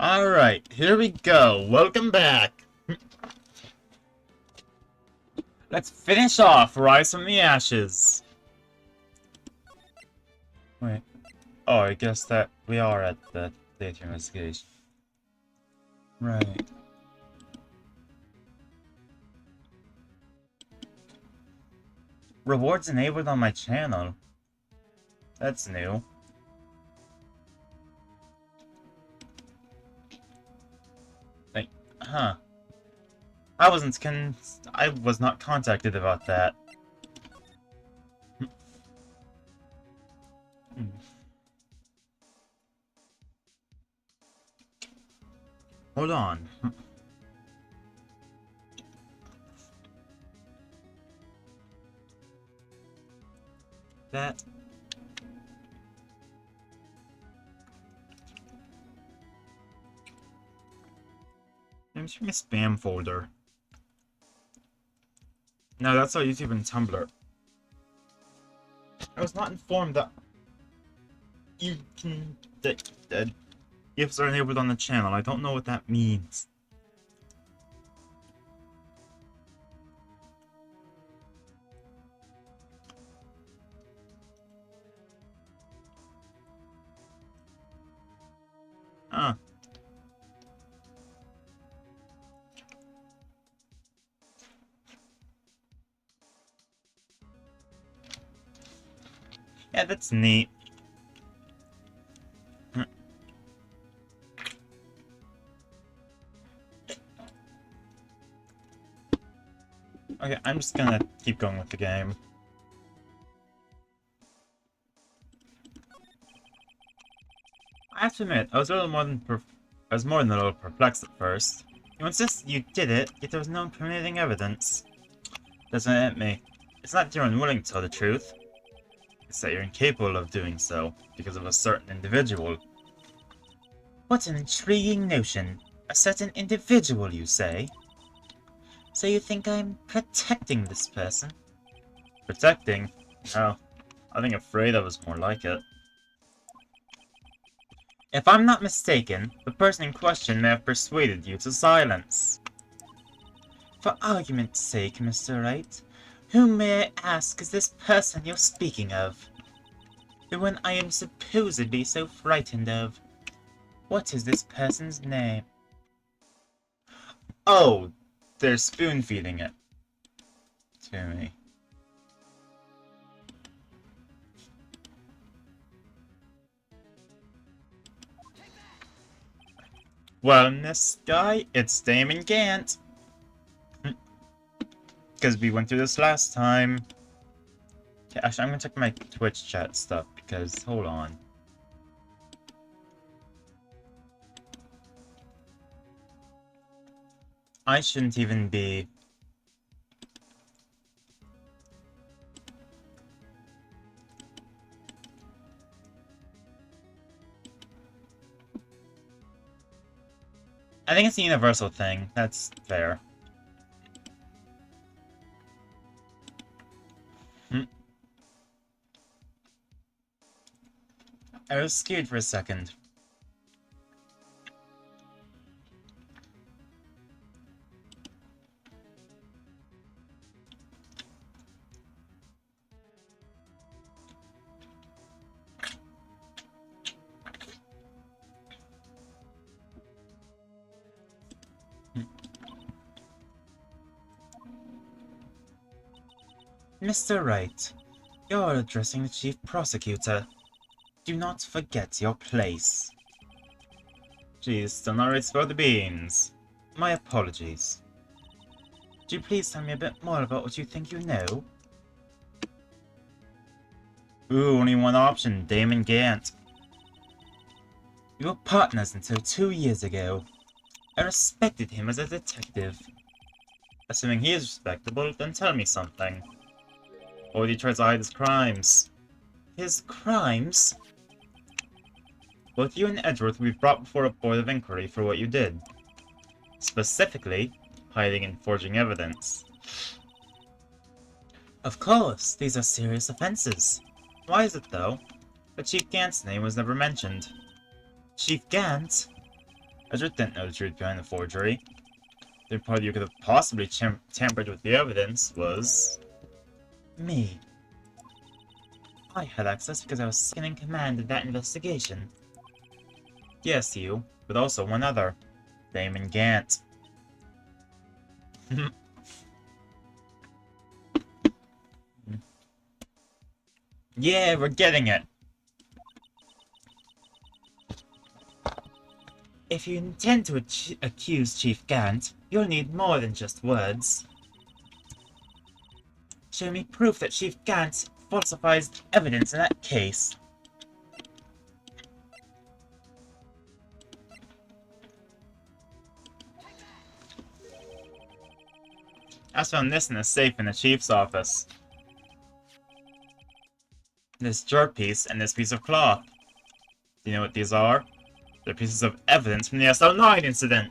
Alright, here we go. Welcome back. Let's finish off Rise from the Ashes. Wait. Oh, I guess that we are at the data investigation. Right. Rewards enabled on my channel. That's new. Like, huh. I was not contacted about that. Hmm. Hold on. That... I'm checking a spam folder. No, that's on YouTube and Tumblr. I was not informed that you can... that gifts are enabled on the channel. I don't know what that means. Huh. Yeah, that's neat. Okay, I'm just gonna keep going with the game. I have to admit, I was a little more than a little perplexed at first. You insist you did it, yet there was no incriminating evidence. Doesn't hit me. It's not that you're unwilling to tell the truth. It's that you're incapable of doing so, because of a certain individual. What an intriguing notion. A certain individual, you say? So you think I'm protecting this person? Protecting? No. I think afraid of is more like it. If I'm not mistaken, the person in question may have persuaded you to silence. For argument's sake, Mr. Wright, whom may I ask is this person you're speaking of? The one I am supposedly so frightened of. What is this person's name? Oh, they're spoon-feeding it to me. Well, in this guy, it's Damon Gant. Because we went through this last time. Okay, actually, I'm gonna check my Twitch chat stuff, because, hold on. I shouldn't even be... I think it's a universal thing. That's fair. I was scared for a second. Mr. Wright, you're addressing the Chief Prosecutor. Do not forget your place. Geez, still not right about the beans. My apologies. Could you please tell me a bit more about what you think you know? Ooh, only one option, Damon Gant. We were partners until 2 years ago. I respected him as a detective. Assuming he is respectable, then tell me something. Or would he try to hide his crimes? His crimes? Both you and Edgeworth will be brought before a board of inquiry for what you did. Specifically, hiding and forging evidence. Of course, these are serious offenses. Why is it, though, that Chief Gant's name was never mentioned? Chief Gant? Edward didn't know the truth behind the forgery. The only party you could have possibly tampered with the evidence was... me. I had access because I was second in command of that investigation. Yes, you, but also one other. Damon Gant. Yeah, we're getting it. If you intend to accuse Chief Gant, you'll need more than just words. Show me proof that Chief Gant falsifies evidence in that case. I found this in a safe in the Chief's office. This jerk piece and this piece of cloth. Do you know what these are? They're pieces of evidence from the SL9 incident.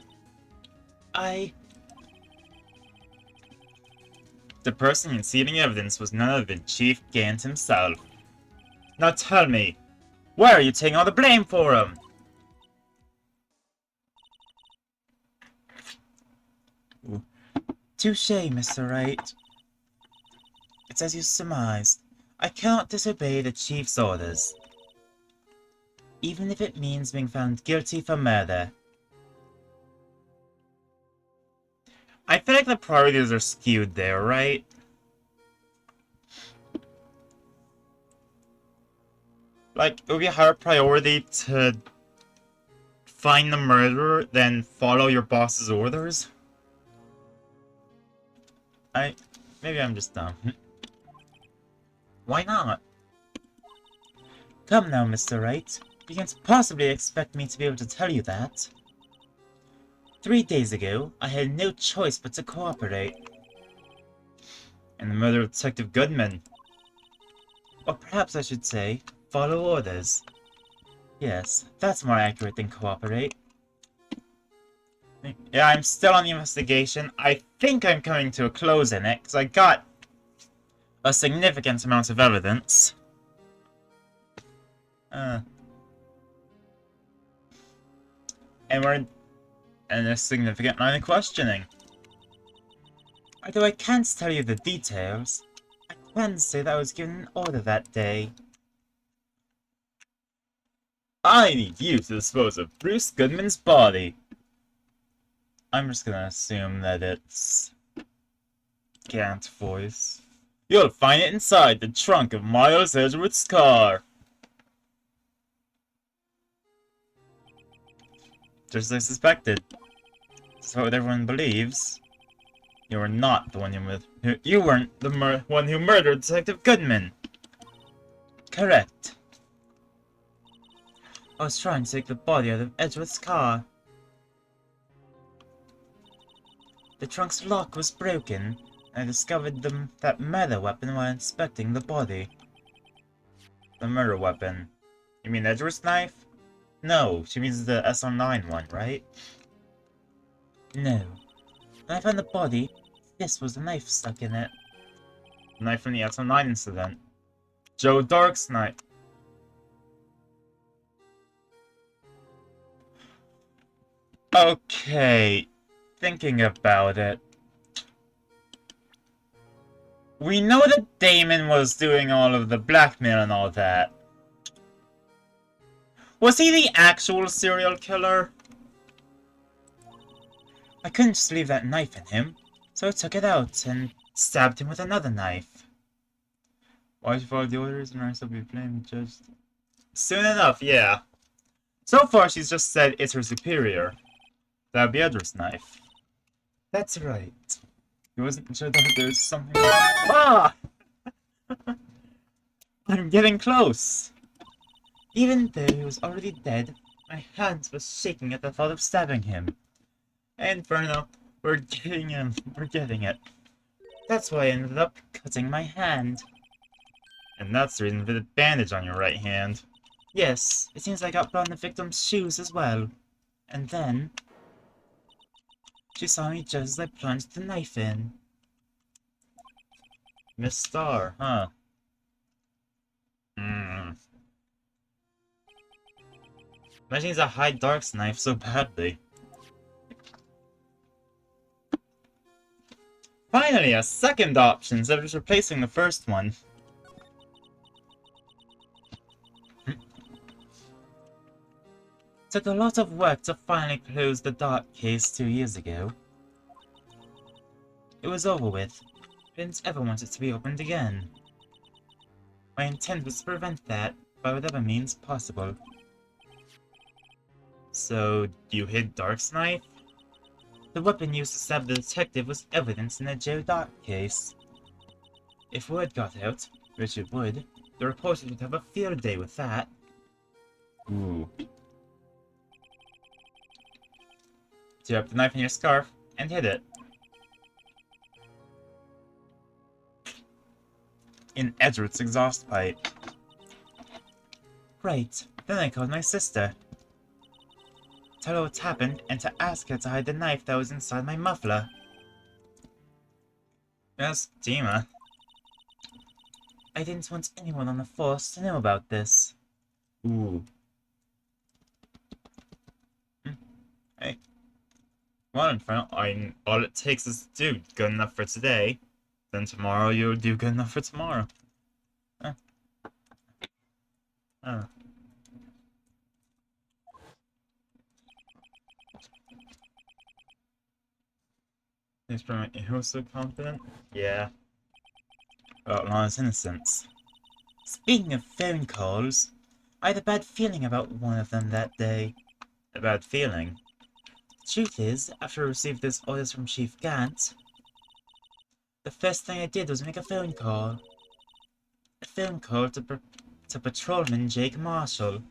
The person concealing evidence was none other than Chief Gant himself. Now tell me, why are you taking all the blame for him? Touché, Mr. Wright. It's as you surmised. I cannot disobey the Chief's orders. Even if it means being found guilty for murder. I feel like the priorities are skewed there, right? Like, it would be a higher priority to find the murderer than follow your boss's orders? Maybe I'm just dumb. Why not? Come now, Mr. Wright. You can't possibly expect me to be able to tell you that. 3 days ago, I had no choice but to cooperate. In the murder of Detective Goodman. Or perhaps I should say, follow orders. Yes, that's more accurate than cooperate. Yeah, I'm still on the investigation. I think I'm coming to a close in it, because I got a significant amount of evidence. And we're in a significant line of questioning. Although I can't tell you the details, I can say that I was given an order that day. I need you to dispose of Bruce Goodman's body. I'm just gonna assume that it's Gant's voice. You'll find it inside the trunk of Miles Edgeworth's car. Just as I suspected. So what everyone believes. You were not the one you weren't the one who murdered Detective Goodman. Correct. I was trying to take the body out of Edgeworth's car. The trunk's lock was broken, and I discovered that murder weapon while inspecting the body. The murder weapon? You mean Edgeworth's knife? No, she means the SR9 one, right? No. When I found the body, this was the knife stuck in it. The knife from the SR9 incident. Joe Dark's knife. Okay, thinking about it. We know that Damon was doing all of the blackmail and all that. Was he the actual serial killer? I couldn't just leave that knife in him, so I took it out and stabbed him with another knife. Why did you follow the orders and I still be blamed just... Soon enough, yeah. So far she's just said it's her superior. That would be Edward's knife. That's right. He wasn't sure that there's something... Ah! I'm getting close! Even though he was already dead, my hands were shaking at the thought of stabbing him. Inferno, we're getting him. We're getting it. That's why I ended up cutting my hand. And that's the reason for the bandage on your right hand. Yes, it seems I got blood on the victim's shoes as well. And then... she saw me just as I plunged the knife in. Miss Star, huh? Imagine he's a high Dark's knife so badly. Finally, a second option instead of just replacing the first one. Took a lot of work to finally close the Dark case 2 years ago. It was over with. I didn't ever want it to be opened again. My intent was to prevent that by whatever means possible. So, you hid Dark's knife? The weapon used to stab the detective was evidence in the Joe Dark case. If word got out, which it would, the reporters would have a field day with that. Ooh. Tear up the knife in your scarf and hid it. In Edward's exhaust pipe. Right, then I called my sister. Tell her what happened and to ask her to hide the knife that was inside my muffler. Yes, Dima. I didn't want anyone on the force to know about this. Ooh. Hey. Well, in front, all it takes is to do good enough for today. Then tomorrow you'll do good enough for tomorrow. Oh. He's probably who's so confident? Yeah. About Lana's innocence. Speaking of phone calls, I had a bad feeling about one of them that day. A bad feeling? The truth is, after I received those orders from Chief Gant, the first thing I did was make a phone call. A phone call to Patrolman Jake Marshall.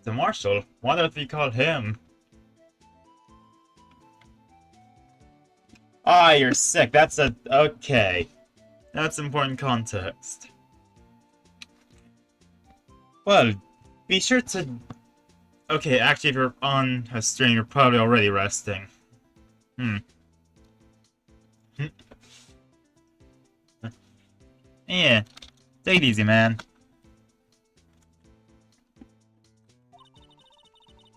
To Marshall? Why don't we call him? Ah, you're sick. That's a... okay. That's important context. Well, be sure to... Okay, actually, if you're on a string, you're probably already resting. Yeah, take it easy, man.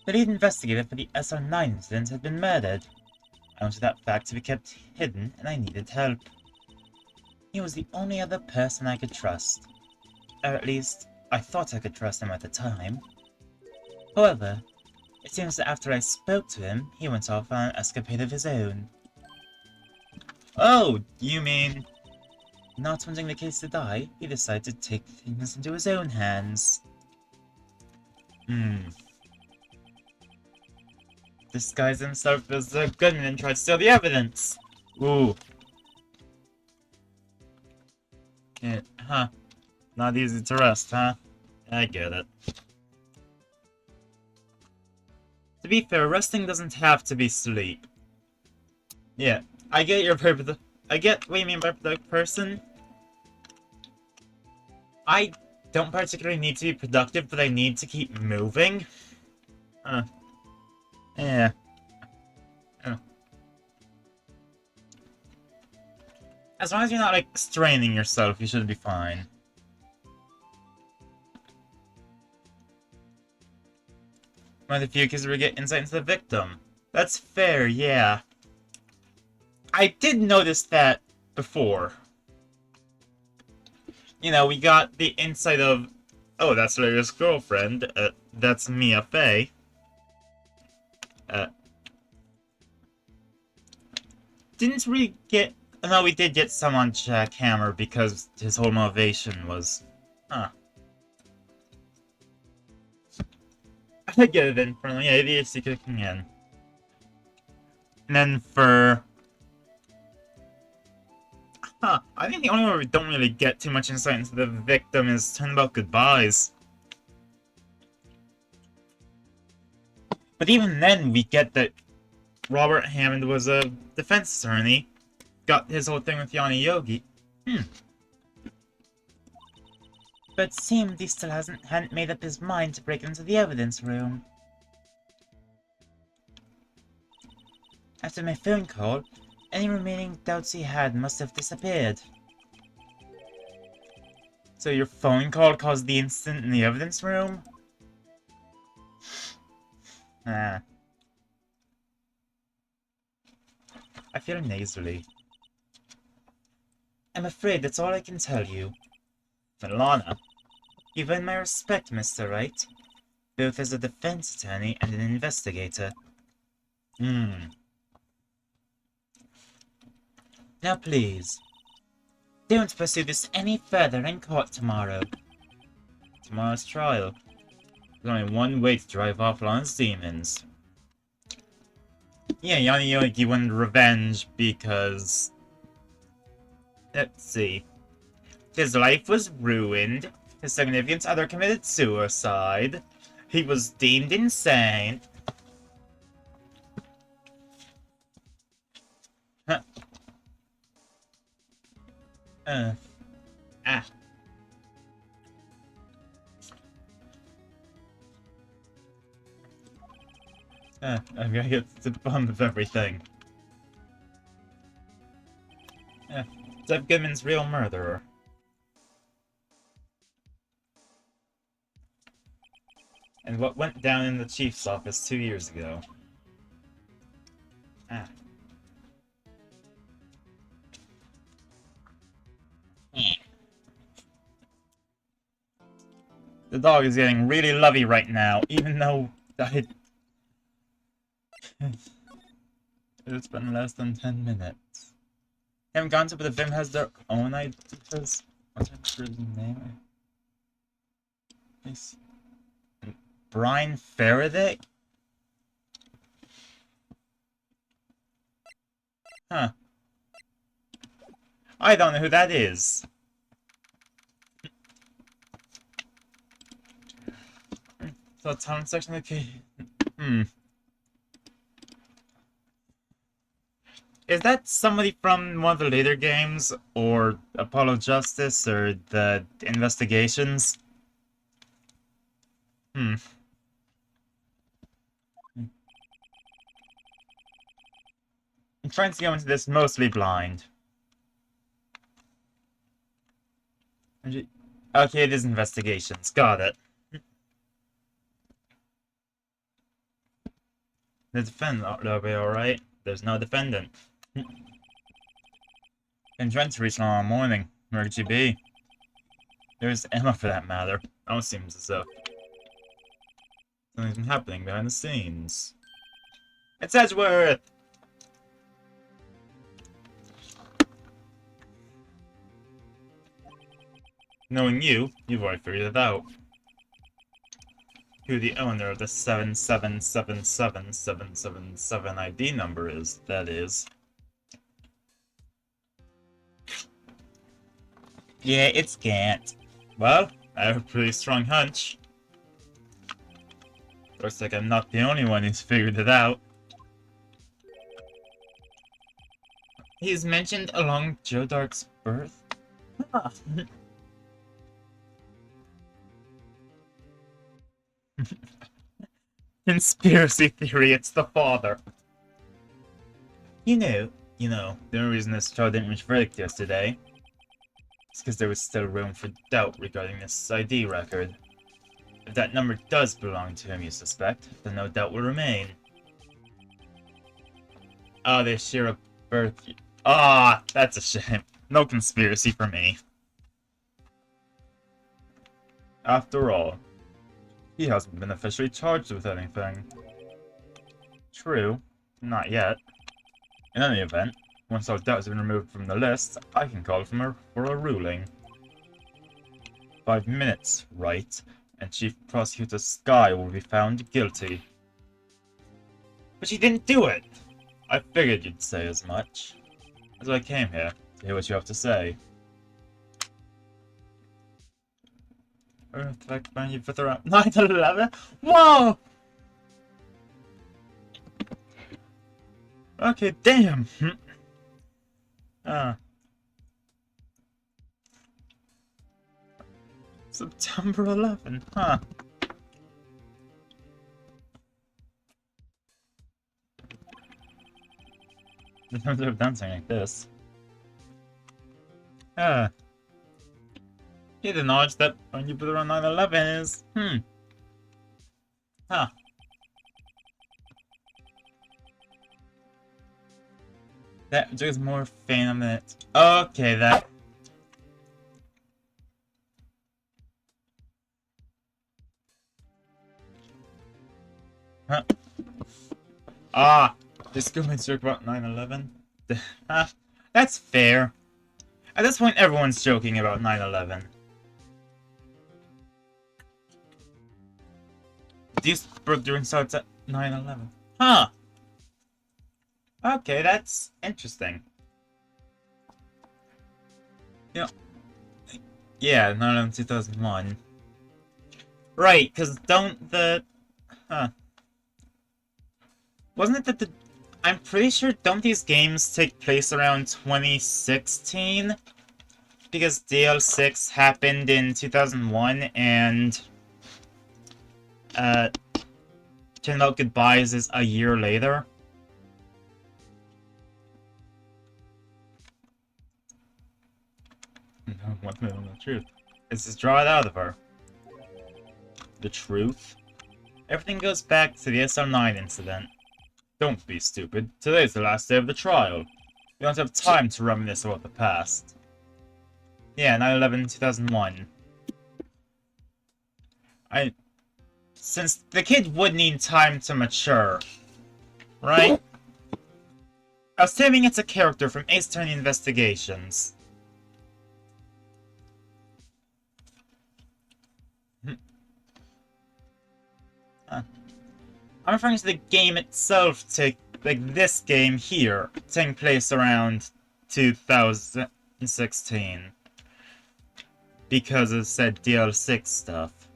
The lead investigator for the SR9 incident had been murdered. I wanted that fact to be kept hidden, and I needed help. He was the only other person I could trust. Or at least, I thought I could trust him at the time. However, it seems that after I spoke to him, he went off on an escapade of his own. Oh, you mean... Not wanting the case to die, he decided to take things into his own hands. Disguised himself as a gunman and tried to steal the evidence! Ooh. Yeah, huh. Not easy to rest, huh? I get it. To be fair, resting doesn't have to be sleep. Yeah, I get your purpose. I get what you mean by productive person. I don't particularly need to be productive, but I need to keep moving. Yeah. As long as you're not, like, straining yourself, you should be fine. One of the few cases where we get insight into the victim. That's fair, yeah. I did notice that before. You know, we got the insight of, oh, that's Larry's girlfriend. That's Mia Fey. Didn't really get... No, we did get some on Jack Hammer because his whole motivation was... Huh. I get it in front of me. Yeah, idiocy kicking in. And then for... Huh. I think the only one we don't really get too much insight into the victim is Turnabout Goodbyes. But even then, we get that Robert Hammond was a defense attorney. Got his whole thing with Yanni Yogi. But it seemed he still hadn't made up his mind to break into the evidence room. After my phone call, any remaining doubts he had must have disappeared. So your phone call caused the incident in the evidence room? Ah. I feel nasally. I'm afraid that's all I can tell you. Lana, you've earned my respect, Mr. Wright, both as a defense attorney and an investigator. Hmm. Now please, don't pursue this any further in court tomorrow. Tomorrow's trial. There's only one way to drive off Lana's demons. Yeah, you wanted revenge because... Let's see. His life was ruined. His significant other committed suicide. He was deemed insane. Huh. Uh. Ah. I'm gonna get to the bottom of everything. Deb Goodman's real murderer. And what went down in the chief's office 2 years ago. Ah. The dog is getting really lovey right now, even though it's been less than 10 minutes. Haven't gone to, but the Vim has their own ideas. What's her name? Yes. Brian Faraday? Huh. I don't know who that is. So town section of the Is that somebody from one of the later games, or Apollo Justice, or the Investigations? I'm trying to go into this mostly blind. Okay, it is Investigations. Got it. The defendant, that'll be alright. There's no defendant. Been trying to reach tomorrow morning. Where could you be? There's Emma for that matter. Almost seems as though something's been happening behind the scenes. It's Edgeworth! Knowing you, you've already figured it out. Who the owner of the 7777777 ID number is, that is. Yeah, it's Gant. Well, I have a pretty strong hunch. Looks like I'm not the only one who's figured it out. He's mentioned along Joe Dark's birth? Huh. Conspiracy theory, it's the father. You know, the only reason this trial didn't reach verdict yesterday is because there was still room for doubt regarding this ID record. If that number does belong to him, you suspect, then no doubt will remain. Oh, they share a birth... Ah, that's a shame. No conspiracy for me. After all, he hasn't been officially charged with anything. True, not yet. In any event, once all doubt has been removed from the list, I can call for a ruling. 5 minutes, right? And Chief Prosecutor Sky will be found guilty. But she didn't do it! I figured you'd say as much. That's why I came here, to hear what you have to say. Earthquake when you put around 9/11? Whoa! Okay, damn! September 11th, huh? In terms of dancing like this. He the knowledge that when you put around 9/11 is, Huh. That there's more fan a minute. Okay, that. Huh. Ah, this government's joke about 9/11. That's fair. At this point, everyone's joking about 9/11. These were doing starts at 9/11. Huh. Okay, that's interesting. Yeah. Yeah, 9/11 2001. Right, because don't the... Huh. Wasn't it that the... I'm pretty sure don't these games take place around 2016? Because DL6 happened in 2001 and... Turn Out Goodbyes is a year later. What's the truth? It's just draw it out of her. The truth? Everything goes back to the SR9 incident. Don't be stupid. Today's the last day of the trial. We don't have time to reminisce about the past. Yeah, 9/11, 2001. Since the kid would need time to mature, right? Assuming it's a character from Ace Attorney Investigations. I'm referring to the game itself, like this game here, taking place around 2016. Because it said DL6 stuff.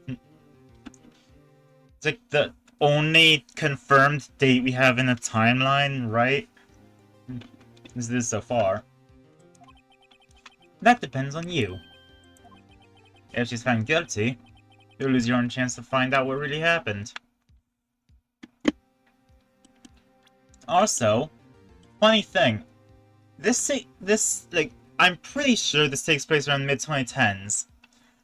It's like the only confirmed date we have in the timeline, right? Is this so far? That depends on you. If she's found guilty, you'll lose your own chance to find out what really happened. Also, funny thing, I'm pretty sure this takes place around mid-2010s,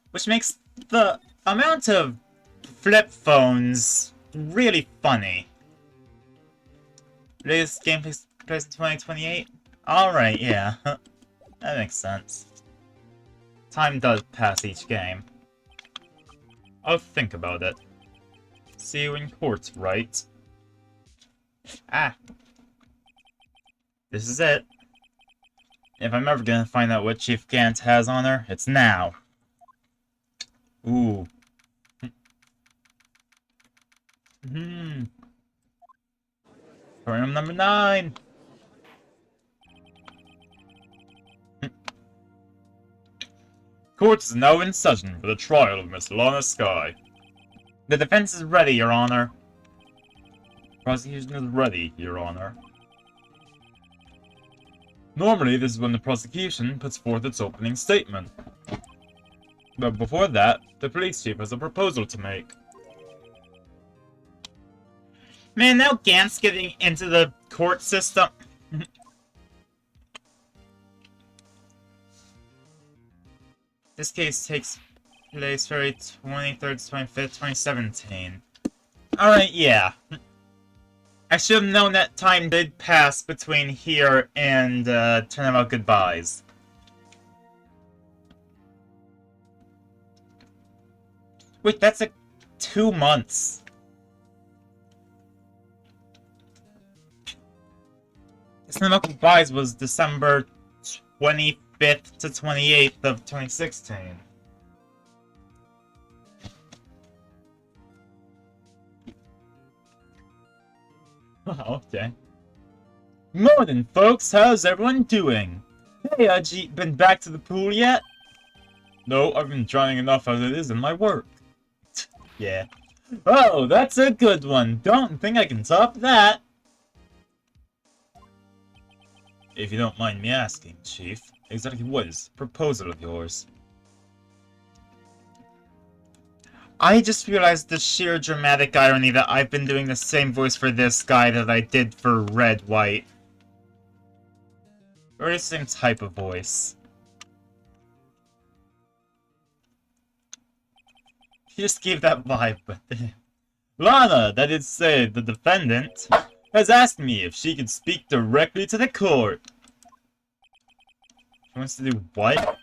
which makes the amount of flip phones really funny. This game takes place in 2028? Alright, yeah. That makes sense. Time does pass each game. I'll think about it. See you in court, right? Ah. This is it. If I'm ever gonna find out what Chief Gant has on her, it's now. Ooh. Program number 9! Court is now in session for the trial of Miss Lana Skye. The defense is ready, Your Honor. Prosecution is ready, Your Honor. Normally, this is when the prosecution puts forth its opening statement. But before that, the police chief has a proposal to make. Man, now Gant's getting into the court system. This case takes place February 23rd to 25th, 2017. Alright, yeah. I should have known that time did pass between here and Turnabout Goodbyes. Wait, that's like 2 months. Turnabout Goodbyes was December 25th to 28th of 2016. Oh, okay. Morning, folks. How's everyone doing? Hey, been back to the pool yet? No, I've been drowning enough as it is in my work. Yeah. Oh, that's a good one. Don't think I can top that. If you don't mind me asking, Chief, exactly what is the proposal of yours? I just realized the sheer dramatic irony that I've been doing the same voice for this guy that I did for Red White. Or the same type of voice. He just gave that vibe, but... Lana, that is to say, the defendant, has asked me if she can speak directly to the court. She wants to do what?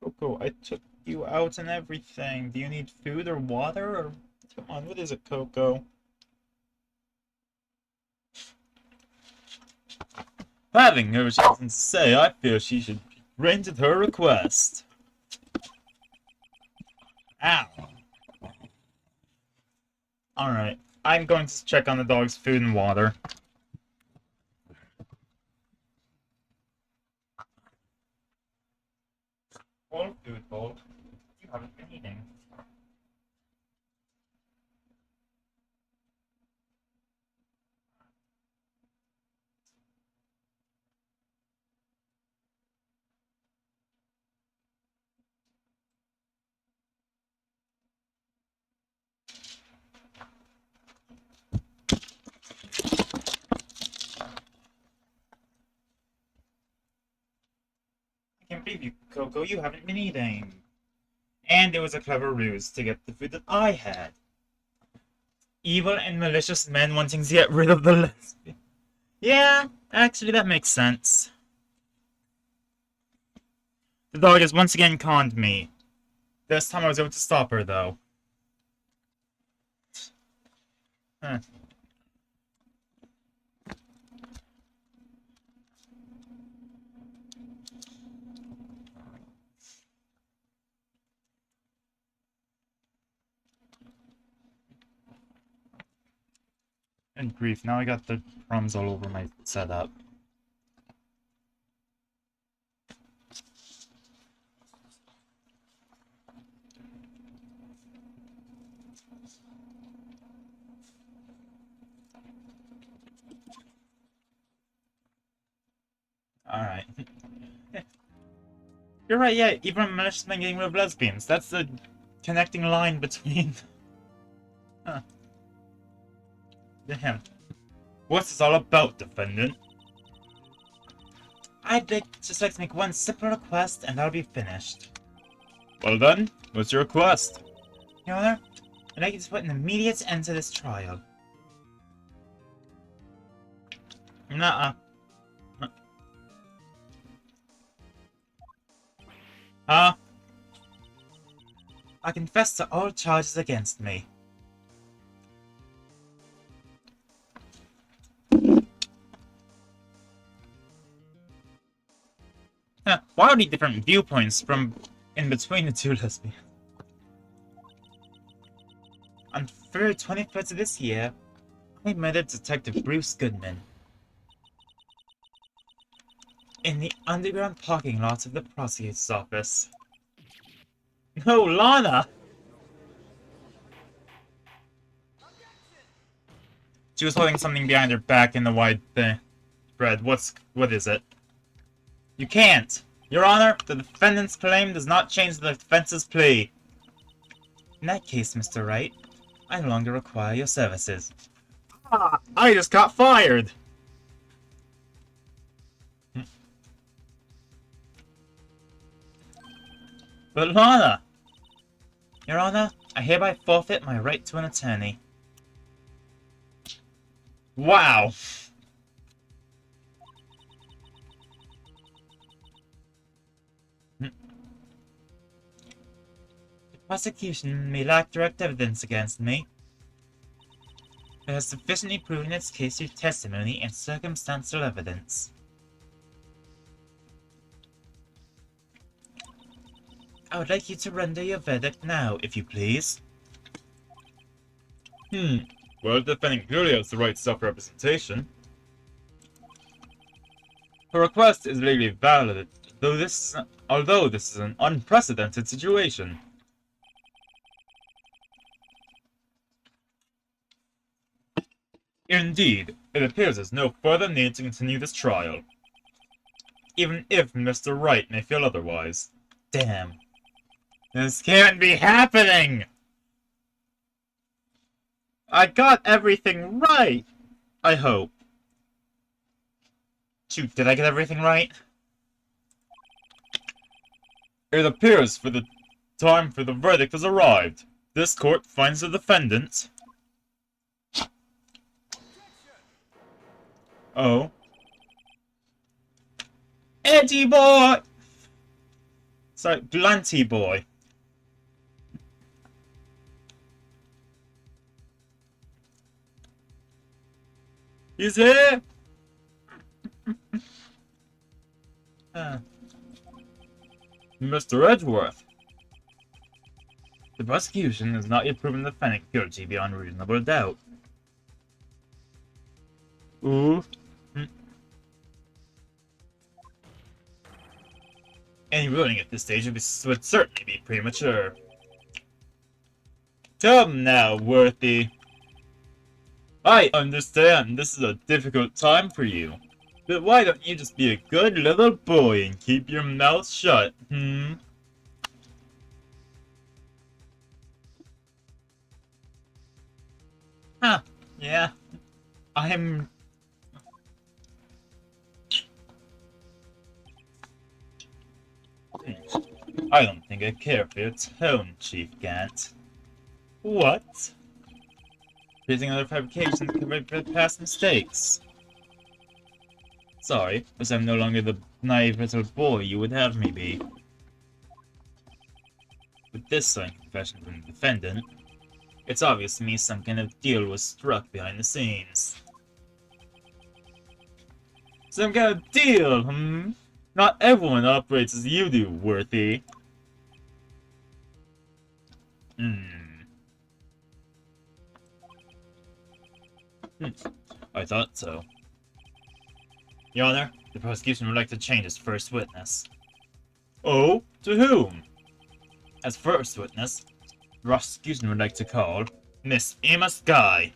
Coco, I took you out and everything. Do you need food or water? Or come on, what is it, Coco? Having heard what she has to say, I feel she should be granted her request. Ow. Alright, I'm going to check on the dog's food and water. Bowl, food bowl. You haven't been eating. I can't believe you, Coco. You haven't been eating. And it was a clever ruse to get the food that I had. Evil and malicious men wanting to get rid of the lesbian. Yeah, actually that makes sense. The dog has once again conned me. This time I was able to stop her, though. Huh. And grief, now I got the crumbs all over my setup. Alright. You're right, yeah, even malicious men getting rid of lesbians. That's the connecting line between... Huh. Damn. What's this all about, defendant? Just like to make one simple request, and I'll be finished. Well then, what's your request? Your Honor, I'd like you to put an immediate end to this trial. Nuh-uh. Huh? I confess to all charges against me. Wildly different viewpoints from in between the two lesbians. On February 25th of this year, I murdered Detective Bruce Goodman in the underground parking lot of the prosecutor's office. No, Lana! She was holding something behind her back in the wide thread. What is it? You can't! Your Honor, the defendant's claim does not change the defense's plea. In that case, Mr. Wright, I no longer require your services. Ah, I just got fired! But Lana! Your Honor, I hereby forfeit my right to an attorney. Wow! The prosecution may lack direct evidence against me, but has sufficiently proven its case through testimony and circumstantial evidence. I would like you to render your verdict now, if you please. Well, the defendant clearly has the right to self-representation. Her request is legally valid, although this is an unprecedented situation. Indeed, it appears there's no further need to continue this trial. Even if Mr. Wright may feel otherwise. Damn. This can't be happening! I got everything right! I hope. Shoot, did I get everything right? It appears for the time for the verdict has arrived. This court finds the defendant Oh. Eddie boy! Sorry, Blanty boy. He's here! Mr. Edgeworth. The prosecution has not yet proven the defendant guilty beyond reasonable doubt. Ooh. Any ruling at this stage would certainly be premature. Come now, Worthy. I understand this is a difficult time for you. But why don't you just be a good little boy and keep your mouth shut, Huh, yeah. I'm... I don't think I care for your tone, Chief Gant. What? Raising other fabrications to correct past mistakes. Sorry, but I'm no longer the naive little boy you would have me be. With this signed confession from the defendant, it's obvious to me some kind of deal was struck behind the scenes. Some kind of deal, Not everyone operates as you do, Worthy. I thought so. Your Honor, the prosecution would like to change its first witness. Oh? To whom? As first witness, the prosecution would like to call Miss Emma Skye.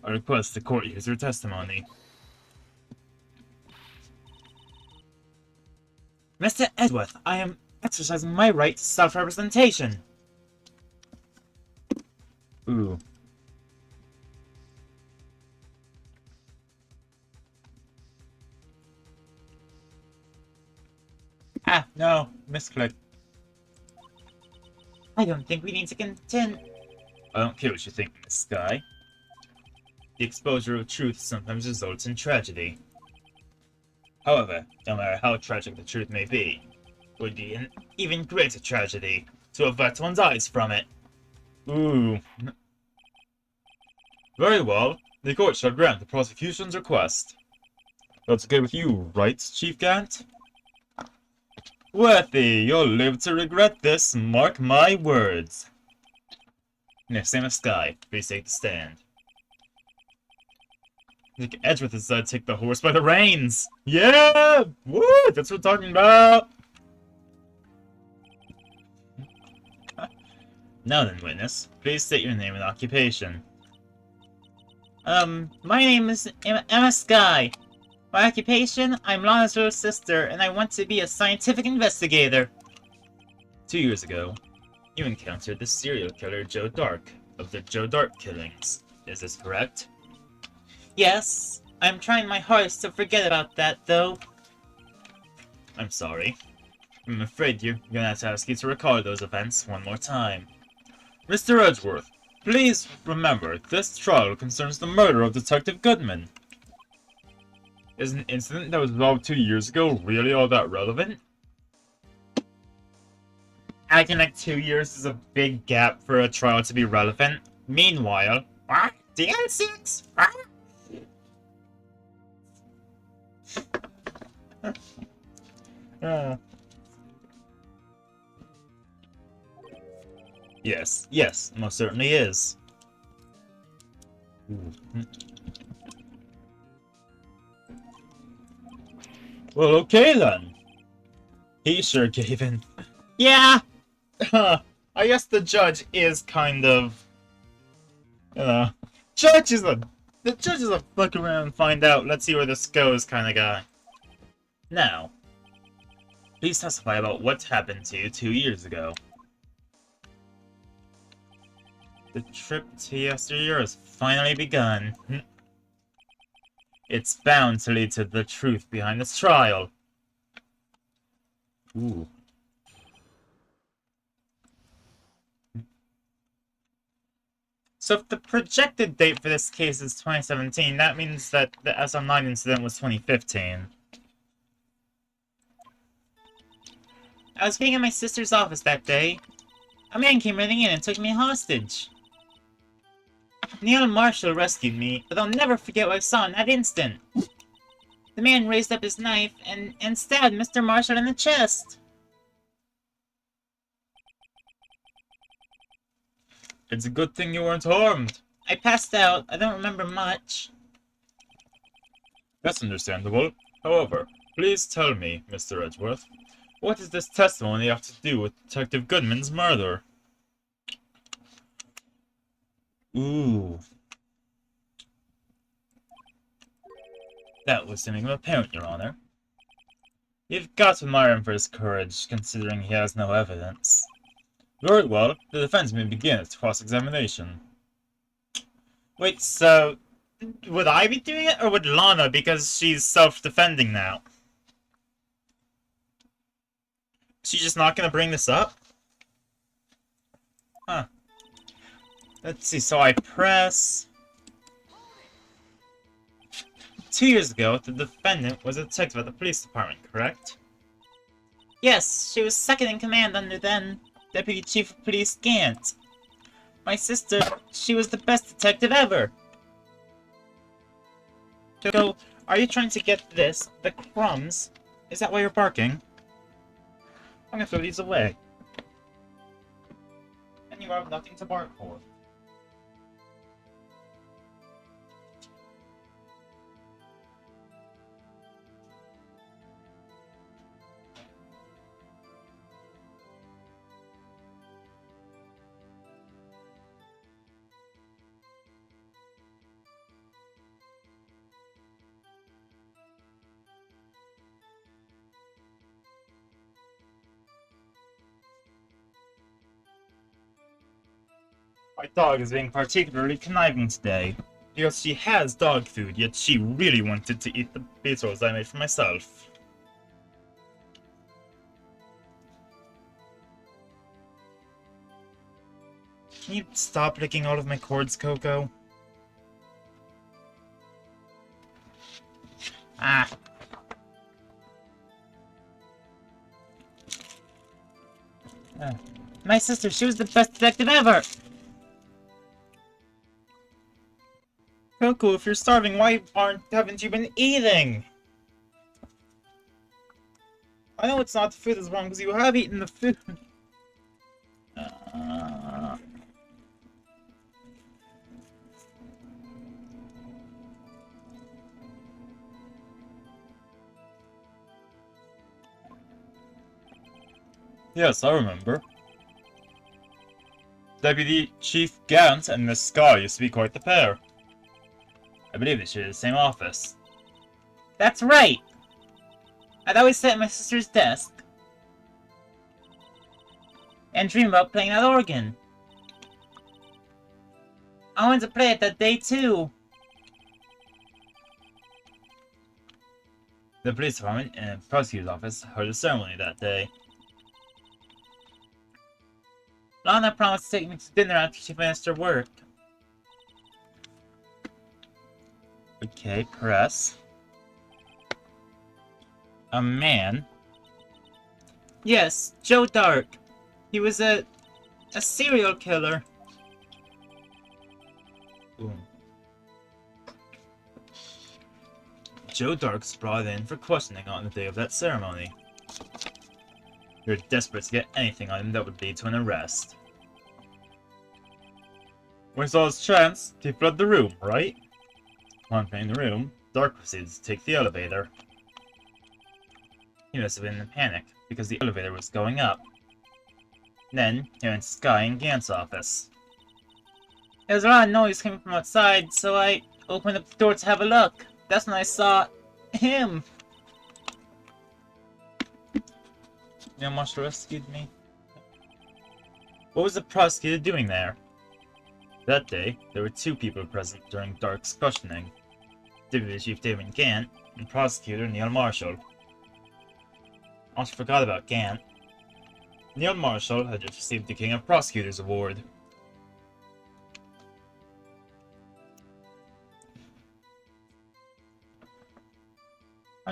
I request the court use her testimony. Mr. Edgeworth, I am exercising my right to self-representation. Ooh. Ah, no. Misclick. I don't think we need to contend. I don't care what you think, Miss Skye. The exposure of truth sometimes results in tragedy. However, no matter how tragic the truth may be, it would be an even greater tragedy to avert one's eyes from it. Ooh. Very well. The court shall grant the prosecution's request. That's okay with you, right, Chief Gant? Worthy, you'll live to regret this, mark my words. Miss Emma Skye, please take the stand. Nick Edgeworth has decided to take the horse by the reins! Yeah! Woo! That's what I'm talking about! Now then, witness, please state your name and occupation. My name is Emma Skye. My occupation, I'm Lana's little sister, and I want to be a scientific investigator. 2 years ago, you encountered the serial killer Joe Dark, of the Joe Dark killings. Is this correct? Yes. I'm trying my hardest to forget about that, though. I'm sorry. I'm afraid you're gonna have to ask you to recall those events one more time. Mr. Edgeworth, please remember, this trial concerns the murder of Detective Goodman. Is an incident that was resolved 2 years ago really all that relevant? Acting like 2 years is a big gap for a trial to be relevant. Meanwhile, DL6? Yes, most certainly is. Well, okay then. He sure gave in. Yeah! I guess the judge is kind of... the judge is a look around and find out, let's see where this goes kind of guy. Now, please testify about what happened to you 2 years ago. The trip to yesteryear has finally begun. It's bound to lead to the truth behind this trial. Ooh. So if the projected date for this case is 2017, that means that the SM9 incident was 2015. I was being in my sister's office that day. A man came running in and took me hostage. Neil Marshall rescued me, but I'll never forget what I saw in that instant. The man raised up his knife and stabbed Mr. Marshall in the chest. It's a good thing you weren't harmed. I passed out. I don't remember much. That's understandable. However, please tell me, Mr. Edgeworth, what does this testimony have to do with Detective Goodman's murder? Ooh. That was something of a parent, Your Honor. You've got to admire him for his courage, considering he has no evidence. Very well, the defense may begin its cross-examination. Wait, so would I be doing it, or would Lana, because she's self-defending now? She's just not gonna bring this up? Huh. Let's see, so I press... 2 years ago, the defendant was a detective at the police department, correct? Yes, she was second in command under then Deputy Chief of Police Gant. My sister, she was the best detective ever. So, are you trying to get this, the crumbs? Is that why you're barking? I'm gonna throw these away. And you have nothing to bark for. My dog is being particularly conniving today, because she has dog food, yet she really wanted to eat the beetles I made for myself. Can you stop licking all of my cords, Coco? Ah. My sister, she was the best detective ever! Coco, if you're starving, why haven't you been eating? I know it's not the food that's wrong, because you have eaten the food. Yes, I remember. Deputy Chief Gant and Miss Scar used to be quite the pair. I believe they share the same office. That's right! I'd always sit at my sister's desk and dream about playing that organ. I wanted to play it that day too. The police department and prosecutor's office held a ceremony that day. Lana promised to take me to dinner after she finished her work. Okay, press. A man? Yes, Joe Dark. He was a serial killer. Ooh. Joe Dark's brought in for questioning on the day of that ceremony. You're desperate to get anything on him that would lead to an arrest. When he saw his chance, he fled the room, right? Upon entering the room, Dark proceeded to take the elevator. He must have been in a panic, because the elevator was going up. Then, he went to Sky and Gant's office. There was a lot of noise coming from outside, so I opened up the door to have a look. That's when I saw him. Neil Marshall rescued me. What was the prosecutor doing there? That day, there were two people present during Dark's questioning. Deputy Chief David Gant and Prosecutor Neil Marshall. I almost forgot about Gant. Neil Marshall had just received the King of Prosecutors Award.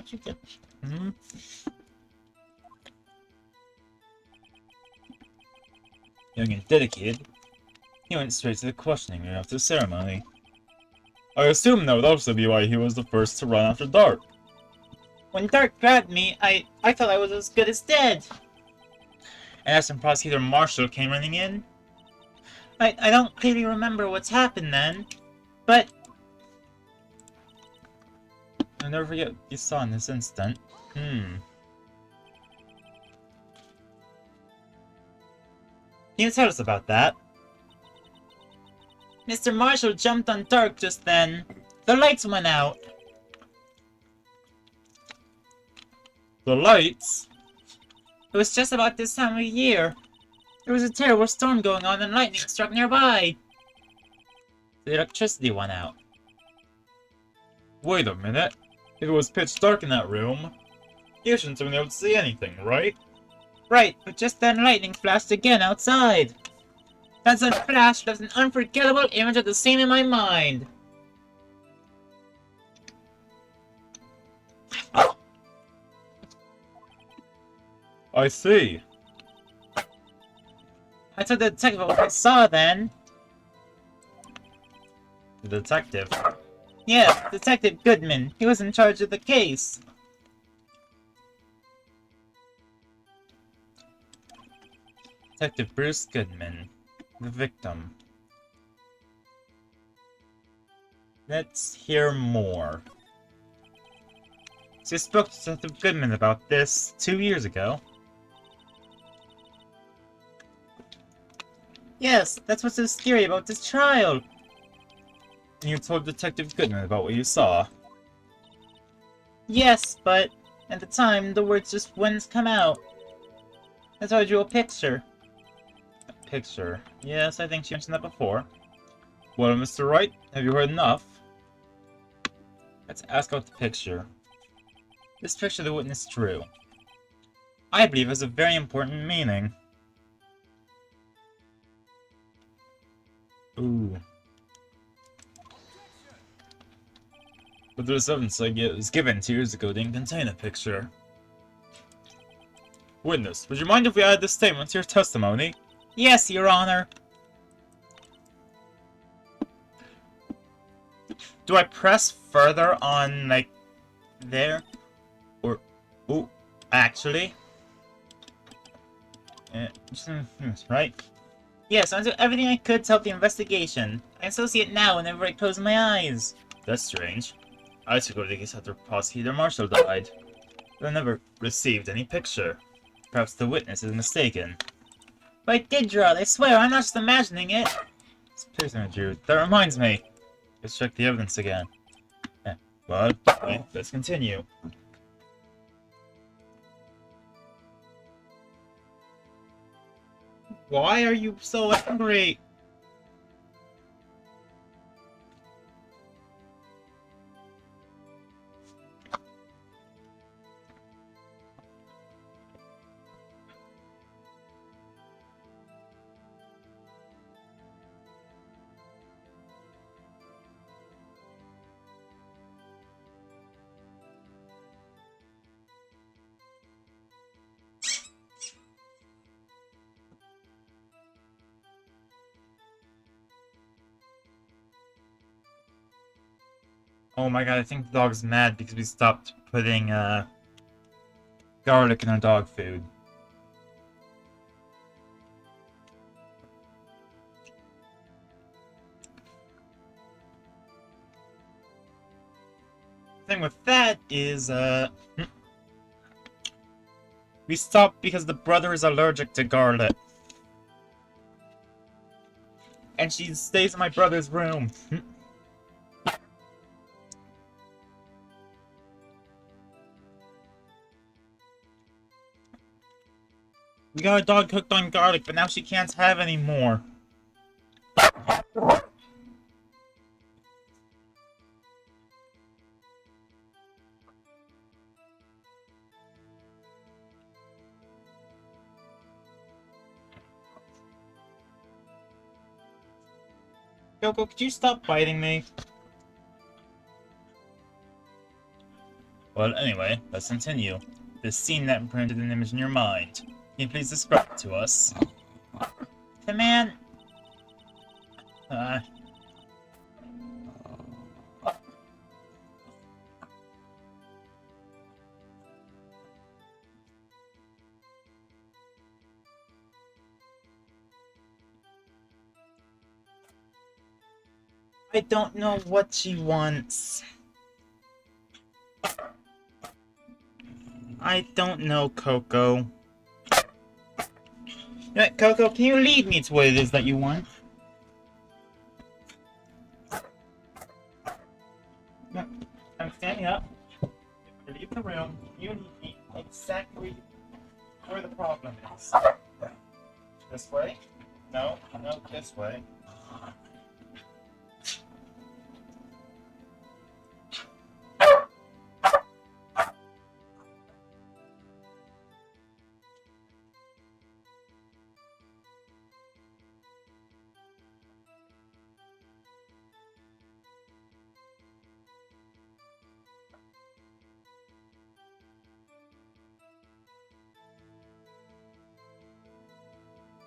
what you get. Hmm? Young and dedicated, he went straight to the questioning room after the ceremony. I assume that would also be why he was the first to run after Dark. When Dark grabbed me, I thought I was as good as dead. And as some Prosecutor Marshall came running in. I don't clearly remember what's happened then, but I'll never forget what you saw in this instant. Can you tell us about that? Mr. Marshall jumped on Dark just then. The lights went out. The lights? It was just about this time of year. There was a terrible storm going on and lightning struck nearby. The electricity went out. Wait a minute. If it was pitch dark in that room, you shouldn't have been able to see anything, right? Right, but just then lightning flashed again outside. That sudden flash left an unforgettable image of the scene in my mind. I see. I told the detective what I saw then. The detective? Yeah, Detective Goodman. He was in charge of the case. Detective Bruce Goodman. The victim. Let's hear more. So you spoke to Detective Goodman about this 2 years ago. Yes, that's what's so scary about this trial. And you told Detective Goodman about what you saw. Yes, but at the time, the words just wouldn't come out. That's why I drew a picture. A picture? Yes, I think she mentioned that before. Well, Mr. Wright, have you heard enough? Let's ask about the picture. This picture the witness drew, I believe, has a very important meaning. Ooh. But the evidence I get was given 2 years ago didn't contain a picture. Witness, would you mind if we add this statement to your testimony? Yes, Your Honor. Do I press further on, like, there? Or, ooh, actually? Right? Yes, I'll do everything I could to help the investigation. I can still see it now whenever I close my eyes. That's strange. I took over the case after Prosecutor Marshall died. But I never received any picture. Perhaps the witness is mistaken. But I did draw it, I swear, I'm not just imagining it. This picture I drew. That reminds me. Let's check the evidence again. Well, let's continue. Why are you so angry? Oh my god, I think the dog's mad because we stopped putting, garlic in our dog food. The thing with that is, we stopped because the brother is allergic to garlic. And she stays in my brother's room. We got a dog cooked on garlic, but now she can't have any more. Yoko, could you stop biting me? Well, anyway, let's continue. The scene that imprinted an image in your mind. Can you please describe it to us? The man... Uh... I don't know what she wants. I don't know, Coco. Coco, can you lead me to what it is that you want? No, I'm standing up. If I leave the room, you lead me exactly where the problem is. This way? No, no, this way.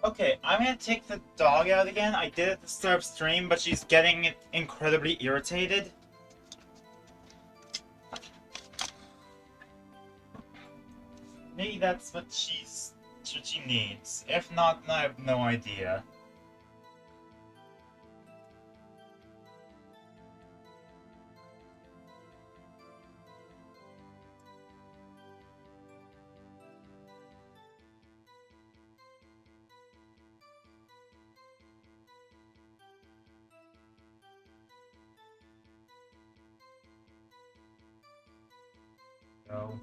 Okay, I'm gonna take the dog out again. I did it at the start of stream, but she's getting incredibly irritated. Maybe that's what she needs. If not, I have no idea. So...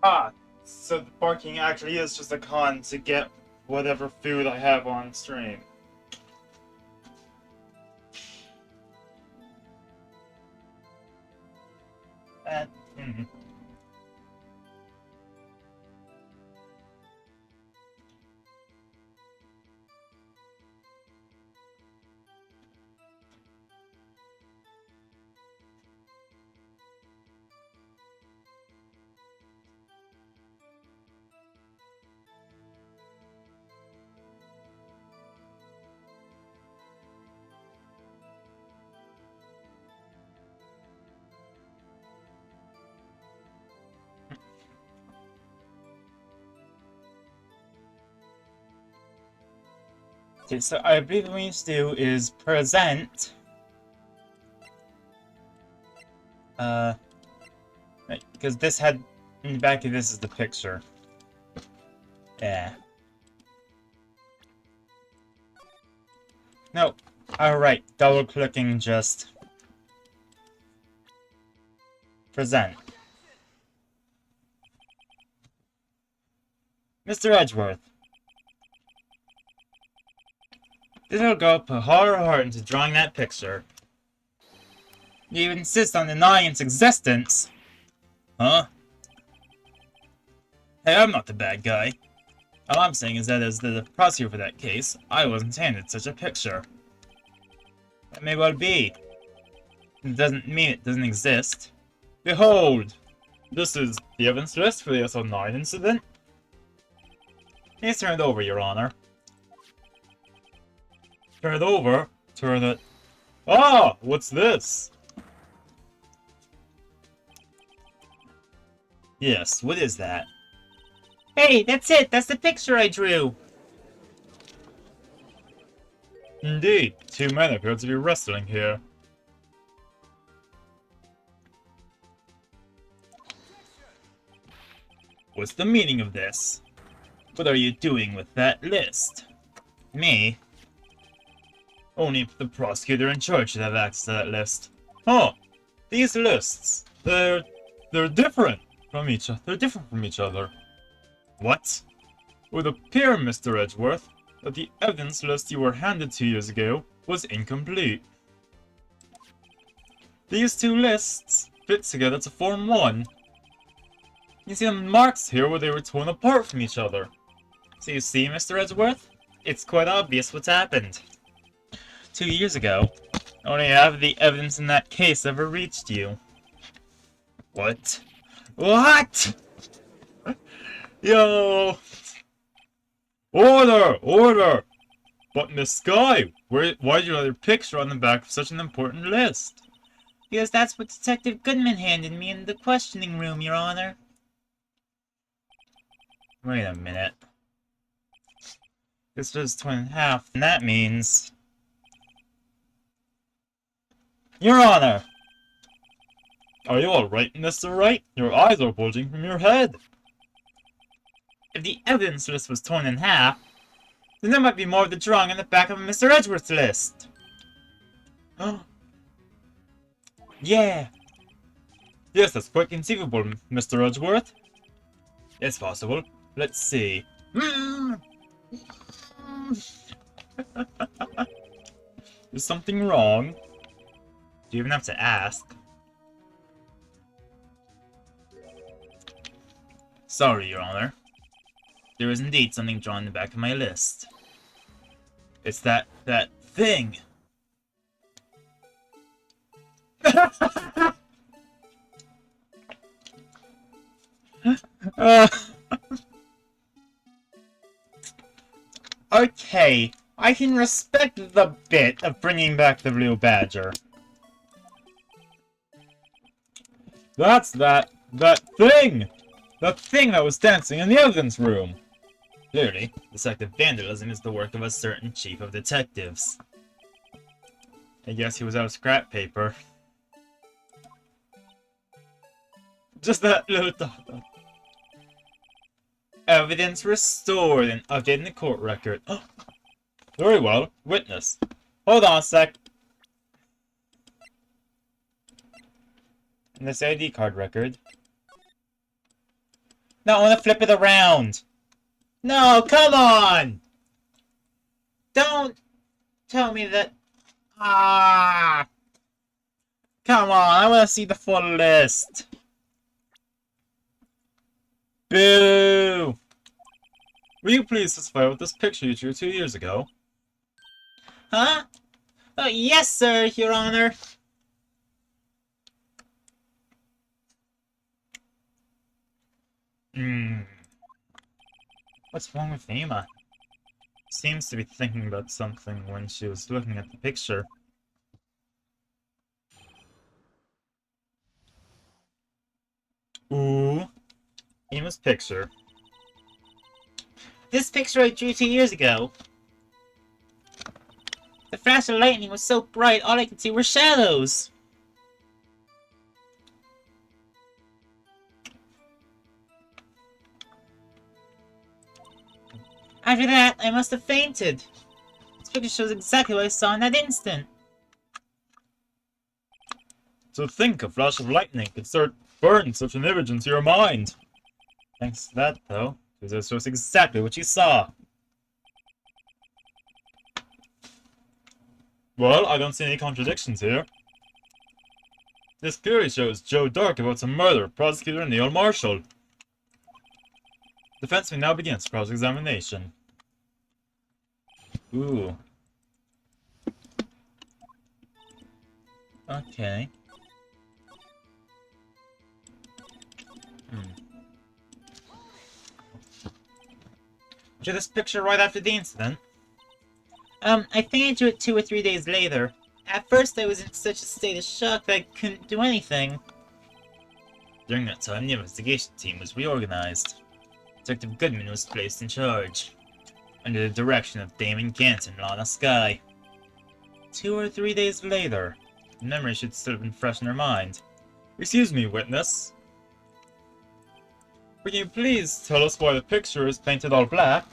Ah, so the barking actually is just a con to get whatever food I have on stream. And, Okay, so I believe what we need to do is present. Right, because this had in the back of this is the picture. Yeah. No. Alright, double clicking just present. Mr. Edgeworth. This little girl put all her heart into drawing that picture. You insist on denying its existence. Huh? Hey, I'm not the bad guy. All I'm saying is that as the prosecutor for that case, I wasn't handed such a picture. That may well be. It doesn't mean it doesn't exist. Behold! This is the evidence list for the SO9 incident. Please turn it over, Your Honor. Turn it over? Turn it... Ah! What's this? Yes, what is that? Hey, that's it! That's the picture I drew! Indeed, two men appear to be wrestling here. What's the meaning of this? What are you doing with that list? Me? Only the prosecutor in charge should have access to that list. Huh. These lists, they're different from each other. They're different from each other. What? It would appear, Mr. Edgeworth, that the evidence list you were handed 2 years ago was incomplete. These two lists fit together to form one. You see the marks here where they were torn apart from each other. So you see, Mr. Edgeworth? It's quite obvious what's happened. 2 years ago, only half of the evidence in that case ever reached you. What? What? Yo! Order! Order! But Miss Sky, why'd you let your picture on the back of such an important list? Because that's what Detective Goodman handed me in the questioning room, Your Honor. Wait a minute. This was 2.5, and that means... Your Honor! Are you alright, Mr. Wright? Your eyes are bulging from your head. If the evidence list was torn in half, then there might be more of the drawing on the back of Mr. Edgeworth's list. Yeah. Yes, that's quite conceivable, Mr. Edgeworth. It's possible. Let's see. Is something wrong? Do you even have to ask? Sorry, Your Honor. There is indeed something drawn in the back of my list. It's that thing. Okay, I can respect the bit of bringing back the Blue Badger. That's that thing! That thing that was dancing in the evidence room! Clearly, this act of vandalism is the work of a certain chief of detectives. I guess he was out of scrap paper. Just that little dot. Evidence restored and updated in the court record. Oh, very well. Witness. Hold on a sec. In this ID card record. No, I want to flip it around. No, come on! Don't tell me that... Ah! Come on, I want to see the full list. Boo! Will you please specify what this picture you drew 2 years ago? Huh? Oh, yes, sir, Your Honor. What's wrong with Emma? Seems to be thinking about something when she was looking at the picture. Ooh. Emma's picture. This picture I drew 2 years ago. The flash of lightning was so bright, all I could see were shadows. After that, I must have fainted. This picture shows exactly what I saw in that instant. To think a flash of lightning could burn such an image into your mind. Thanks to that, though, because it shows exactly what you saw. Well, I don't see any contradictions here. This clearly shows Joe Dark about some murder, Prosecutor Neil Marshall. Defense may now begin its cross-examination. Ooh. Okay. Drew this picture right after the incident? I think I drew it 2 or 3 days later. At first I was in such a state of shock that I couldn't do anything. During that time, the investigation team was reorganized. Detective Goodman was placed in charge, under the direction of Damon Gant and Lana Skye. 2 or 3 days later, the memory should still have been fresh in her mind. Excuse me, witness. Can you please tell us why the picture is painted all black?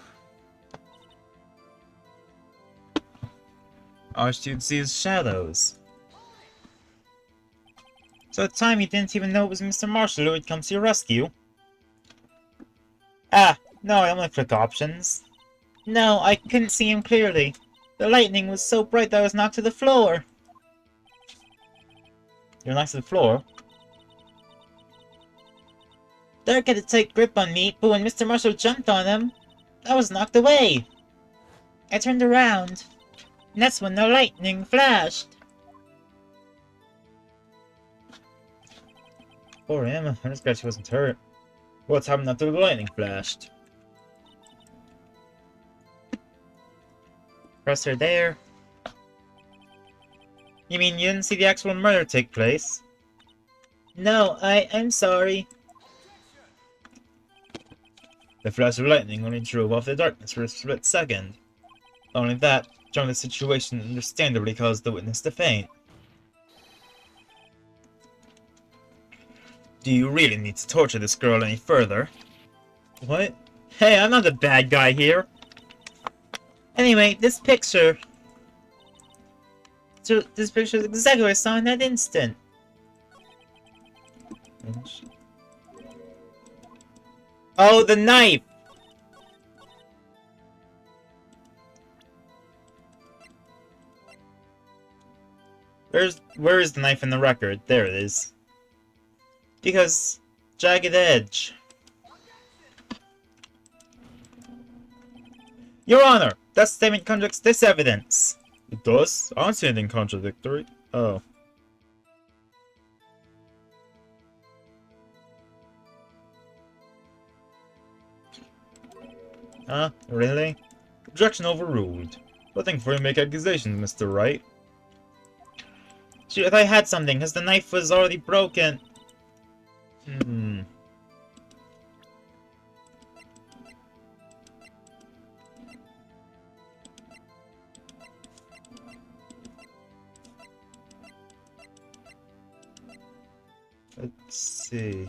All you'd see is shadows. So at the time you didn't even know it was Mr. Marshall who had come to your rescue? Ah, no, I only click options. No, I couldn't see him clearly. The lightning was so bright that I was knocked to the floor. You're knocked to the floor? Dirk had a tight grip on me, but when Mr. Marshall jumped on him, I was knocked away. I turned around, and that's when the lightning flashed. Poor Emma, I'm just glad she wasn't hurt. What's happened after the lightning flashed? Press her there. You mean you didn't see the actual murder take place? No, I'm sorry. The flash of lightning only drove off the darkness for a split second. Not only that, during the situation understandably caused the witness to faint. Do you really need to torture this girl any further? What? Hey, I'm not the bad guy here! Anyway, this picture... So, this picture is exactly what I saw in that instant. Oh, the knife! Where is the knife in the record? There it is. Because... Jagged edge. Your Honor! That statement contradicts this evidence! It does? I don't see anything contradictory. Oh. Huh? Really? Objection overruled. Nothing for you to make accusations, Mr. Wright. Shoot, if I had something, because the knife was already broken. Let's see.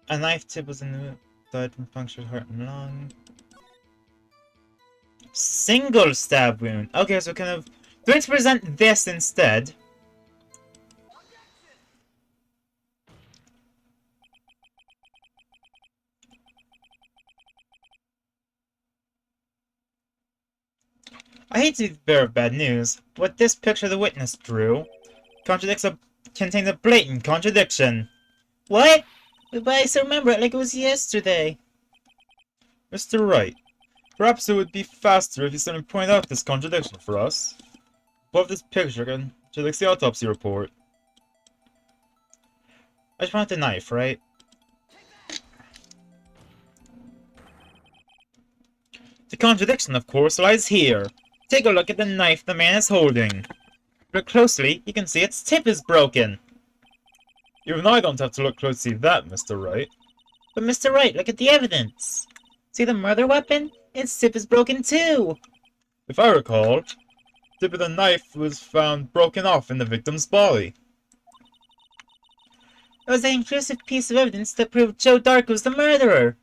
A knife tip was in the died from punctured heart and lung. Single stab wound. Okay, so kind of going to present this instead. I hate to be the bearer of bad news, but this picture the witness drew contains a blatant contradiction. What? But I still remember it like it was yesterday. Mr. Wright, perhaps it would be faster if you suddenly point out this contradiction for us. Above this picture contradicts the autopsy report. I just want the knife, right? The contradiction, of course, lies here. Take a look at the knife the man is holding. Look closely, you can see its tip is broken. Even I don't have to look close to see that, Mr. Wright. But Mr. Wright, look at the evidence. See the murder weapon? Its tip is broken too. If I recall, the tip of the knife was found broken off in the victim's body. It was an intrusive piece of evidence that proved Joe Dark was the murderer.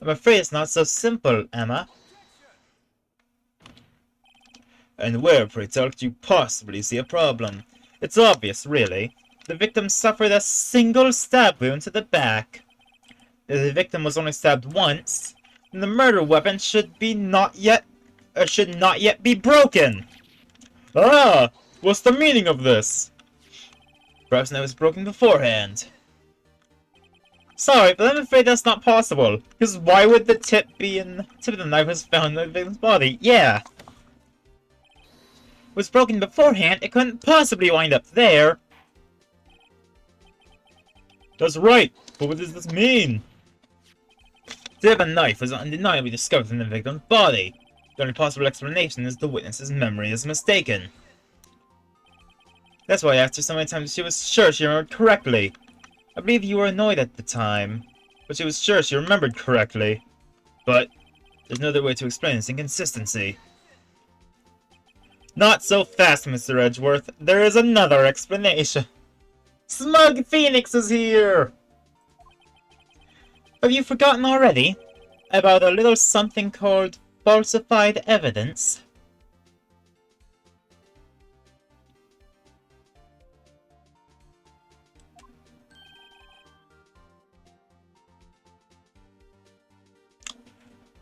I'm afraid it's not so simple, Emma. And where, pray tell, could you possibly see a problem? It's obvious, really. The victim suffered a single stab wound to the back. If the victim was only stabbed once, then the murder weapon should not yet be broken. Ah! What's the meaning of this? Perhaps it was broken beforehand. Sorry, but I'm afraid that's not possible. Because why would the tip of the knife was found in the victim's body? Yeah. It was broken beforehand, it couldn't possibly wind up there. That's right, but what does this mean? The tip of the knife was undeniably discovered in the victim's body. The only possible explanation is the witness's memory is mistaken. That's why after so many times she was sure she remembered correctly. I believe you were annoyed at the time, but she was sure she remembered correctly. But there's no other way to explain this inconsistency. Not so fast, Mr. Edgeworth. There is another explanation. Smug Phoenix is here! Have you forgotten already about a little something called falsified evidence?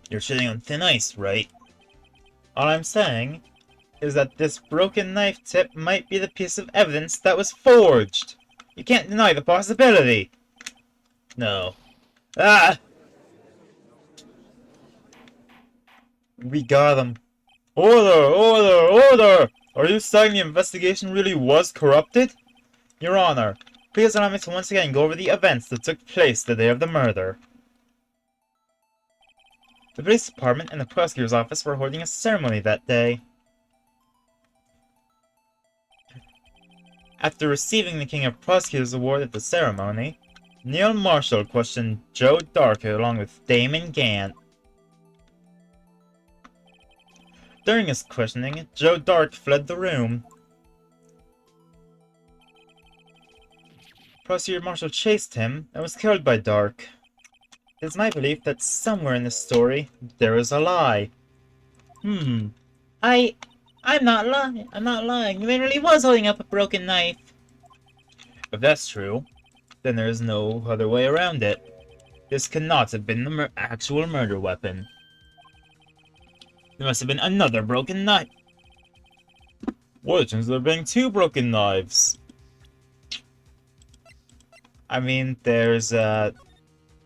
You're shitting on thin ice, right? All I'm saying is that this broken knife tip might be the piece of evidence that was forged. You can't deny the possibility. No. Ah! We got him. Order! Order! Order! Are you saying the investigation really was corrupted? Your Honor, please allow me to once again go over the events that took place the day of the murder. The police department and the prosecutor's office were holding a ceremony that day. After receiving the King of Prosecutors Award at the ceremony, Neil Marshall questioned Joe Dark along with Damon Gant. During his questioning, Joe Dark fled the room. Prosecutor Marshall chased him and was killed by Dark. It is my belief that somewhere in this story, there is a lie. I'm not lying. I'm not lying. He really was holding up a broken knife. If that's true, then there is no other way around it. This cannot have been the actual murder weapon. There must have been another broken knife. What chance there being two broken knives? I mean, there's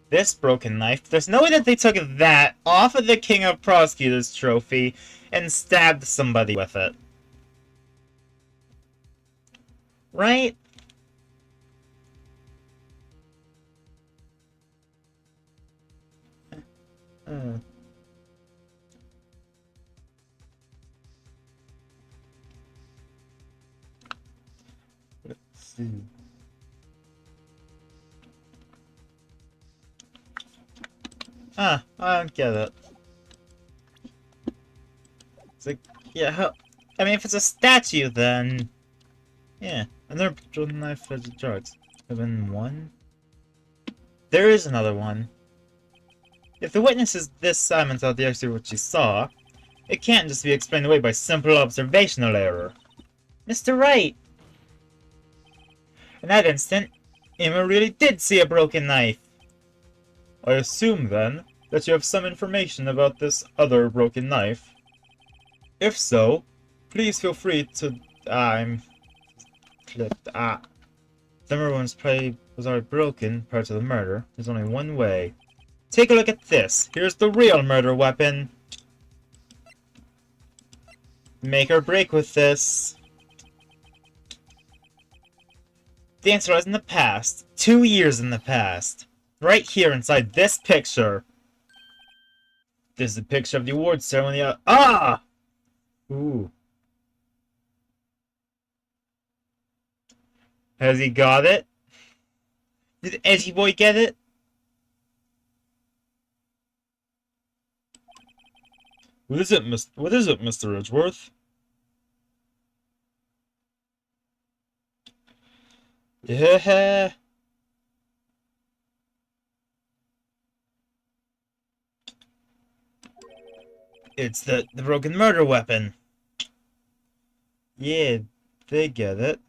this broken knife. There's no way that they took that off of the King of Prosecutors trophy and stabbed somebody with it. Right? Let's see. I don't get it. It's like, yeah, I mean, if it's a statue, then... Yeah, another broken knife as a drugs. Have been one? There is another one. If the witness is this silent about the actually what she saw, it can't just be explained away by simple observational error. Mr. Wright! In that instant, Emma really did see a broken knife. I assume, then, that you have some information about this other broken knife. If so, please feel free to... I'm... Clipped. The murder was already broken prior to the murder. There's only one way. Take a look at this. Here's the real murder weapon. Make or break with this. The answer lies in the past. 2 years in the past. Right here inside this picture. This is a picture of the award ceremony. Ah! Ooh. Has he got it? Did Edgy Boy get it? What is it, Mr. Edgeworth? Yeah. It's the broken murder weapon. Yeah, they get it.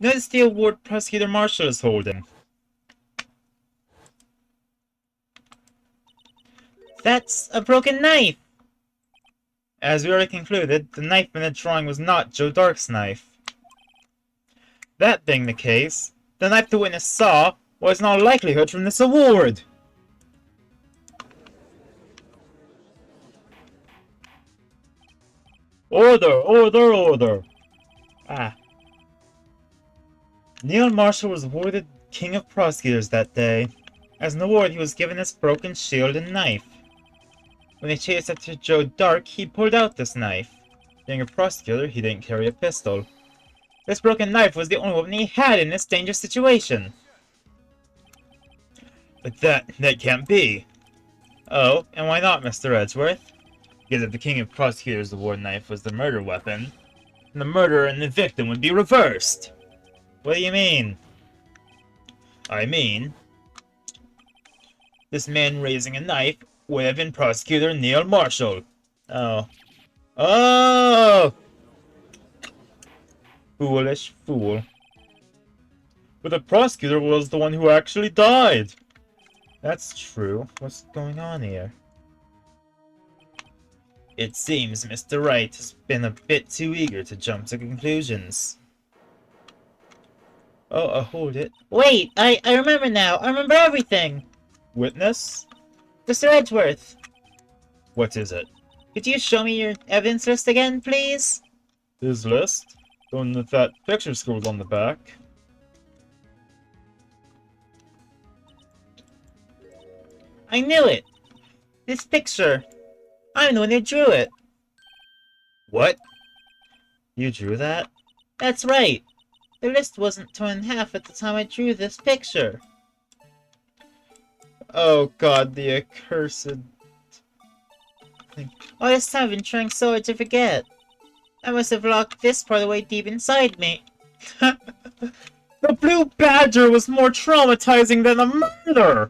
Notice the award Prosecutor Marshall is holding. That's a broken knife! As we already concluded, the knife in the drawing was not Joe Dark's knife. That being the case, the knife the witness saw was in all likelihood from this award! Order! Order! Order! Neil Marshall was awarded King of Prosecutors that day. As an award, he was given his broken shield and knife. When he chased after Joe Dark, he pulled out this knife. Being a prosecutor, he didn't carry a pistol. This broken knife was the only weapon he had in this dangerous situation. But that can't be. Oh, and why not, Mr. Edgeworth? Because if the King of Prosecutors award knife was the murder weapon, then the murderer and the victim would be reversed. What do you mean? I mean, this man raising a knife would have been Prosecutor Neil Marshall. Oh. Oh! Foolish fool. But the prosecutor was the one who actually died. That's true. What's going on here? It seems Mr. Wright has been a bit too eager to jump to conclusions. Oh, hold it. Wait, I remember now. I remember everything. Witness? Mr. Edgeworth, What is it? could you show me your evidence list again, please? His list? The one with that picture scrolled on the back. I knew it. This picture. I'm the one who drew it. What? You drew that? That's right. The list wasn't torn in half at the time I drew this picture. Oh god, the accursed... All this time I've been trying so hard to forget. I must have locked this part away deep inside me. The Blue Badger was more traumatizing than a murder!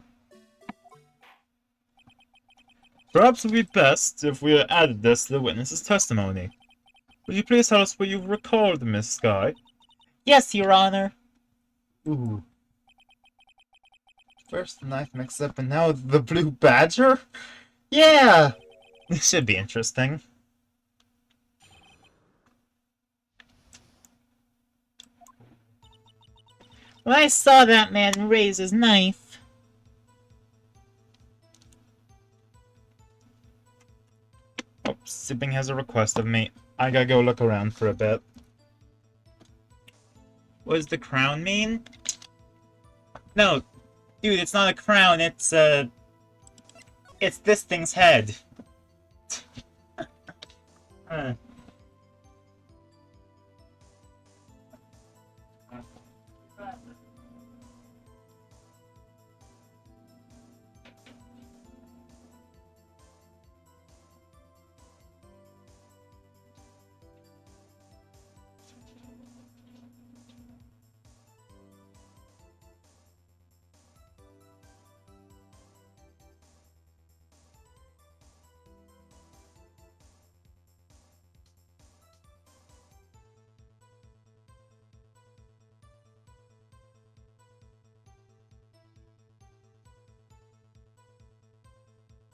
Perhaps it would be best if we added this to the witness's testimony. Would you please tell us what you recalled, Miss Skye? Yes, Your Honor. Ooh. First the knife mix-up and now the Blue Badger? Yeah! This should be interesting. When I saw that man raise his knife... Oh, Sipping has a request of me. I gotta go look around for a bit. What does the crown mean? No, dude, it's not a crown, it's this thing's head.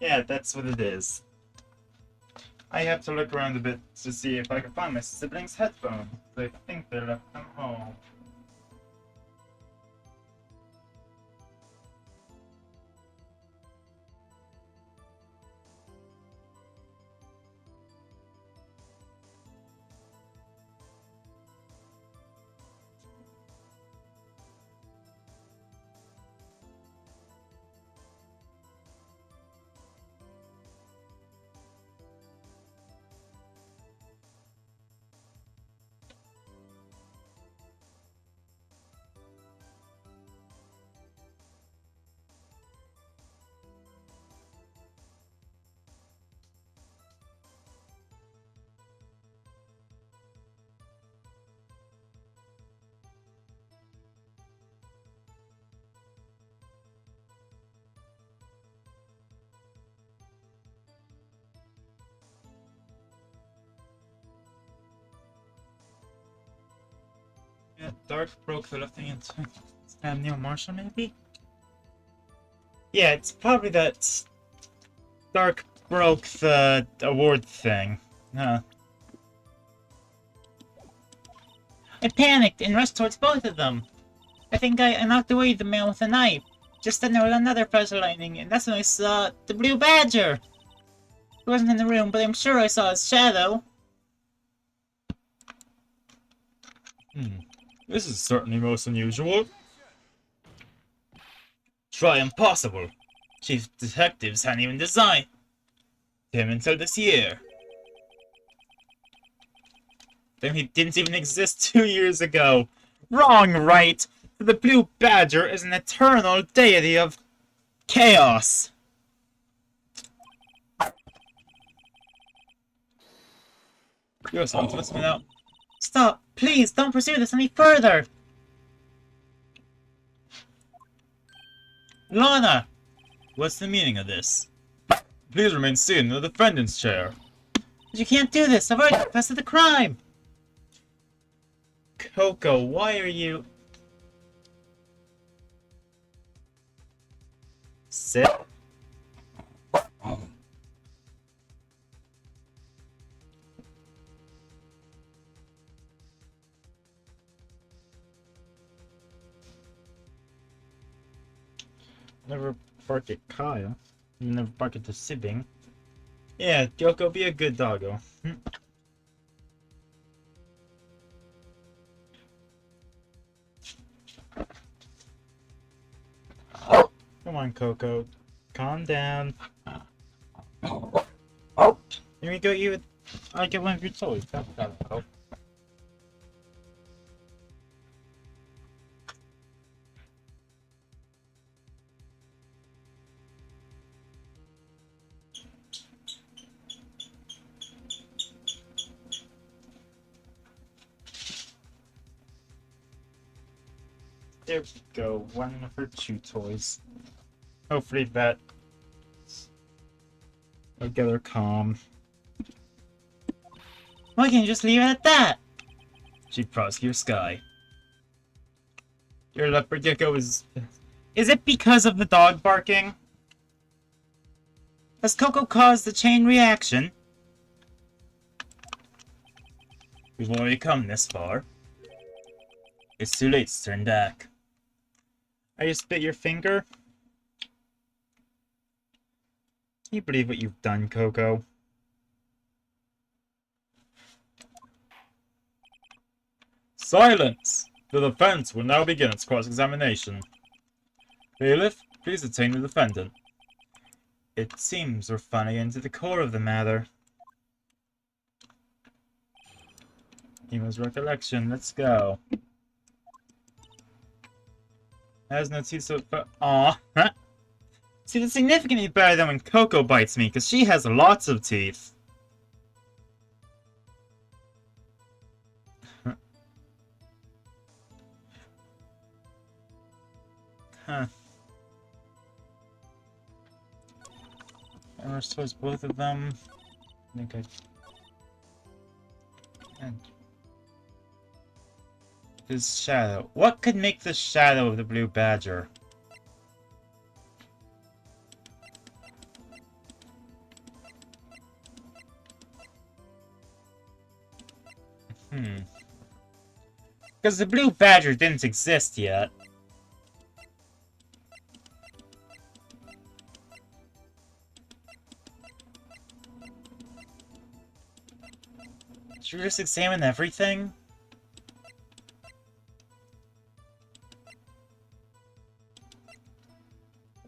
Yeah, that's what it is. I have to look around a bit to see if I can find my siblings' headphones. I think they left them home. Yeah, Dark broke the left thing into Neil Marshall, maybe? Yeah, it's probably that Dark broke the award thing. Huh. I panicked and rushed towards both of them. I think I knocked away the man with a knife. Just then there was another pressure lightning, and that's when I saw the blue badger. He wasn't in the room, but I'm sure I saw his shadow. This is certainly most unusual. Try impossible. Chief detectives hadn't even designed him until this year. Then he didn't even exist 2 years ago. Wrong, right? The Blue Badger is an eternal deity of chaos. You're something to listen me now. Stop! Please, don't pursue this any further! Lana! What's the meaning of this? Please remain seated in the defendant's chair. But you can't do this! I've already confessed to the crime! Coco, why are you... Sit. Never bark at Kaya. You never bark at the sibling. Yeah, Kyoko, be a good doggo. Come on, Coco. Calm down. Here we go, you. I'll get one of your toys. Go. There we go, one of her chew toys. Hopefully that will get her calm. Why can't you just leave it at that? She prosecutes Sky. Your leopard gecko is... Is it because of the dog barking? Has Coco caused the chain reaction? We've already come this far. It's too late to turn back. I just bit your finger? Can you believe what you've done, Coco? Silence! The defense will now begin its cross-examination. Bailiff, please detain the defendant. It seems we're finally into the core of the matter. Emo's recollection, let's go. Has no teeth so far. Aw. See, that's significantly better than when Coco bites me, because she has lots of teeth. Huh. I suppose both of them. I think I... And... His shadow. What could make the shadow of the blue badger? Because the blue badger didn't exist yet. Should we just examine everything?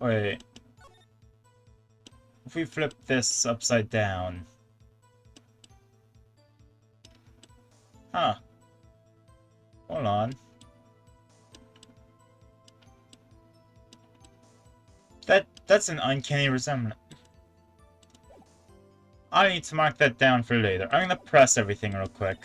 Wait. If we flip this upside down... Huh. Hold on. That's an uncanny resemblance. I need to mark that down for later. I'm gonna press everything real quick.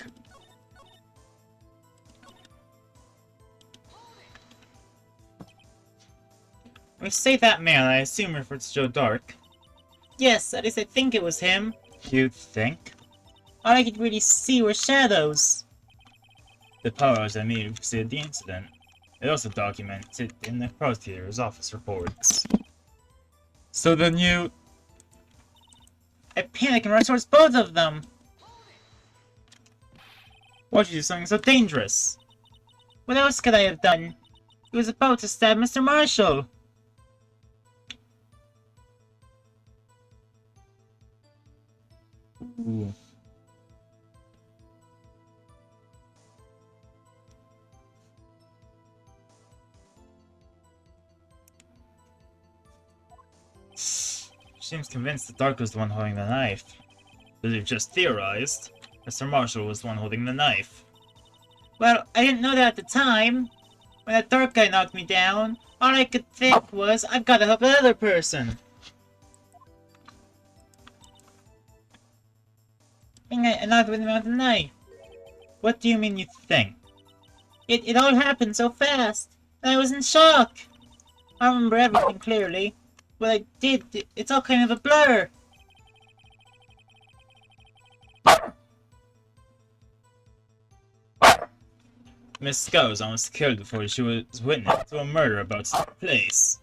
When you say that man, I assume refers to Joe Dark. Yes, at least I think it was him. You think? All I could really see were shadows. The powers I made preceded the incident. It also documented in the prosecutor's office reports. So then you... I panic and run towards both of them. Why'd you do something so dangerous? What else could I have done? He was about to stab Mr. Marshall. Ooh. Seems convinced the Dark was the one holding the knife. But you've just theorized. Mr. Marshall was the one holding the knife. Well, I didn't know that at the time. When that dark guy knocked me down, all I could think was, I've got to help another person. And I knocked him out the knife. What do you mean you think? It all happened so fast, and I was in shock. I remember everything clearly. What I did, it's all kind of a blur. Miss Scott was almost killed before she was witness to a murder about to take place.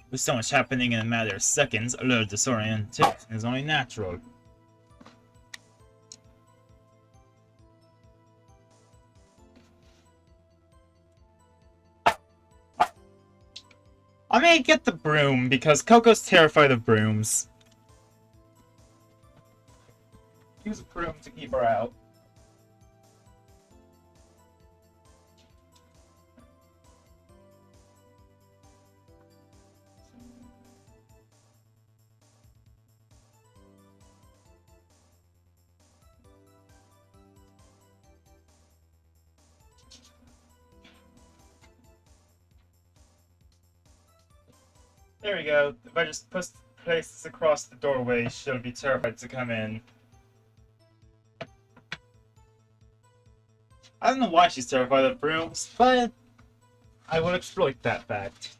With so much happening in a matter of seconds, a little disorientation is only natural. I may get the broom because Coco's terrified of brooms. Use a broom to keep her out. There we go. If I just place this across the doorway, she'll be terrified to come in. I don't know why she's terrified of brooms, but I will exploit that fact.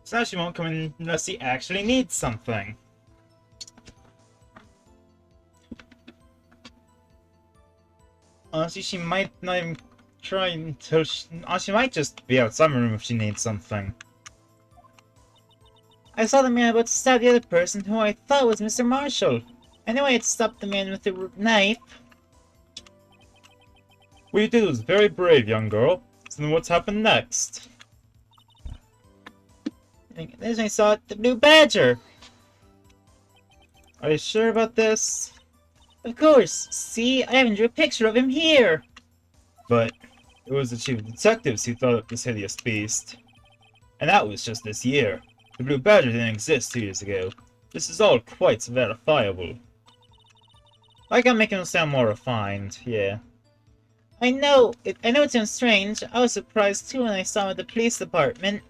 So now she won't come in unless she actually needs something. Honestly, she might not even try until she might just be outside my room if she needs something. I saw the man about to stab the other person who I thought was Mr. Marshall. I knew I had stopped the man with the knife. What you did was very brave, young girl. So then what's happened next? Then I saw the blue badger. Are you sure about this? Of course. See, I even drew a picture of him here. But it was the chief of detectives who thought up this hideous beast. And that was just this year. The blue badger didn't exist 2 years ago. This is all quite verifiable. I can make him sound more refined, yeah. I know it sounds strange. I was surprised too when I saw him at the police department.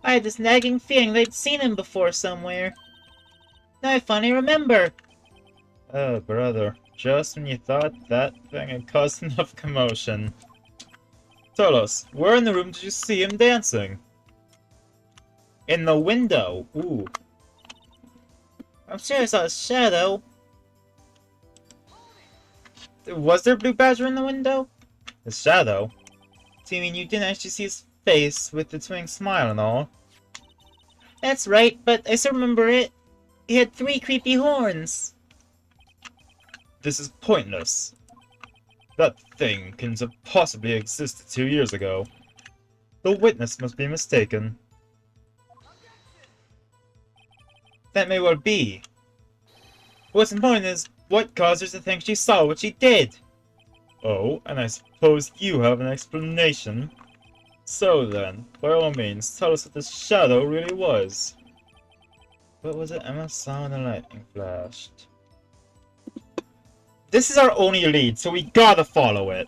I had this nagging feeling that I'd seen him before somewhere. Now I finally remember. Oh, brother. Just when you thought that thing had caused enough commotion. Tell us, where in the room did you see him dancing? In the window. Ooh. I'm sure I saw his shadow. Was there a blue badger in the window? His shadow? So you mean you didn't actually see his face with the twink smile and all? That's right, but I still remember it. He had 3 creepy horns. This is pointless. That thing couldn't have possibly existed 2 years ago. The witness must be mistaken. That may well be. What's important is what caused her to think she saw what she did. Oh, and I suppose you have an explanation. So then, by all means, tell us what this shadow really was. What was it Emma saw when the lightning flashed? This is our only lead, so we gotta follow it.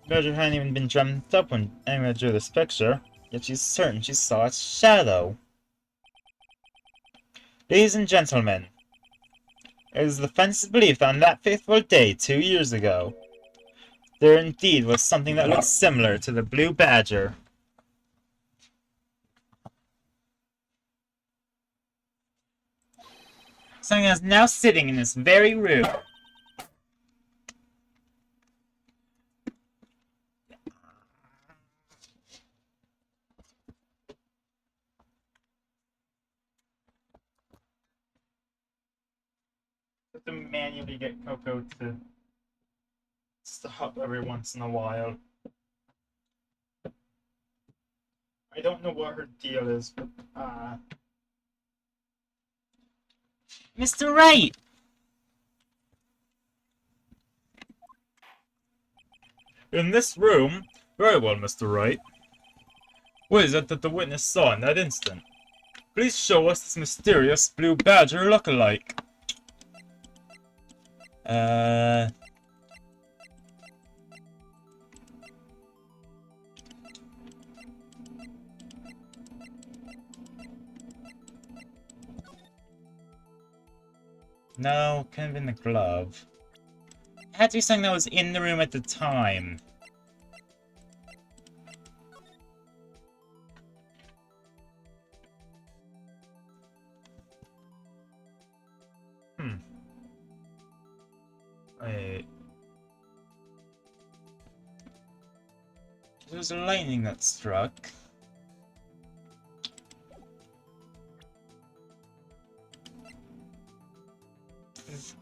Badger hadn't even been dreamt up when Emma drew this picture, yet she's certain she saw its shadow. Ladies and gentlemen, it is the defense's belief that on that fateful day 2 years ago, there indeed was something that looked similar to the blue badger. Something that's now sitting in this very room. Have to manually get Coco to stop every once in a while. I don't know what her deal is, but Mr. Wright! In this room? Very well, Mr. Wright. What is it that the witness saw in that instant? Please show us this mysterious blue badger look-alike. No, kind of in the glove. It had to be something that was in the room at the time. Wait. There was a lightning that struck.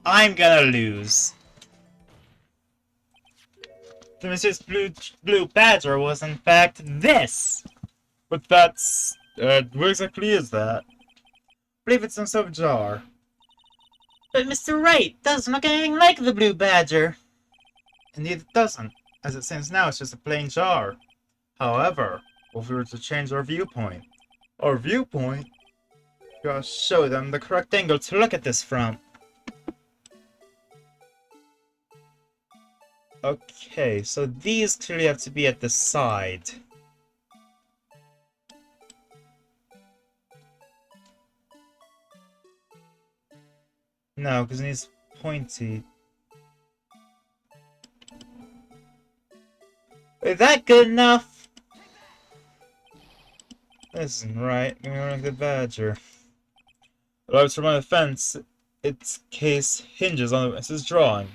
I'm gonna lose. The mysterious blue badger was in fact this! But that's... what exactly is that? I believe it's some sort of jar. But Mr. Wright doesn't look anything like the blue badger. Indeed it doesn't. As it stands now, it's just a plain jar. However, if we were to change our viewpoint... Our viewpoint? We gotta show them the correct angle to look at this from. Okay, so these clearly have to be at the side. No, because it needs pointy. Is that good enough? This isn't right. We're like the badger. Allowed to run a fence, its case hinges on the witness's drawing.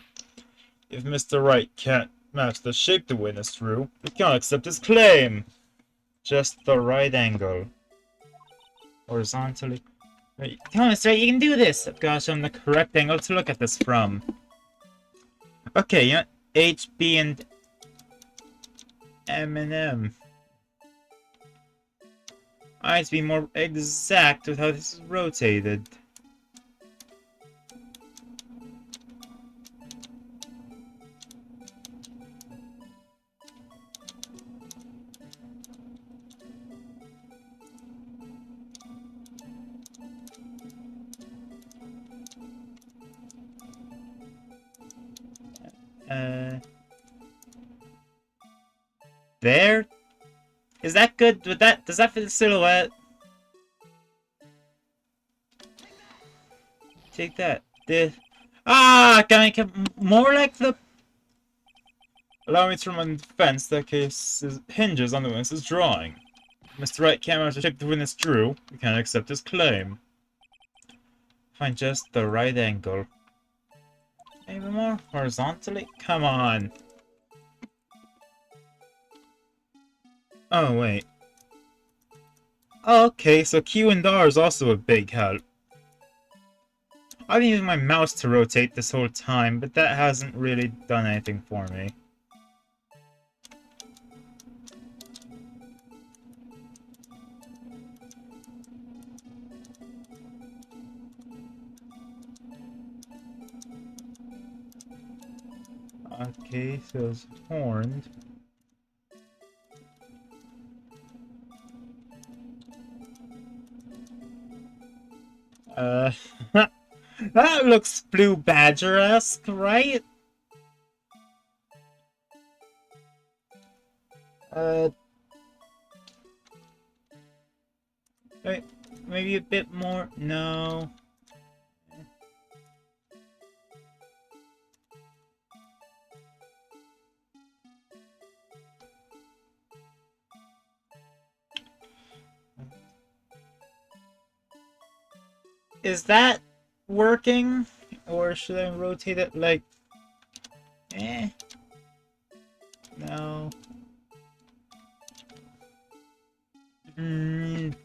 If Mr. Wright can't match the shape the witness drew, we can't accept his claim. Just the right angle. Horizontally. Wait, come on, Mr. Wright, you can do this! I've got to show him the correct angle to look at this from. Okay, you know, H, B, and M and M. I have to be more exact with how this is rotated. There? Is that good? With that, does that fit the silhouette? Take that. Can I make it more like the... Allow me to run the fence that case hinges on the witness's drawing. Mr. Wright can't manage to check the witness drew. We can't accept his claim. Find just the right angle. Maybe more horizontally? Come on. Oh, wait. Okay, so Q and R is also a big help. I've been using my mouse to rotate this whole time, but that hasn't really done anything for me. Okay, so it's horned. That looks Blue Badger-esque, right? Wait, maybe a bit more? No. Is that working? Or should I rotate it like... Eh. No.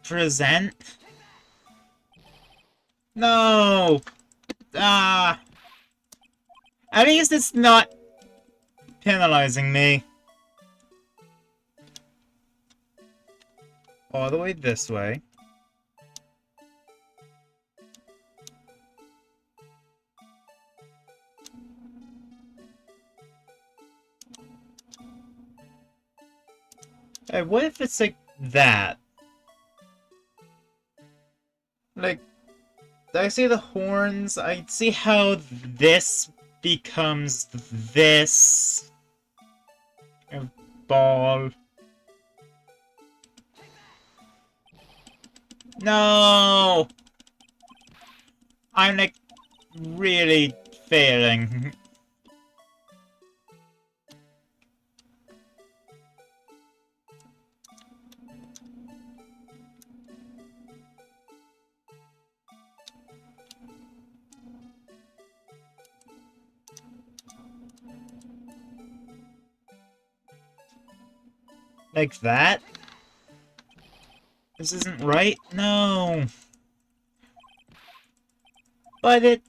Present? No! Ah! At least it's not penalizing me. All the way this way. Hey, what if it's like that? Like, I see the horns, I see how this becomes this ball. No! I'm like really failing. Like that? This isn't right? No. But it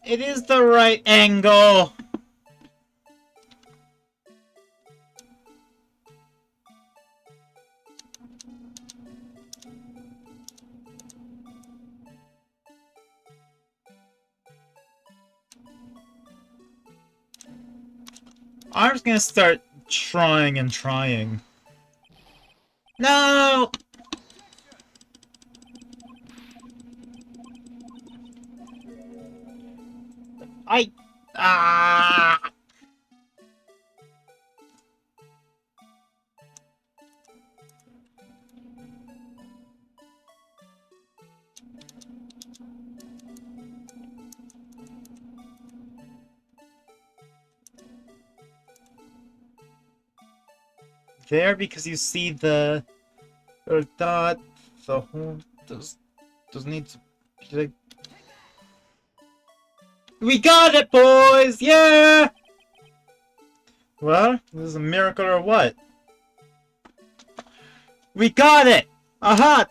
is the right angle. I'm just gonna start trying and trying. No! Ah! There, because you see the dot, the whole does need to be like. We got it, boys! Yeah! Well, this is a miracle or what? We got it! Aha!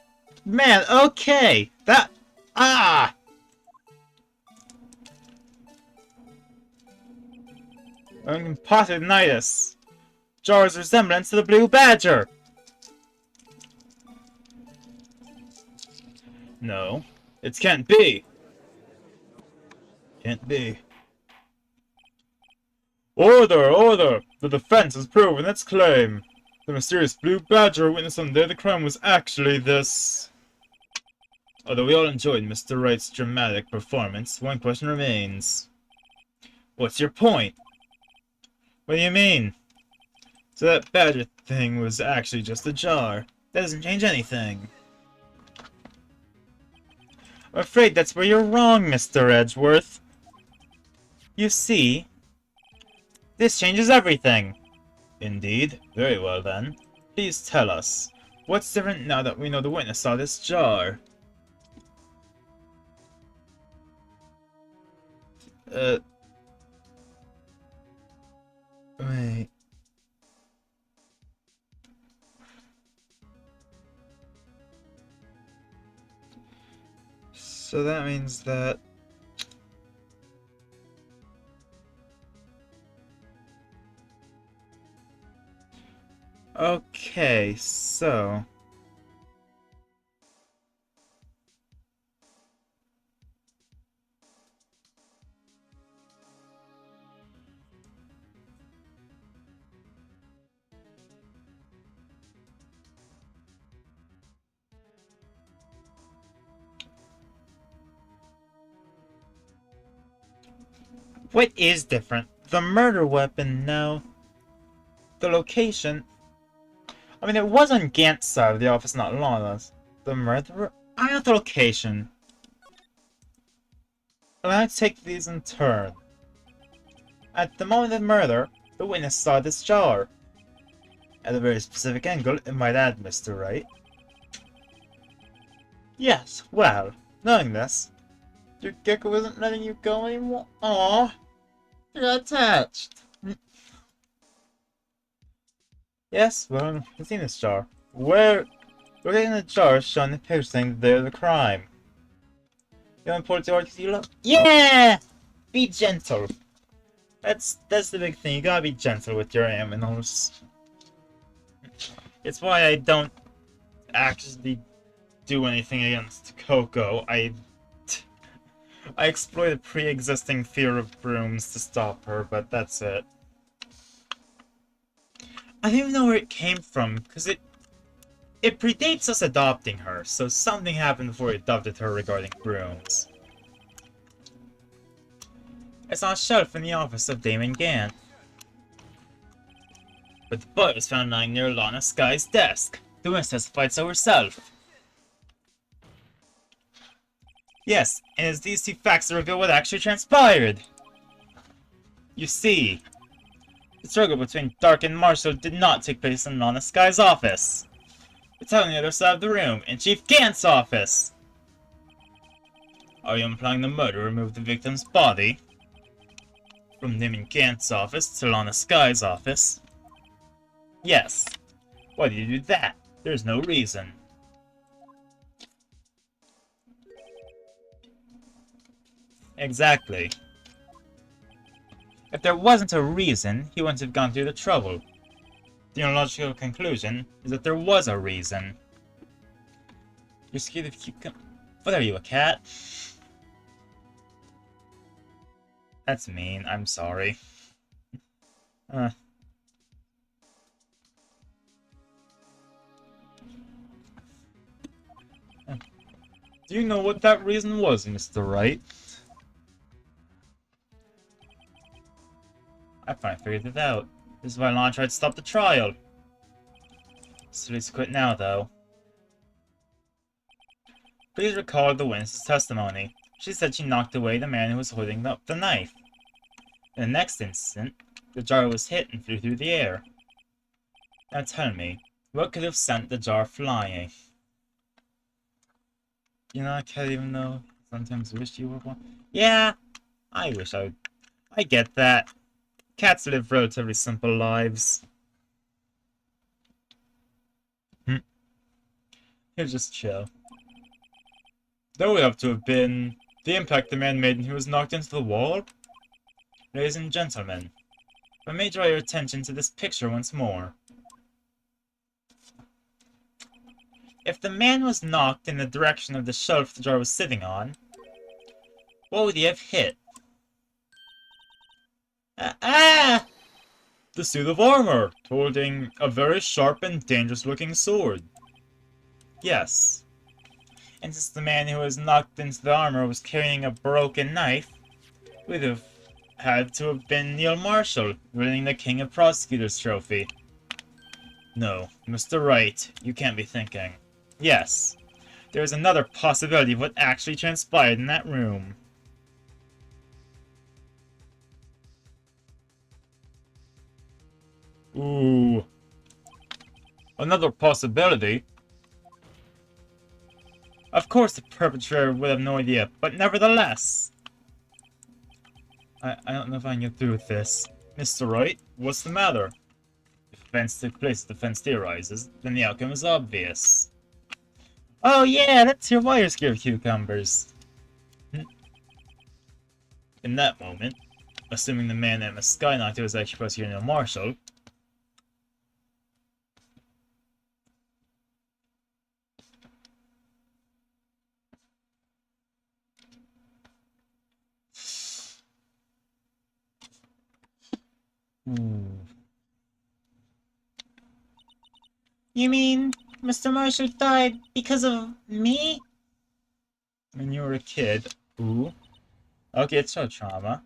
Man, okay! That... Ah! Impotinitis. Jar's resemblance to the Blue Badger! No. It can't be! Can't be. Order! Order! The defense has proven its claim! The mysterious Blue Badger witnessed on the day of the crime was actually this. Although we all enjoyed Mr. Wright's dramatic performance, one question remains. What's your point? What do you mean? So that badger thing was actually just a jar. That doesn't change anything. I'm afraid that's where you're wrong, Mr. Edgeworth. You see, this changes everything. Indeed. Very well then. Please tell us, what's different now that we know the witness saw this jar? Wait. So that means that Okay, so... What is different? The murder weapon, no. The location... I mean, it was on Gant's side of the office, not Lana's. The murderer? I know the location. Allow me to take these in turn. At the moment of murder, the witness saw this jar. At a very specific angle, it might add, Mr. Wright. Yes, well, knowing this, your gecko isn't letting you go anymore? Aww, you're attached. Yes, well, I've seen this jar. Where? Locating the jar is showing the picture saying they're the crime. You want to pull it towards you love? Yeah! Be gentle. That's the big thing. You gotta be gentle with your aminos. It's why I don't actually do anything against Coco. I exploit a pre-existing fear of brooms to stop her, but that's it. I don't even know where it came from, because it predates us adopting her, so something happened before we adopted her regarding brooms. It's on a shelf in the office of Damon Gant. But the boy was found lying near Lana Sky's desk. The witness testified so herself. Yes, and it's these two facts that reveal what actually transpired. You see, the struggle between Dark and Marshall did not take place in Lana Sky's office. It's on the other side of the room, in Chief Gant's office. Are you implying the murderer moved the victim's body from Damon Gant's office to Lana Sky's office? Yes. Why did you do that? There's no reason. Exactly. If there wasn't a reason, he wouldn't have gone through the trouble. The only logical conclusion is that there was a reason. You're scared of cucumber? What are you, a cat? That's mean, I'm sorry. Do you know what that reason was, Mr. Wright? I finally figured it out. This is why Lon tried to stop the trial. So let's quit now, though. Please recall the witness's testimony. She said she knocked away the man who was holding up the knife. In the next instant, the jar was hit and flew through the air. Now tell me, what could have sent the jar flying? You know, I can't even know. Sometimes wish you were one. Yeah, I wish I would. I get that. Cats live relatively simple lives. He'll just chill. That would have to have been the impact the man made when he was knocked into the wall. Ladies and gentlemen, I may draw your attention to this picture once more. If the man was knocked in the direction of the shelf the jar was sitting on, what would he have hit? The suit of armor, holding a very sharp and dangerous looking sword. Yes. And since the man who was knocked into the armor was carrying a broken knife, it would have had to have been Neil Marshall, winning the King of Prosecutors trophy. No, Mr. Wright, you can't be thinking. Yes, there is another possibility of what actually transpired in that room. Ooh. Another possibility? Of course the perpetrator would have no idea, but nevertheless. I don't know if I can get through with this. Mr. Wright, what's the matter? If events took place, the defense theorizes, then the outcome is obvious. Oh yeah, that's your wire scare cucumbers. In that moment, assuming the man that Miss Sky knocked was actually Prosecutor Neil Marshall, Ooh. You mean Mr. Marshall died because of me? When you were a kid. Ooh. Okay, it's your trauma.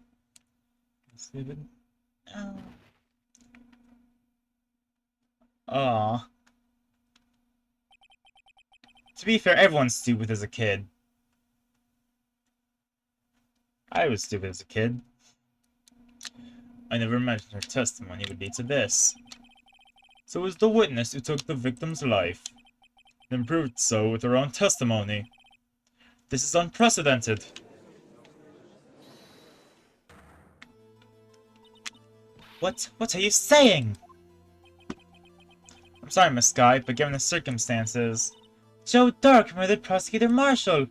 Stupid. Oh. Aw. To be fair, everyone's stupid as a kid. I was stupid as a kid. I never imagined her testimony would lead to this. So it was the witness who took the victim's life, then proved so with her own testimony. This is unprecedented. What are you saying? I'm sorry, Miss Guy, but given the circumstances... Joe Dark murdered Prosecutor Marshall.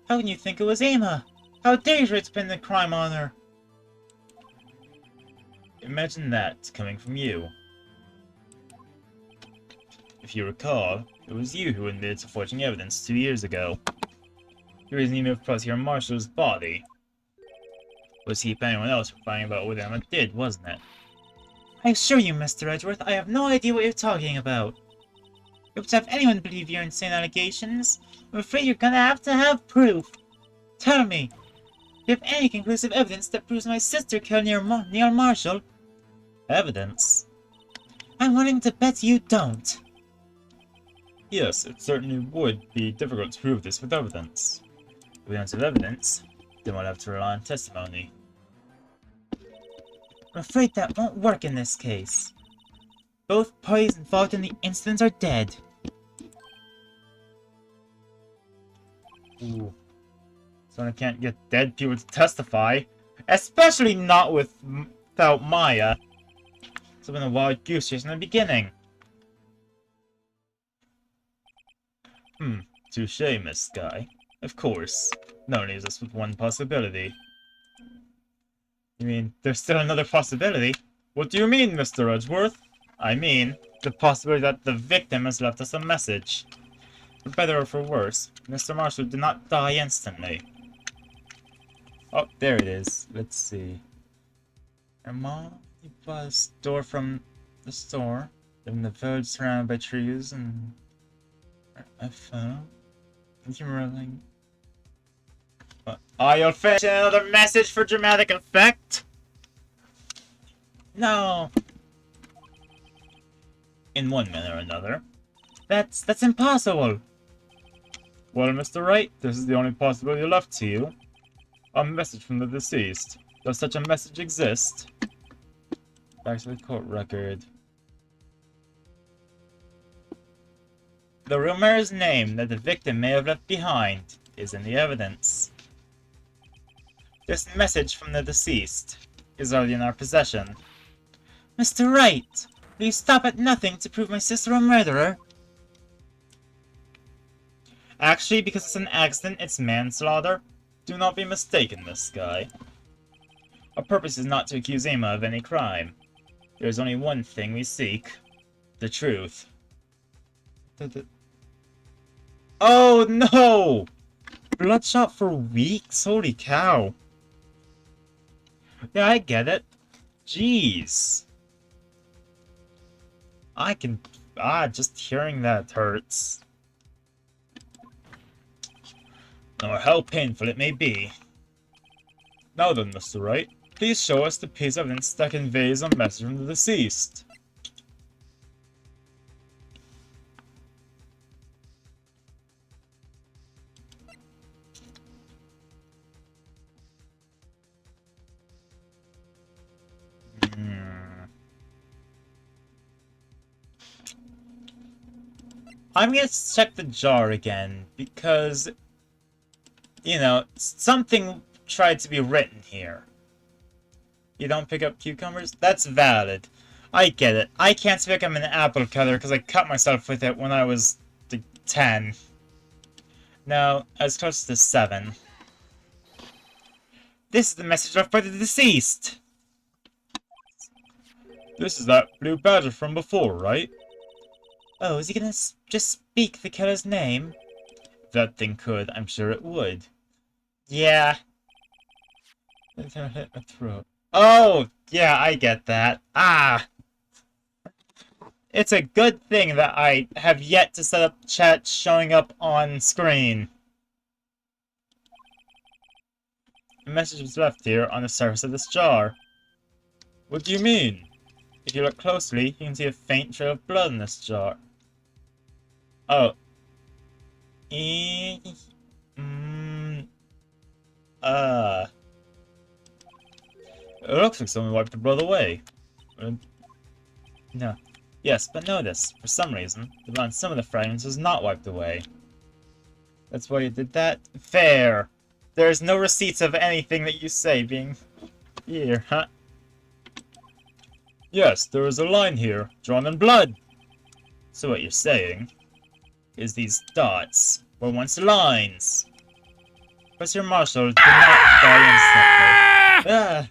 How can you think it was Emma? How dare you pin the crime on her? Imagine that coming from you. If you recall, it was you who admitted to forging evidence 2 years ago. The reason you moved Prosecutor Marshall's body was to keep anyone else from finding out what Emma did, wasn't it? I assure you, Mr. Edgeworth, I have no idea what you're talking about. If to have anyone believe your insane allegations, I'm afraid you're gonna have proof. Tell me, do you have any conclusive evidence that proves my sister killed Neil Marshall? Evidence? I'm willing to bet you don't. Yes, it certainly would be difficult to prove this with evidence. If we don't have evidence, then we'll have to rely on testimony. I'm afraid that won't work in this case. Both parties involved in the incident are dead. Ooh. So I can't get dead people to testify. Especially not without Maya. It's been a wild goose chase in the beginning. Touche, Miss Guy. Of course. No one leaves us with one possibility. You mean, there's still another possibility? What do you mean, Mr. Edgeworth? I mean, the possibility that the victim has left us a message. For better or for worse, Mr. Marshall did not die instantly. Oh, there it is. Let's see. Her mom bought a store from the store. In the village surrounded by trees and... I found... You were like... Oh, you'll finish another message for dramatic effect? No, In one manner or another. that's impossible. Well, Mr. Wright, this is the only possibility left to you. A message from the deceased. Does such a message exist? Back to the court record. The rumor's name that the victim may have left behind is in the evidence. This message from the deceased is already in our possession. Mr. Wright, will you stop at nothing to prove my sister a murderer? Actually, because it's an accident, it's manslaughter. Do not be mistaken, Miss Guy. Our purpose is not to accuse Emma of any crime. There is only one thing we seek. The truth. Oh no! Bloodshot for weeks? Holy cow. Yeah, I get it. Jeez. Just hearing that hurts. No matter how painful it may be. Now then, Mr. Wright, please show us the piece of evidence that conveys a message from the deceased. I'm gonna check the jar again, because, you know, something tried to be written here. You don't pick up cucumbers? That's valid. I get it. I can't pick up an apple cutter because I cut myself with it when I was 10. No, I was close to 7. This is the message left by the deceased! This is that blue badger from before, right? Oh, is he gonna just speak the killer's name? If that thing could, I'm sure it would. Yeah. It hit my throat. Oh, yeah, I get that. Ah, it's a good thing that I have yet to set up chat showing up on screen. A message was left here on the surface of this jar. What do you mean? If you look closely, you can see a faint trail of blood in this jar. Oh. E mm, uh. It looks like someone wiped the blood away. Uh, no. Yes, but notice, for some reason, the blood on some of the fragments was not wiped away. That's why you did that? Fair. There's no receipts of anything that you say being here, huh? Yes, there is a line here, drawn in blood. So what you're saying is these dots were once lines. Professor Marshall did not die instantly. Ah,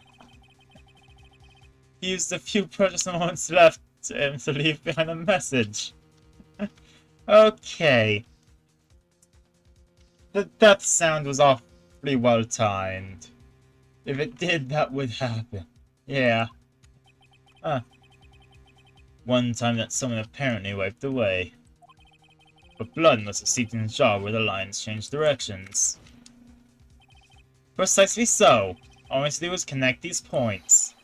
he used the few precious moments left to leave behind a message. Okay. The death sound was awfully well timed. If it did, that would happen. Yeah. Huh. One time that someone apparently wiped away. But blood must have seeped in the jar where the lines changed directions. Precisely so. All we have to do is connect these points.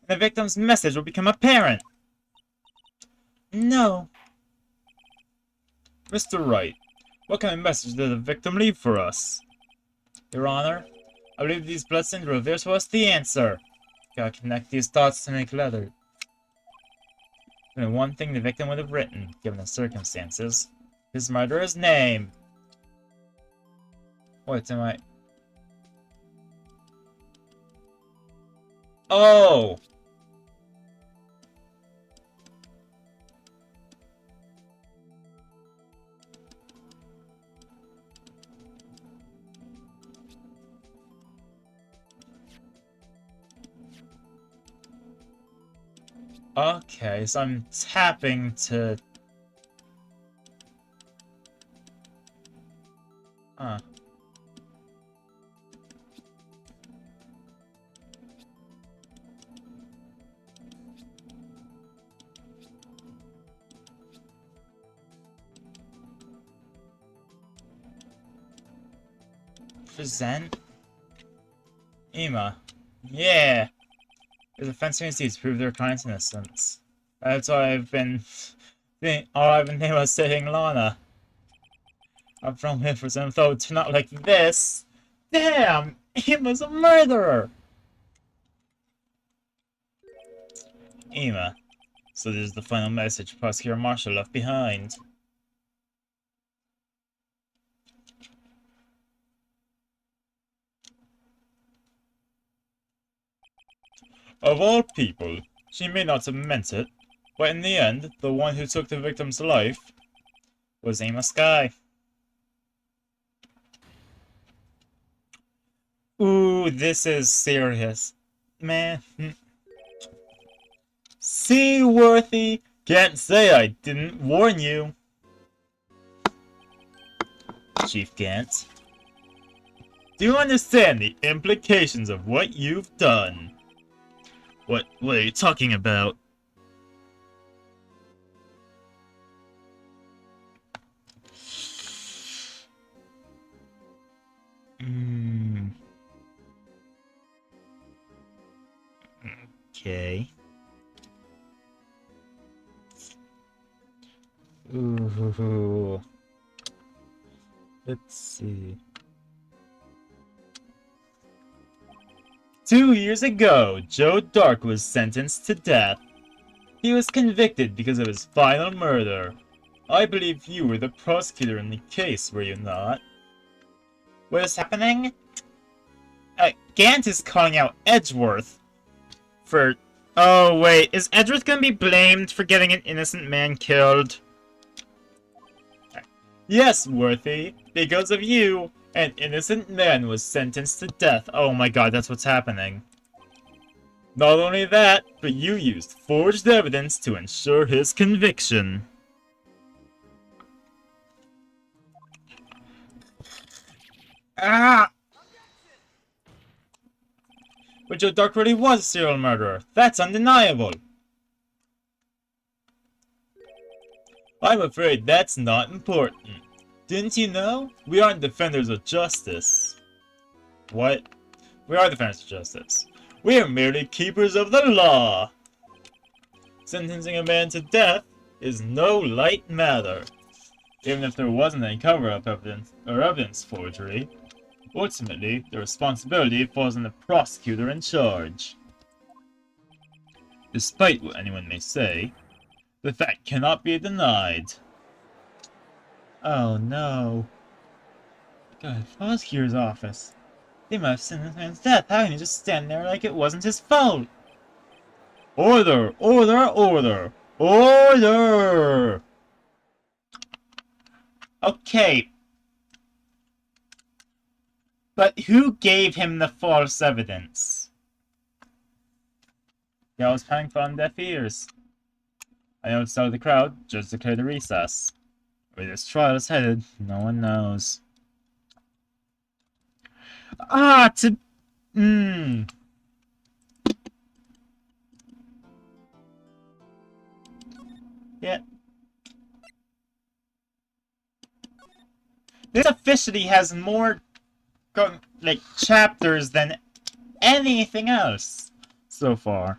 And the victim's message will become apparent. No. Mr. Wright, what kind of message did the victim leave for us? Your Honor, I believe these bloodstains will reveal to us the answer. Gotta connect these dots to make leather. Only one thing the victim would have written, given the circumstances. His murderer's name. What am I... Oh! Okay, so I'm tapping to... Huh. Present? Ema. Yeah! The defense needs to prove their client's innocence. That's all I've been... all I've been thinking about saving Lana. I'm from here for some though to not like this. Damn! He was a murderer! Ema. So this is the final message Prosecutor Marshall left behind. Of all people, she may not have meant it, but in the end, the one who took the victim's life was Ema Sky. Ooh, this is serious. Man. Seaworthy! Can't say I didn't warn you. Chief Gant. Do you understand the implications of what you've done? What are you talking about? Okay. Ooh. Let's see. 2 years ago, Joe Dark was sentenced to death. He was convicted because of his final murder. I believe you were the prosecutor in the case, were you not? What is happening? Gant is calling out Edgeworth for... Oh, wait. Is Edgeworth gonna be blamed for getting an innocent man killed? Yes, Worthy. Because of you, an innocent man was sentenced to death. Oh my god, that's what's happening. Not only that, but you used forged evidence to ensure his conviction. Ah! But Joe Dark really was a serial murderer. That's undeniable. I'm afraid that's not important. Didn't you know? We aren't defenders of justice. What? We are defenders of justice. We are merely keepers of the law. Sentencing a man to death is no light matter. Even if there wasn't any cover-up evidence or evidence forgery, ultimately the responsibility falls on the prosecutor in charge. Despite what anyone may say, the fact cannot be denied. Oh no. God, if I was Prosecutor's office, they might have sentenced man's death. How can he just stand there like it wasn't his fault? Order! Order! Order! Order! Okay. But who gave him the false evidence? Yeah, I was planning on deaf ears. I outside the crowd, just declared a recess. Where this trial is headed, no one knows. Ah, to... Yeah. This officially has more, like, chapters than anything else so far.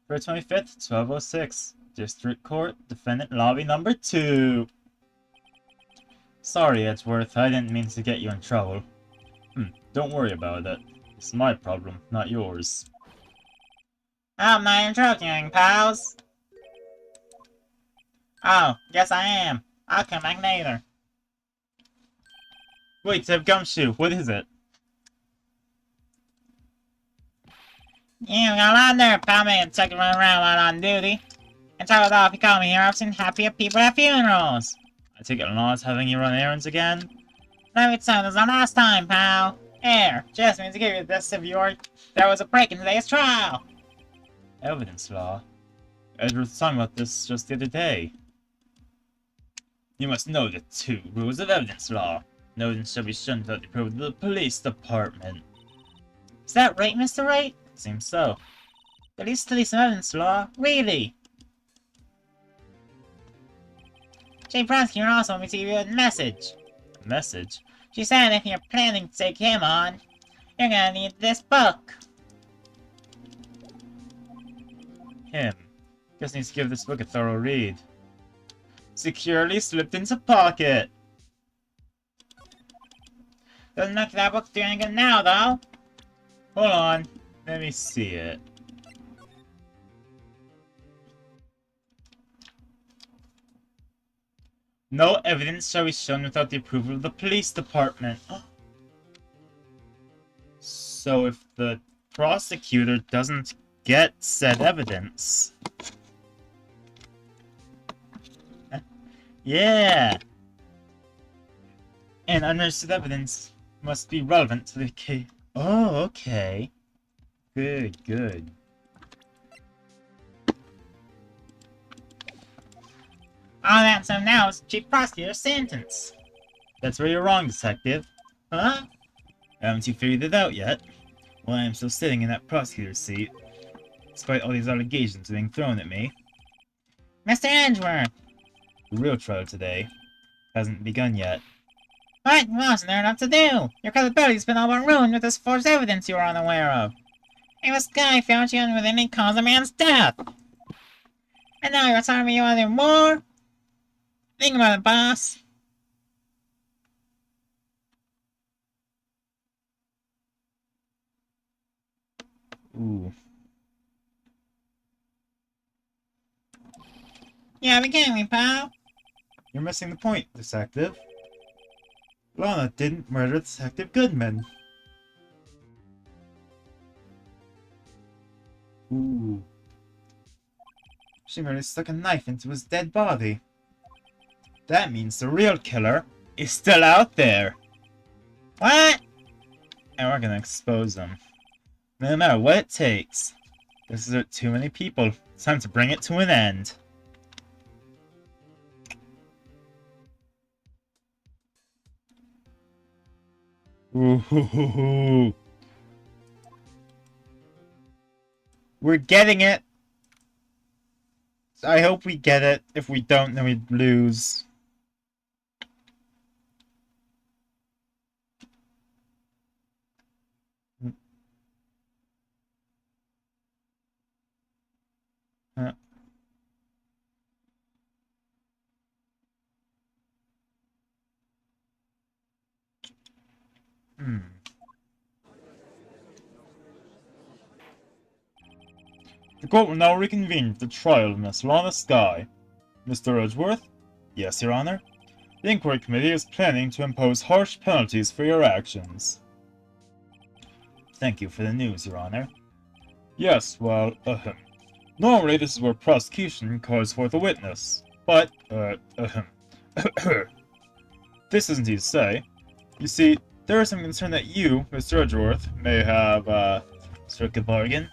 February 25th, 1206. District Court, Defendant Lobby number 2. Sorry, Edgeworth, I didn't mean to get you in trouble. Don't worry about it. It's my problem, not yours. I'm not interrupting, pals. Oh, yes I am. I'll come back later. Wait, I've Gumshoe, what is it? You got on there, pal, me and second run around while on duty. And top it off, you call me here, I've seen happier people at funerals. I take it Law's having you run errands again? No, it's not, this is the last time, pal. Here, just means to give you this if there was a break in today's trial. Evidence law? Edward was talking about this just the other day. You must know the 2 rules of evidence law. No evidence shall be shown without the approval of the police department. Is that right, Mr. Wright? Seems so. At least study some evidence law? Really? Chief Prosecutor also wants me to give you a message. A message? She said if you're planning to take him on, you're gonna need this book. Him. Just needs to give this book a thorough read. Securely slipped into pocket! Doesn't look like that book's doing any good now, though. Hold on. Let me see it. No evidence shall be shown without the approval of the police department. So if the prosecutor doesn't get said evidence... Yeah! And understood evidence must be relevant to the case. Oh, okay. Good, good. All that's so now is Chief Prosecutor's sentence. That's where you're wrong, Detective. Huh? Haven't you figured it out yet? Well, I am still sitting in that prosecutor's seat, despite all these allegations being thrown at me. Mr. Edgeworth! The real trial today hasn't begun yet. What wasn't there enough to do? Your credibility's been all but ruined with this false evidence you were unaware of. And this guy found you with any cause of man's death. And now you're telling me you want to do more? Think about it, boss. Ooh. Yeah, be kidding me, pal. You're missing the point, Detective. Lana didn't murder Detective Goodman. Ooh. She merely stuck a knife into his dead body. That means the real killer is still out there. What? And we're gonna expose him. No matter what it takes. This is too many people. It's time to bring it to an end. Ooh. We're getting it. I hope we get it. If we don't, then we lose. Uh, hmm. The court will now reconvene for the trial of Miss Lana Skye. Mr. Edgeworth? Yes, Your Honor. The Inquiry Committee is planning to impose harsh penalties for your actions. Thank you for the news, Your Honor. Yes, well, normally this is where prosecution calls forth a witness. But, this isn't easy to say. You see, there is some concern that you, Mr. Edgeworth, may have, struck a bargain.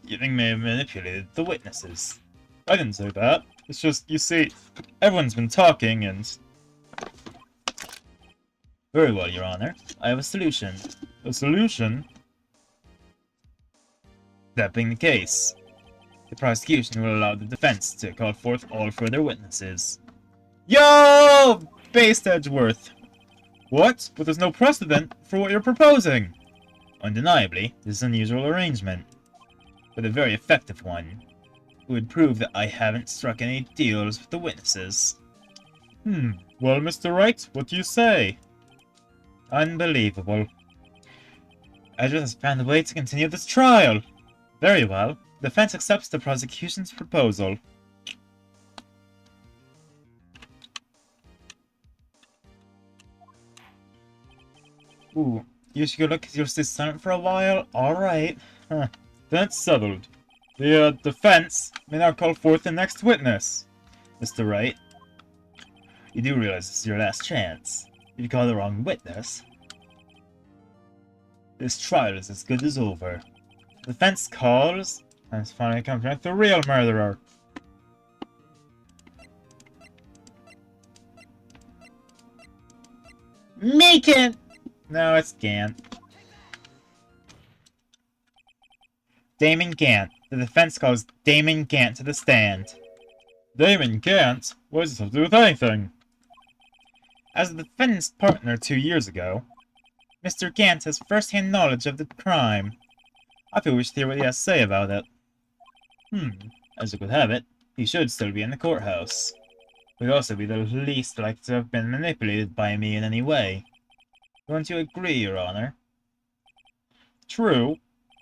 You think may have manipulated the witnesses. I didn't say that. It's just, you see, everyone's been talking and... Very well, Your Honor. I have a solution. A solution? That being the case, the prosecution will allow the defense to call forth all further witnesses. Yo! Based Edgeworth! What? But there's no precedent for what you're proposing! Undeniably, this is an unusual arrangement, but a very effective one. It would prove that I haven't struck any deals with the witnesses. Well, Mr. Wright, what do you say? Unbelievable. Edgeworth has found a way to continue this trial. Very well. The defense accepts the prosecution's proposal. Ooh, you should go look at your silent for a while? Alright. Huh. Then it's settled. The defense may now call forth the next witness. Mr. Wright, you do realize this is your last chance. If you call the wrong witness, this trial is as good as over. The defense calls, and it's finally come to the real murderer. Make it! No, it's Gant. Damon Gant. The defense calls Damon Gant to the stand. Damon Gant? What does this have to do with anything? As the defendant's partner 2 years ago, Mr. Gant has first-hand knowledge of the crime. I feel we should hear what he has to say about it. As it would have it, he should still be in the courthouse. He would also be the least likely to have been manipulated by me in any way. Don't you agree, Your Honor? True.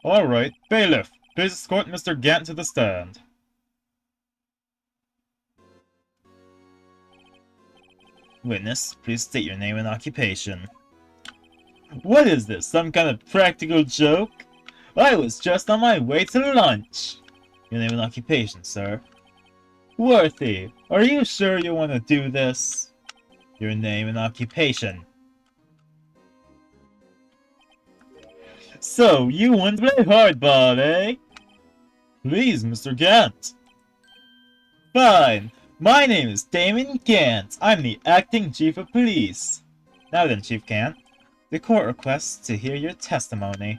Alright, bailiff, please escort Mr. Gant to the stand. Witness, please state your name and occupation. What is this, some kind of practical joke? I was just on my way to lunch. Your name and occupation, sir. Worthy, are you sure you want to do this? Your name and occupation. So, you want to play hardball, eh? Please, Mr. Gant. Fine. My name is Damon Gant. I'm the acting chief of police. Now then, Chief Gant. The court requests to hear your testimony.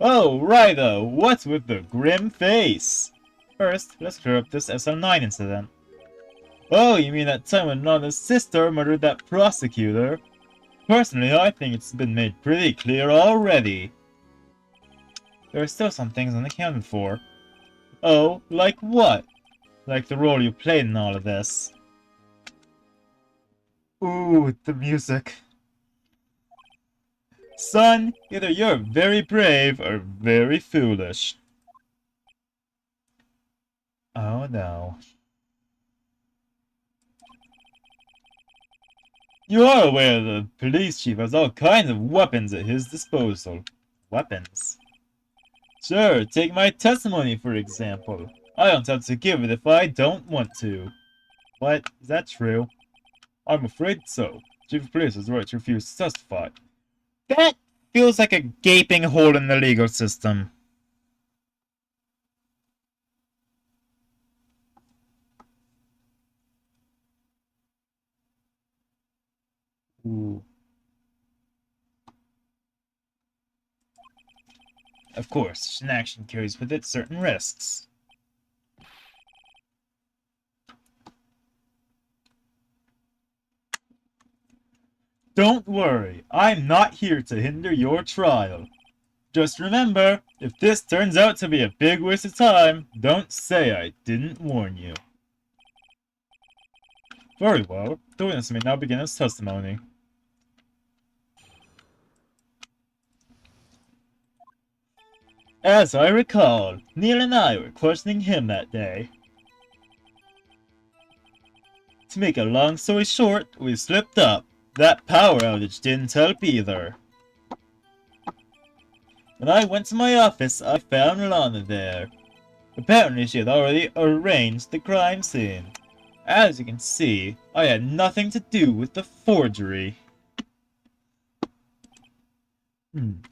Oh, righto. What's with the grim face? First, let's clear up this SL9 incident. Oh, you mean that time when Nana's sister murdered that prosecutor? Personally, I think it's been made pretty clear already. There are still some things unaccounted for. Oh, like what? Like the role you played in all of this. Ooh, the music. Son, either you're very brave or very foolish. Oh no. You are aware the police chief has all kinds of weapons at his disposal. Weapons? Sure, take my testimony for example. I don't have to give it if I don't want to. What? Is that true? I'm afraid so. Chief of Police has the right to refuse to testify. That feels like a gaping hole in the legal system. Ooh. Of course, such an action carries with it certain risks. Don't worry, I'm not here to hinder your trial. Just remember, if this turns out to be a big waste of time, don't say I didn't warn you. Very well, the witness may now begin his testimony. As I recall, Neil and I were questioning him that day. To make a long story short, we slipped up. That power outage didn't help either. When I went to my office, I found Lana there. Apparently she had already arranged the crime scene. As you can see, I had nothing to do with the forgery.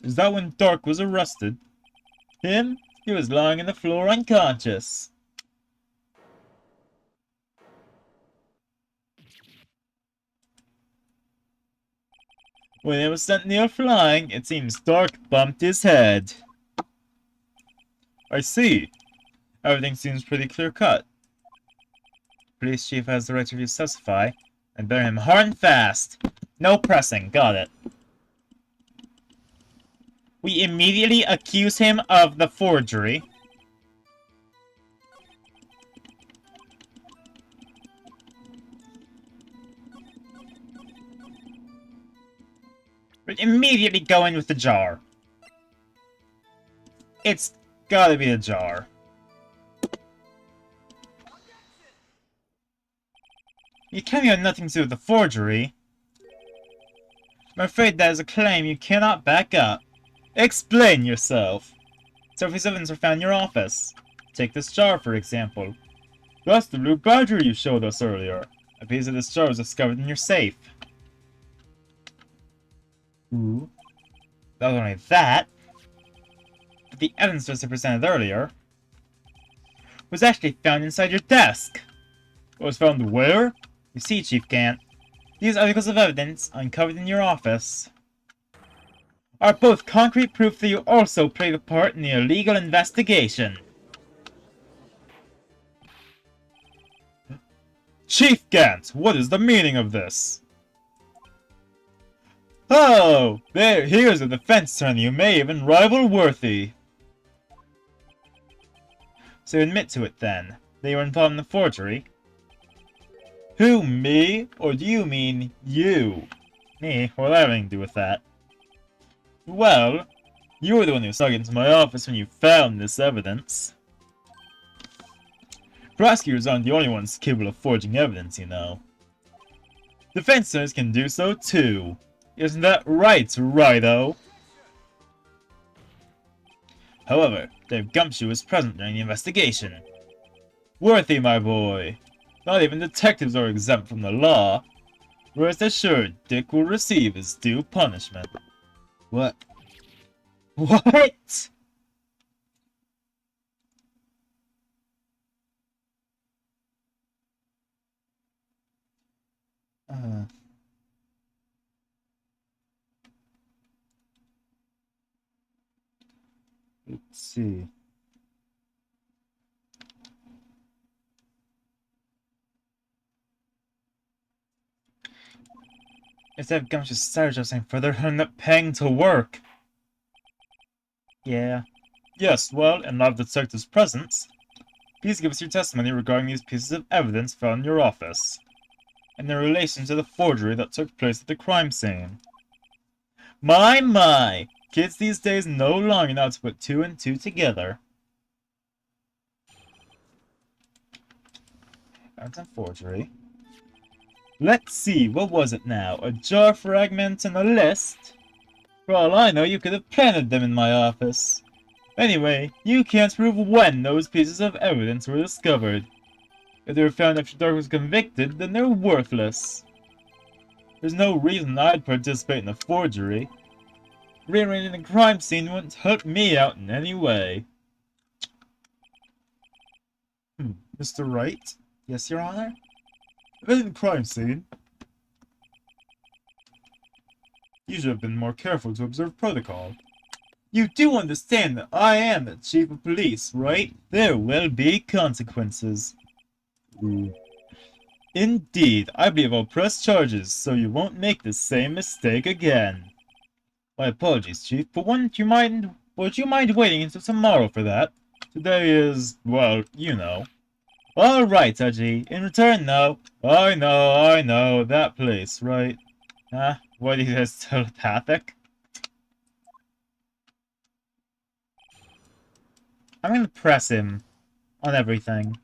Is that when Dark was arrested? Him? He was lying on the floor unconscious. When it was sent near flying, it seems Dark bumped his head. I see. Everything seems pretty clear-cut. Police chief has the right to testify, and bear him hard and fast. No pressing, got it. We immediately accuse him of the forgery. We immediately go in with the jar. It's gotta be a jar. You claim you had nothing to do with the forgery. I'm afraid that is a claim you cannot back up. Explain yourself. Trophies of evidence are found in your office. Take this jar, for example. That's the blue badger you showed us earlier. A piece of this jar was discovered in your safe. Ooh. Not only that, but the evidence just presented earlier was actually found inside your desk. It was found where? You see, Chief Gant, these articles of evidence uncovered in your office are both concrete proof that you also played a part in the illegal investigation. Chief Gant, what is the meaning of this? Oh, here's a defense attorney who may even rival Worthy. So admit to it then, that you were involved in the forgery. Who, me? Or do you mean you? Me? What do I have anything to do with that? Well, you were the one who snuck into my office when you found this evidence. Prosecutors aren't the only ones capable of forging evidence, you know. Defense attorneys can do so too. Isn't that right, Righto? However, Dave Gumshoe was present during the investigation. Worthy, my boy. Not even detectives are exempt from the law. Rest assured, Dick will receive his due punishment. What? What? Let's see. Instead of Gumshoe's started just saying further, end up paying to work. Yeah. Yes, well, in light of the detective's presence, please give us your testimony regarding these pieces of evidence found in your office, and their relation to the forgery that took place at the crime scene. My! Kids these days no longer know how to put two and two together. That's a forgery. Let's see, what was it now? A jar fragment and a list? For all I know, you could have planted them in my office. Anyway, you can't prove when those pieces of evidence were discovered. If they were found after Dark was convicted, then they're worthless. There's no reason I'd participate in a forgery. Rearranging the crime scene wouldn't help me out in any way. Mr. Wright? Yes, Your Honor? In the crime scene, you should have been more careful to observe protocol. You do understand that I am the chief of police, right? There will be consequences. Ooh. Indeed, I believe I'll press charges so you won't make the same mistake again. My apologies, Chief, but would you mind waiting until tomorrow for that? Today is, well, you know. All right, Haji. In return, though, I know, that place, right? Huh? What, are you guys telepathic? I'm gonna press him on everything.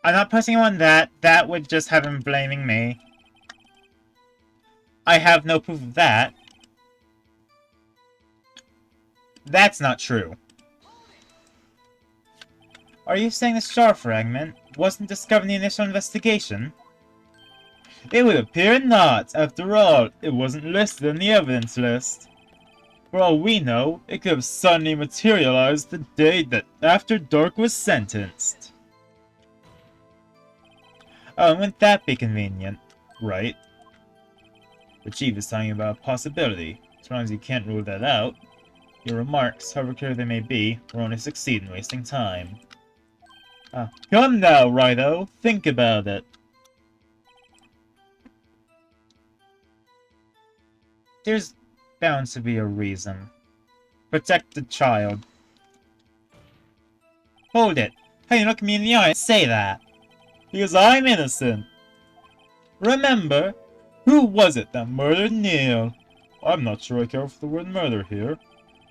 I'm not pressing him on that. That would just have him blaming me. I have no proof of that. That's not true. Are you saying the star fragment wasn't discovered in the initial investigation? It would appear not. After all, it wasn't listed in the evidence list. For all we know, it could have suddenly materialized the day that After Dark was sentenced. Oh, wouldn't that be convenient? Right? The Chief is talking about a possibility. As long as you can't rule that out, your remarks, however clear they may be, will only succeed in wasting time. Come now, Righto. Think about it. There's bound to be a reason. Protect the child. Hold it. How you look me in the eye and say that? Because I'm innocent. Remember, who was it that murdered Neil? I'm not sure I care for the word murder here.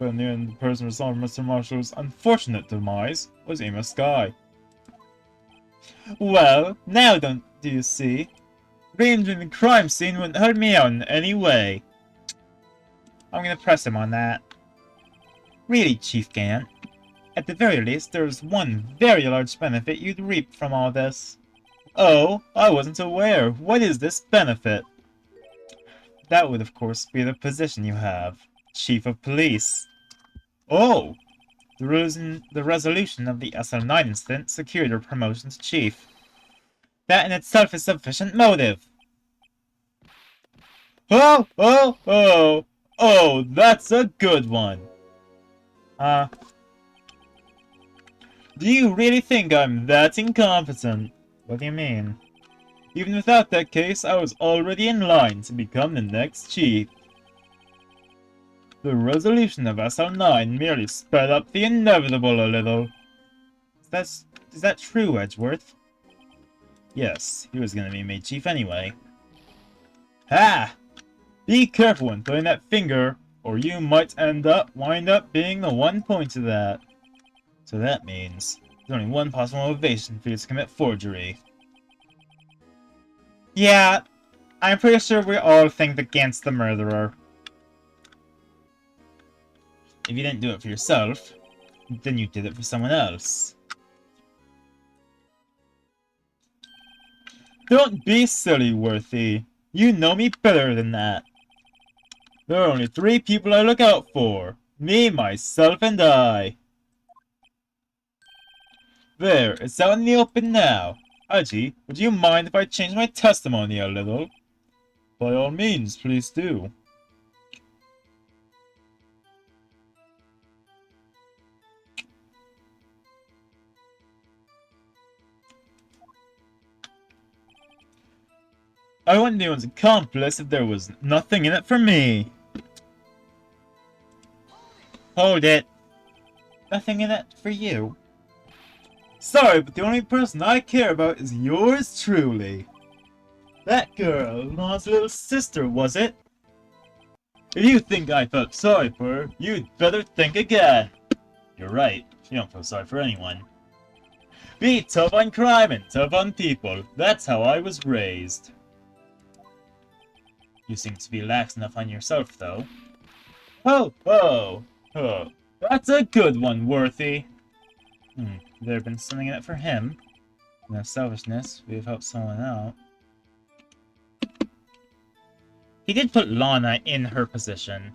But in the end, the person responsible for Mr. Marshall's unfortunate demise was Amos Skye. Well, now do you see? Reentering the crime scene wouldn't hurt me out in any way. I'm gonna press him on that. Really, Chief Gant. At the very least, there's one very large benefit you'd reap from all this. Oh, I wasn't aware. What is this benefit? That would, of course, be the position you have. Chief of Police. Oh! The resolution of the SL9 incident secured your promotion to Chief. That in itself is sufficient motive. Oh, oh, oh! Oh, that's a good one! Do you really think I'm that incompetent? What do you mean? Even without that case, I was already in line to become the next chief. The resolution of SL9 merely sped up the inevitable a little. Is that true, Edgeworth? Yes, he was gonna be made chief anyway. Ha! Be careful when throwing that finger, or you might wind up being the one pointed at. So that means there's only one possible motivation for you to commit forgery. Yeah, I'm pretty sure we all think that Gant's the murderer. If you didn't do it for yourself, then you did it for someone else. Don't be silly, Worthy. You know me better than that. There are only 3 people I look out for. Me, myself, and I. There, it's out in the open now. Aji, would you mind if I change my testimony a little? By all means, please do. I wouldn't be anyone's accomplice if there was nothing in it for me. Hold it. Nothing in it for you? Sorry, but the only person I care about is yours truly. That girl, Law's little sister, was it? If you think I felt sorry for her, you'd better think again. You're right, you don't feel sorry for anyone. Be tough on crime and tough on people. That's how I was raised. You seem to be lax enough on yourself, though. Oh, oh, oh. That's a good one, Worthy. There have been something in it for him. No selfishness, we've helped someone out. He did put Lana in her position.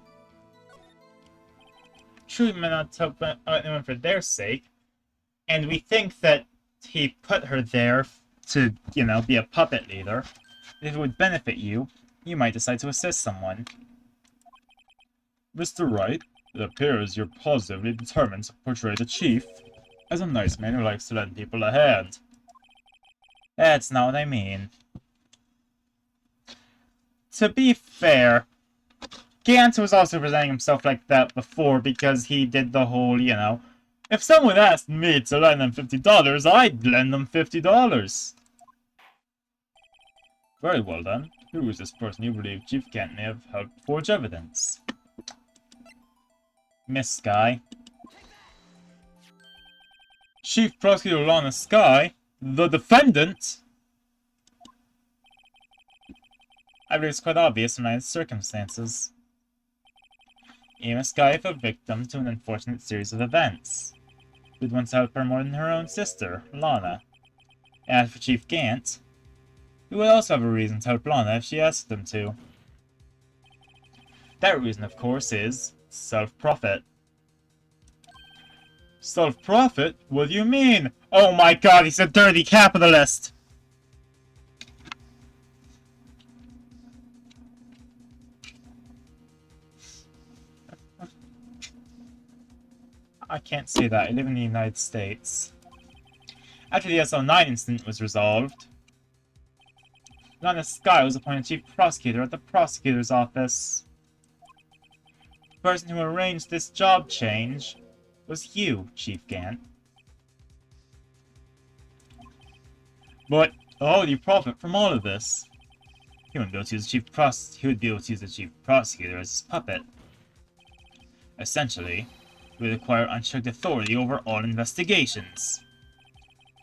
True, may not help anyone for their sake. And we think that he put her there to, you know, be a puppet leader. If it would benefit you, you might decide to assist someone. Mr. Wright, it appears you're positively determined to portray the chief as a nice man who likes to lend people a hand. That's not what I mean. To be fair, Gant was also presenting himself like that before because he did the whole, if someone asked me to lend them $50, I'd lend them $50. Very well then. Who is this person you believe Chief Gant may have helped forge evidence? Miss Sky. Chief Prosecutor Lana Sky? The defendant? I believe it's quite obvious in my circumstances. Amy Sky fell victim to an unfortunate series of events. Who'd once helped her more than her own sister, Lana. As for Chief Gant, who would also have a reason to help Lana if she asked him to. That reason, of course, is self-profit. Self-profit? What do you mean? Oh my god, he's a dirty capitalist! I can't say that. I live in the United States. After the SL9 incident was resolved, Lana Sky was appointed chief prosecutor at the prosecutor's office. The person who arranged this job change was you, Chief Gant. But how would you profit from all of this? He would be able to use the chief prosecutor as his puppet. Essentially, he would acquire unchecked authority over all investigations.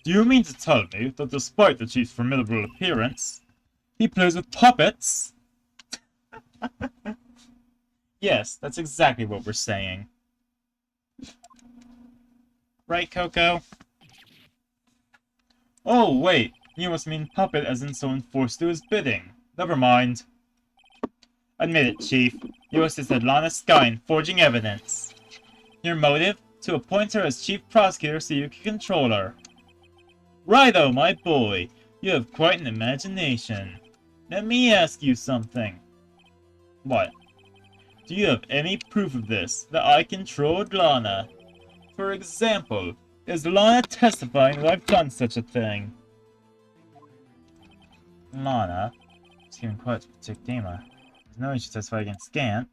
Do you mean to tell me that despite the chief's formidable appearance, he plays with puppets? Yes, that's exactly what we're saying. Right, Coco? Oh, wait. You must mean puppet as in someone forced to his bidding. Never mind. Admit it, Chief. You assisted Lana Sky in forging evidence. Your motive? To appoint her as chief prosecutor so you can control her. Righto, my boy. You have quite an imagination. Let me ask you something. What? Do you have any proof of this, that I controlled Lana? For example, is Lana testifying that I've done such a thing? Lana? Seeming quite to protect Dima. There's no need to testify against Gant.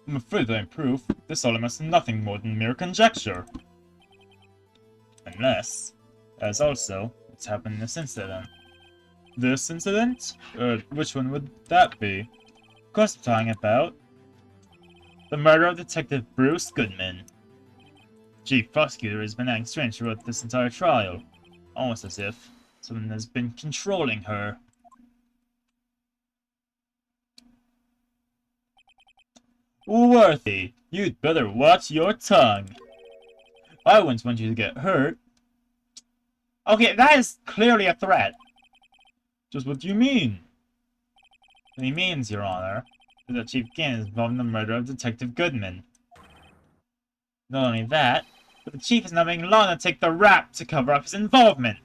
I'm afraid that in proof, this all amounts to nothing more than mere conjecture. Unless, as also, what's happened in this incident. This incident? Which one would that be? Of course I'm talking about the murder of Detective Bruce Goodman. Chief Prosecutor has been acting strange throughout this entire trial. Almost as if someone has been controlling her. Worthy, you'd better watch your tongue. I wouldn't want you to get hurt. Okay, that is clearly a threat. Just what do you mean? What he means, Your Honor, is that Chief Gant is involved in the murder of Detective Goodman. Not only that, but the Chief is now making Lana take the rap to cover up his involvement.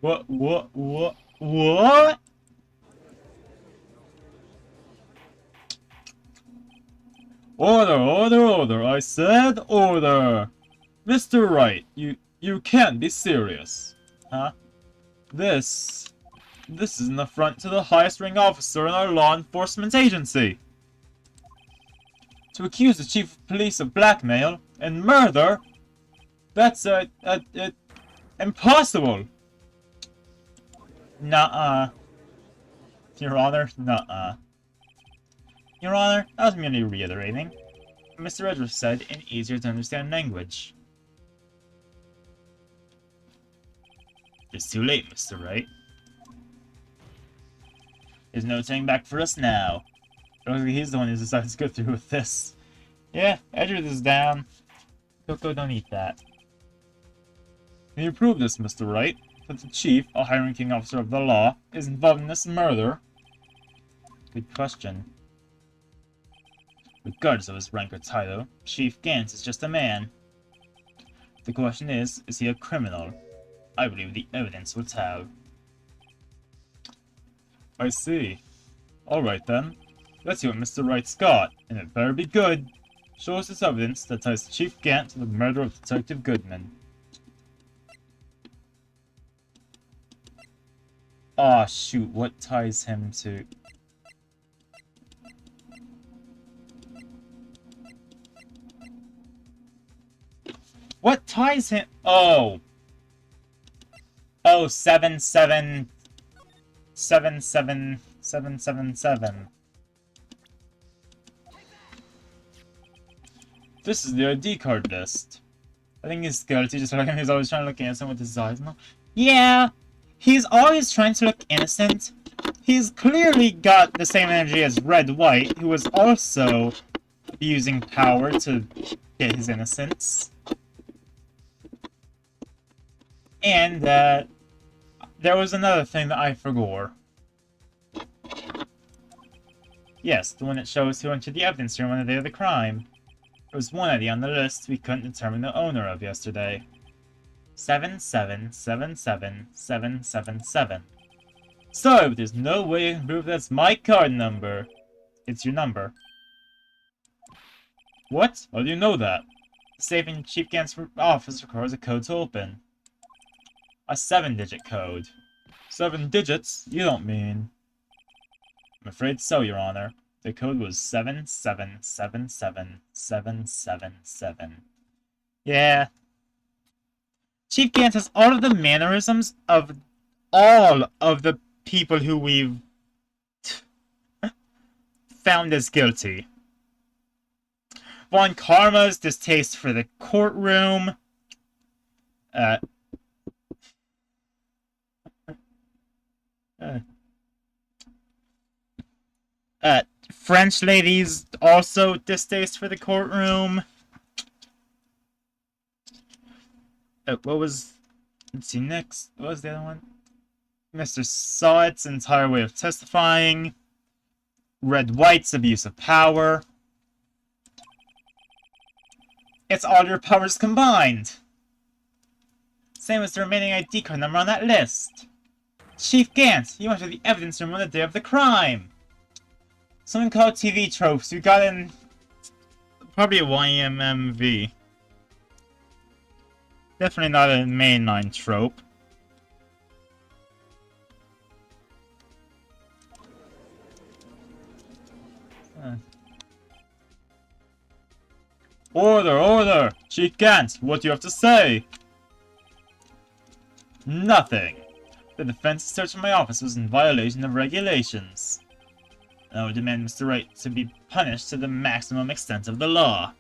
What? Order, I said order! Mr. Wright, you can't be serious. Huh? This is an affront to the highest rank officer in our law enforcement agency. To accuse the chief of police of blackmail and murder, that's, impossible! Nuh-uh. Your Honor, nuh-uh. Your Honor, I was merely reiterating what Mr. Edwards said in easier-to-understand language. It's too late, Mr. Wright. There's no turning back for us now. It looks like he's the one who's decided to go through with this. Yeah, Edwards is down. Coco, don't eat that. Can you prove this, Mr. Wright? That the chief, a high-ranking officer of the law, is involved in this murder? Good question. Regardless of his rank or title, Chief Gant is just a man. The question is he a criminal? I believe the evidence will tell. I see. Alright then. Let's see what Mr. Wright's got, and it better be good. Show us this evidence that ties Chief Gant to the murder of Detective Goodman. Aw, shoot, what ties him to... What ties him... Oh! Oh, 77777. This is the ID card list. I think he's guilty, just like he's always trying to look innocent with his eyes. No? Yeah, he's always trying to look innocent. He's clearly got the same energy as Red White, who was also using power to get his innocence. And, there was another thing that I forgot. Yes, the one that shows who entered the evidence room on the day of the crime. There was one ID on the list we couldn't determine the owner of yesterday. 7777777. Sorry, but there's no way you can prove that's my card number. It's your number. What? How do you know that? The safe in Chief Gant's office requires a code to open. A 7-digit code. 7 digits? You don't mean... I'm afraid so, Your Honor. The code was 7777777. Yeah. Chief Gant has all of the mannerisms of all of the people who we've found as guilty. Von Karma's distaste for the courtroom. French ladies also distaste for the courtroom. What was... Let's see, next. What was the other one? Mr. Sawet's entire way of testifying. Red White's abuse of power. It's all your powers combined. Same as the remaining ID card number on that list. Chief Gant, you entered the evidence room on the day of the crime. Something called TV tropes. You got in... Probably a YMMV. Definitely not a mainline trope. Order, order! Chief Gant, what do you have to say? Nothing. The defense's search of my office was in violation of regulations. I would demand Mr. Wright to be punished to the maximum extent of the law.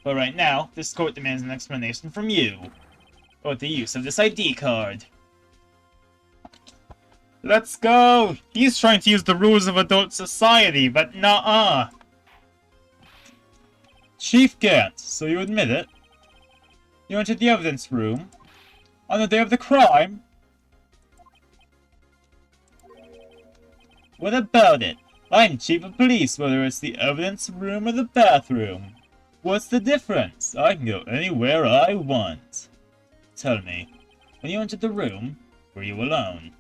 But right now, this court demands an explanation from you about the use of this ID card. Let's go! He's trying to use the rules of adult society, but nuh-uh. Chief Gant, so you admit it? You entered the evidence room on the day of the crime? What about it? I'm chief of police, whether it's the evidence room or the bathroom. What's the difference? I can go anywhere I want. Tell me, when you entered the room, were you alone?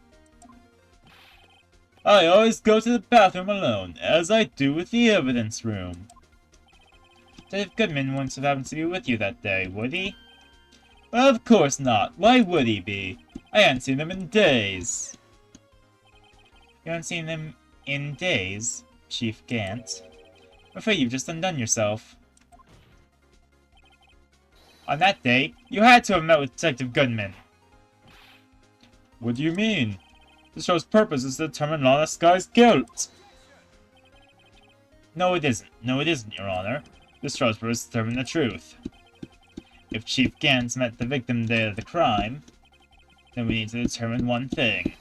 I always go to the bathroom alone, as I do with the evidence room. Detective Goodman wouldn't have happened to be with you that day, would he? Well, of course not. Why would he be? I hadn't seen him in days. You haven't seen him in days, Chief Gant. I'm afraid you've just undone yourself. On that day, you had to have met with Detective Goodman. What do you mean? The show's purpose is to determine Lawless Guy's guilt. No, it isn't. No, it isn't, Your Honor. This show's purpose is to determine the truth. If Chief Gant met the victim the day of the crime, then we need to determine one thing.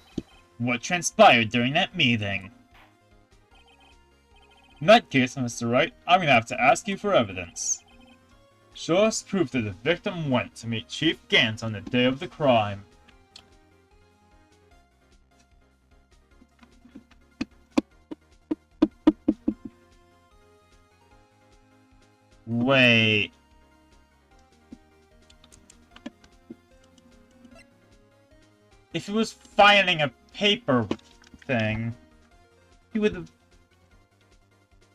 What transpired during that meeting? In that case, Mr. Wright, I'm gonna have to ask you for evidence. Show us proof that the victim went to meet Chief Gant on the day of the crime. Wait. If he was filing a paper thing, he would have...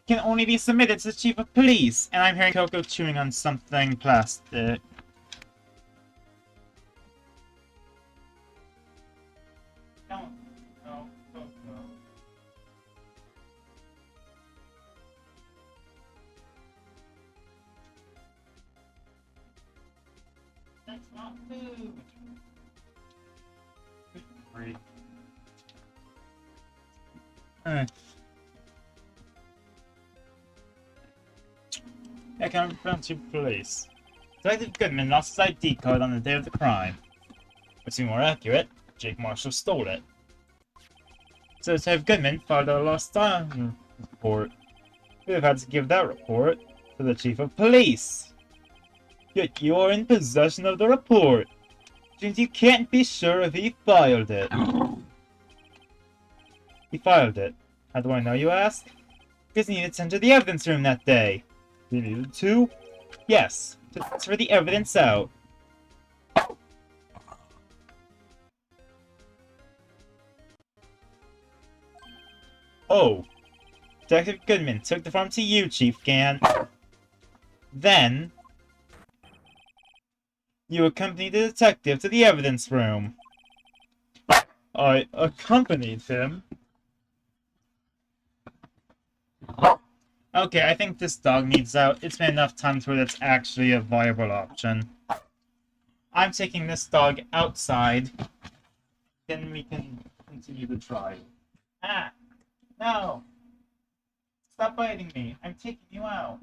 Can only be submitted to the chief of police. And I'm hearing Coco chewing on something plastic. No, no, Coco. That's not food. Great. Alright. I can return to police. Detective Goodman lost his ID card on the day of the crime. Or to be more accurate, Jake Marshall stole it. So Detective Goodman filed a lost time report. We have had to give that report to the chief of police. Yet you are in possession of the report. Since you can't be sure if he filed it. He filed it. How do I know, you ask? Because he needed to enter the evidence room that day. He needed to? Yes, to transfer the evidence out. Oh. Detective Goodman took the form to you, Chief Gan. Then, you accompanied the detective to the evidence room. I accompanied him? Okay, I think this dog needs out. It's been enough times where that's actually a viable option. I'm taking this dog outside. Then we can continue the trial. Ah! No! Stop biting me. I'm taking you out.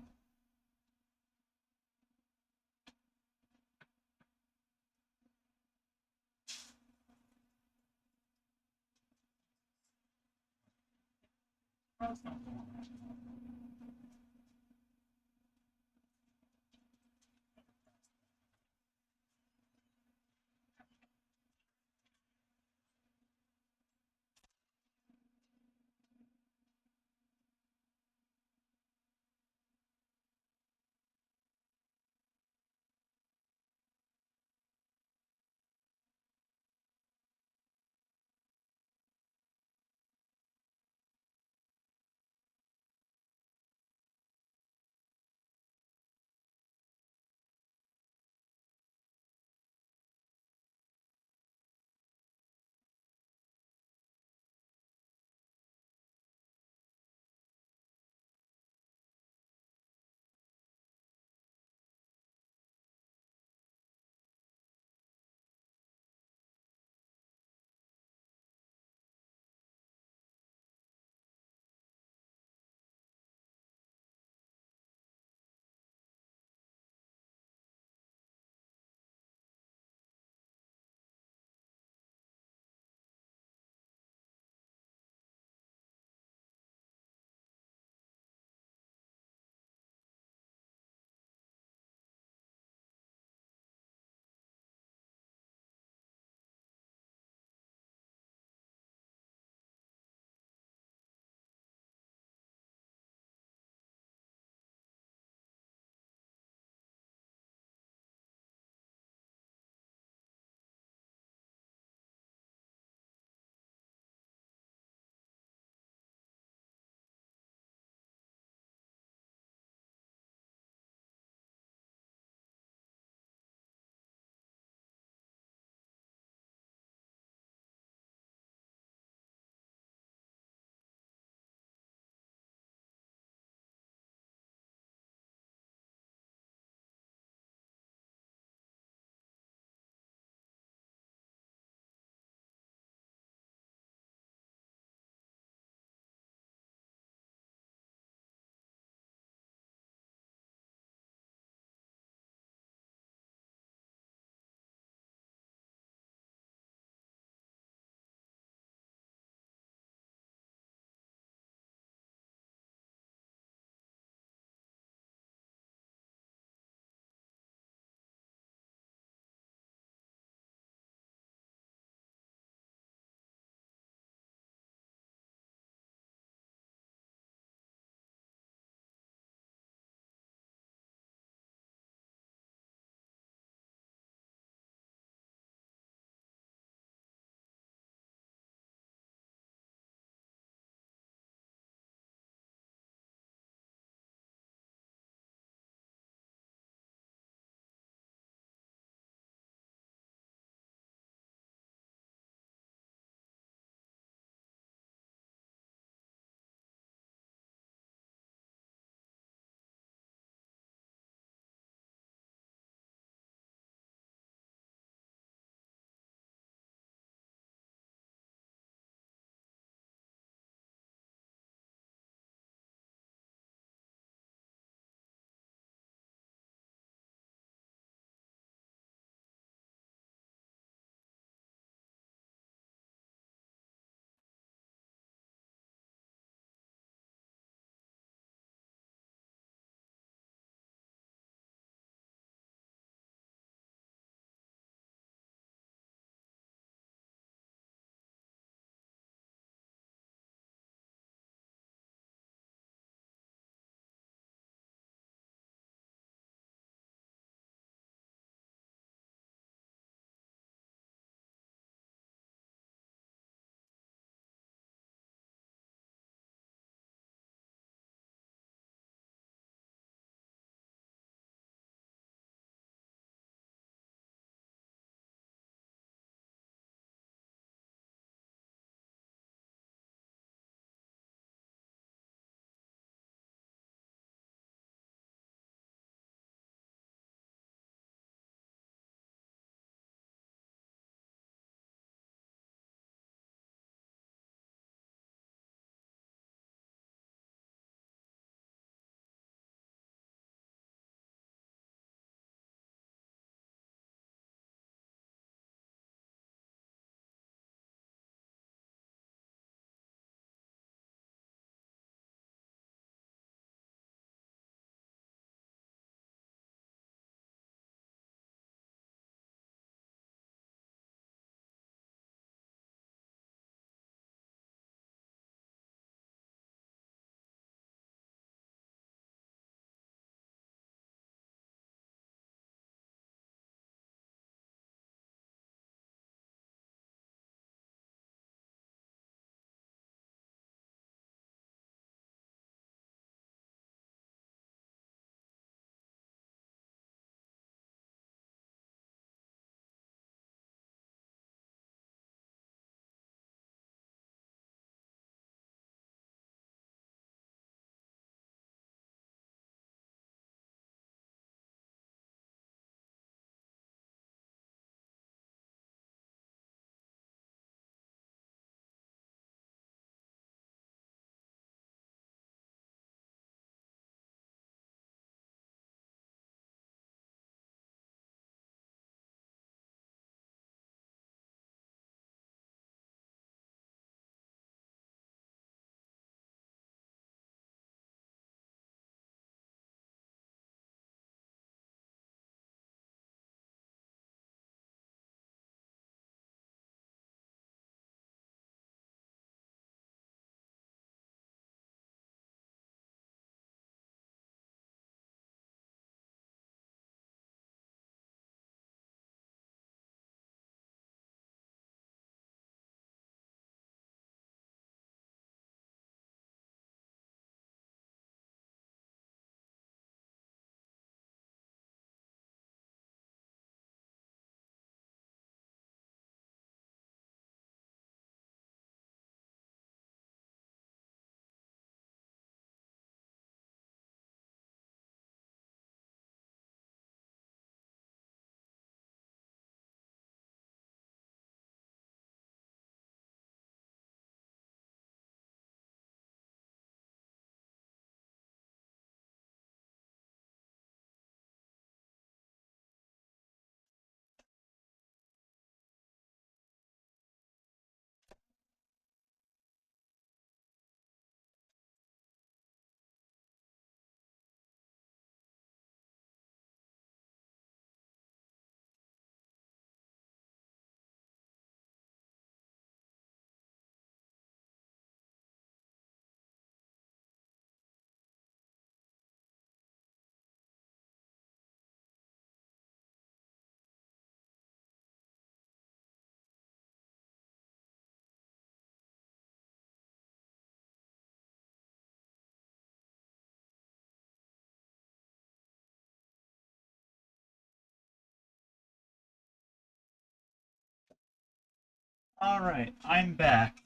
Alright, I'm back.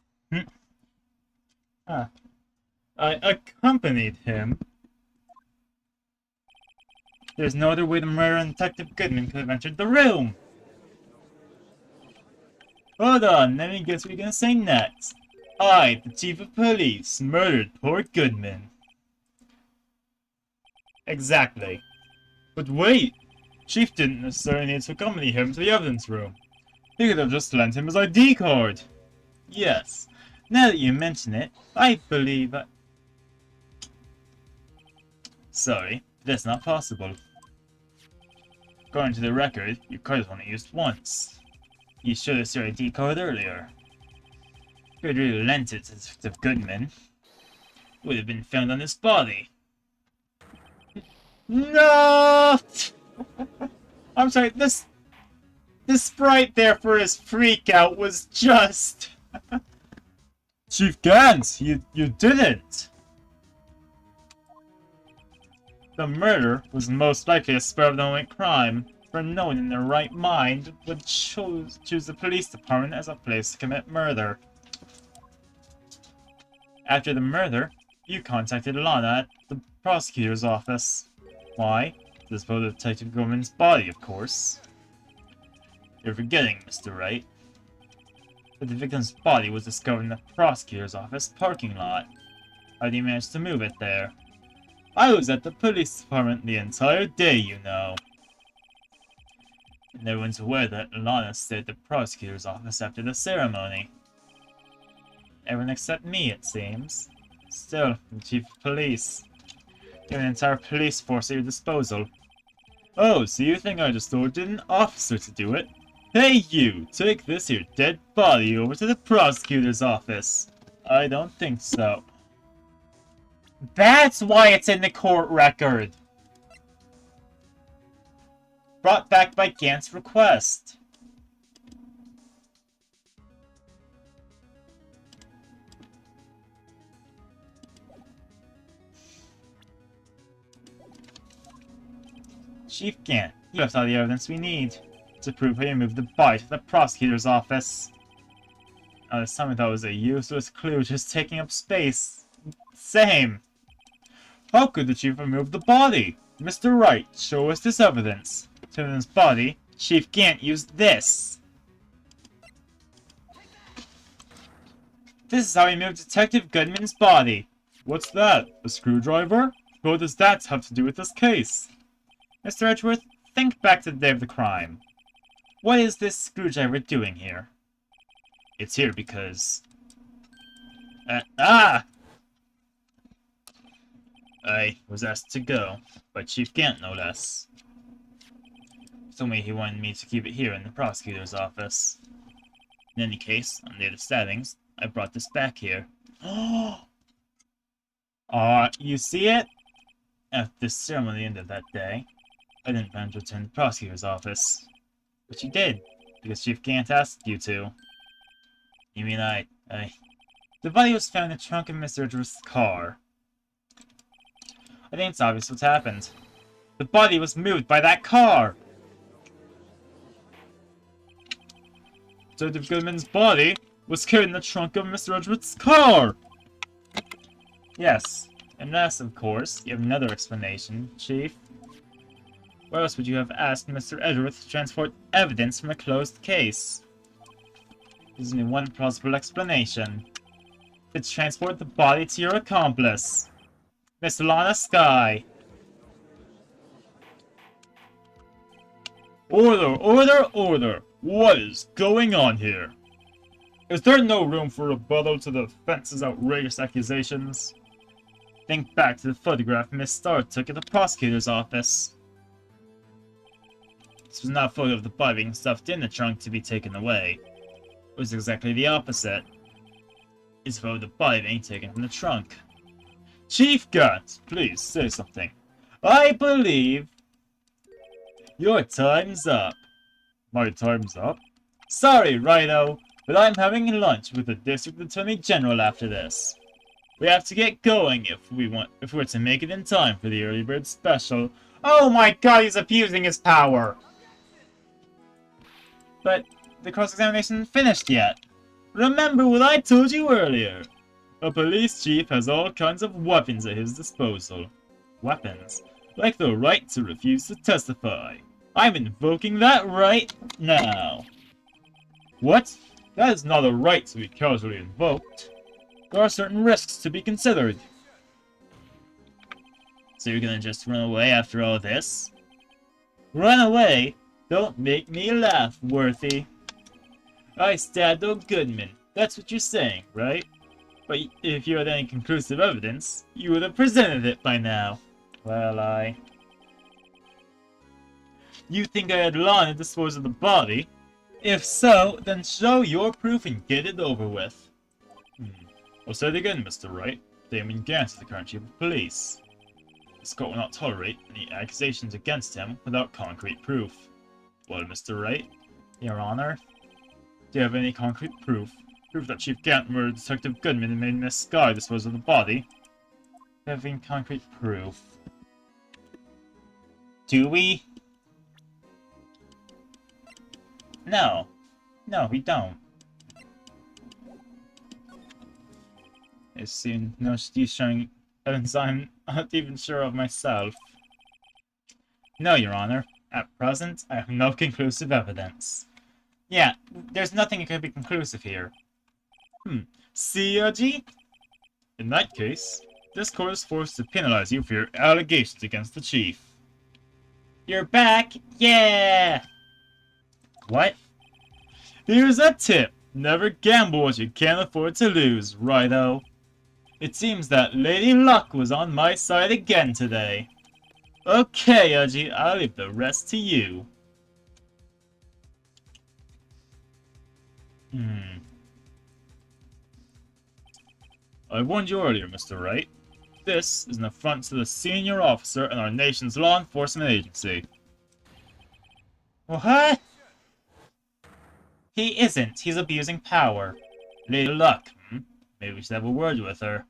Huh. I accompanied him. There's no other way the murderer and Detective Goodman could have entered the room! Hold on, let me guess what you're gonna say next. I, the chief of police, murdered poor Goodman. Exactly. But wait! Chief didn't necessarily need to accompany him to the evidence room. He could have just lent him his ID card. Yes. Now that you mention it, I believe Sorry, that's not possible. According to the record, your card was only used once. You showed us your ID card earlier. If you had really lent it to Detective Goodman, it would have been found on his body. No! I'm sorry, this sprite there for his freak out was just... Chief Gans, you didn't! The murder was most likely a spur of the moment crime, for no one in their right mind would choose the police department as a place to commit murder. After the murder, you contacted Lana at the prosecutor's office. Why? To dispose of Detective Goodman's body, of course. You're forgetting, Mr. Wright, that the victim's body was discovered in the prosecutor's office parking lot. How did you manage to move it there? I was at the police department the entire day, you know. And everyone's aware that Lana stayed at the prosecutor's office after the ceremony. Everyone except me, it seems. Still, I'm chief of police. You have an entire police force at your disposal. Oh, so you think I just ordered an officer to do it? Hey you, take this here dead body over to the prosecutor's office. I don't think so. That's why it's in the court record! Brought back by Gant's request. Chief Gant, you have all the evidence we need to prove how you moved the body to the prosecutor's office. Now, this time I thought it was a useless clue just taking up space. Same. How could the chief have moved the body? Mr. Wright, show us this evidence. To his body, Chief Gant used this. This is how he moved Detective Goodman's body. What's that? A screwdriver? What does that have to do with this case? Mr. Edgeworth, think back to the day of the crime. What is this screwdriver doing here? It's here because... I was asked to go, by Chief Gant, no less. He told me he wanted me to keep it here in the prosecutor's office. In any case, on the day of the stabbings, I brought this back here. You see it? After the ceremony ended that day, I didn't plan to return to the prosecutor's office. But you did, because Chief Gant asked you to. You mean The body was found in the trunk of Mr. Edgeworth's car. I think it's obvious what's happened. The body was moved by that car! Detective Goodman's body was carried in the trunk of Mr. Edgeworth's car! Yes, unless, of course, you have another explanation, Chief. Where else would you have asked Mr. Edgeworth to transport evidence from a closed case? There's only one plausible explanation. To transport the body to your accomplice, Miss Lana Skye. Order, order, order! What is going on here? Is there no room for rebuttal to the defense's outrageous accusations? Think back to the photograph Miss Starr took at the prosecutor's office. This was not a photo of the body being stuffed in the trunk to be taken away. It was exactly the opposite. It's a photo of the body being taken from the trunk. Chief Gant, please say something. I believe... Your time's up. My time's up? Sorry, Rhino, but I'm having lunch with the District Attorney General after this. We have to get going if we're to make it in time for the early bird special. Oh my god, he's abusing his power! But the cross-examination isn't finished yet. Remember what I told you earlier. A police chief has all kinds of weapons at his disposal. Weapons? Like the right to refuse to testify. I'm invoking that right now. What? That is not a right to be casually invoked. There are certain risks to be considered. So you're gonna just run away after all this? Run away? Don't make me laugh, Worthy. I stabbed old Goodman. That's what you're saying, right? But if you had any conclusive evidence, you would have presented it by now. Well, You think I had Lana dispose of the body? If so, then show your proof and get it over with. I'll say it again, Mr. Wright. Damon Gant is the current chief of police. The court will not tolerate any accusations against him without concrete proof. Well, Mr. Wright, Your Honor, do you have any concrete proof? Proof that Chief Gant murdered Detective Goodman and made Miss Sky dispose of the body? Having concrete proof. Do we? No. No, we don't. It's seen no use showing evidence I'm not even sure of myself. No, Your Honor. At present, I have no conclusive evidence. Yeah, there's nothing that could be conclusive here. See, G? In that case, this court is forced to penalize you for your allegations against the chief. You're back! Yeah! What? Here's a tip. Never gamble what you can't afford to lose, righto. It seems that Lady Luck was on my side again today. Okay, Udgy, I'll leave the rest to you. I warned you earlier, Mr. Wright. This is an affront to the senior officer in our nation's law enforcement agency. What? He isn't. He's abusing power. Lady Luck, Maybe we should have a word with her.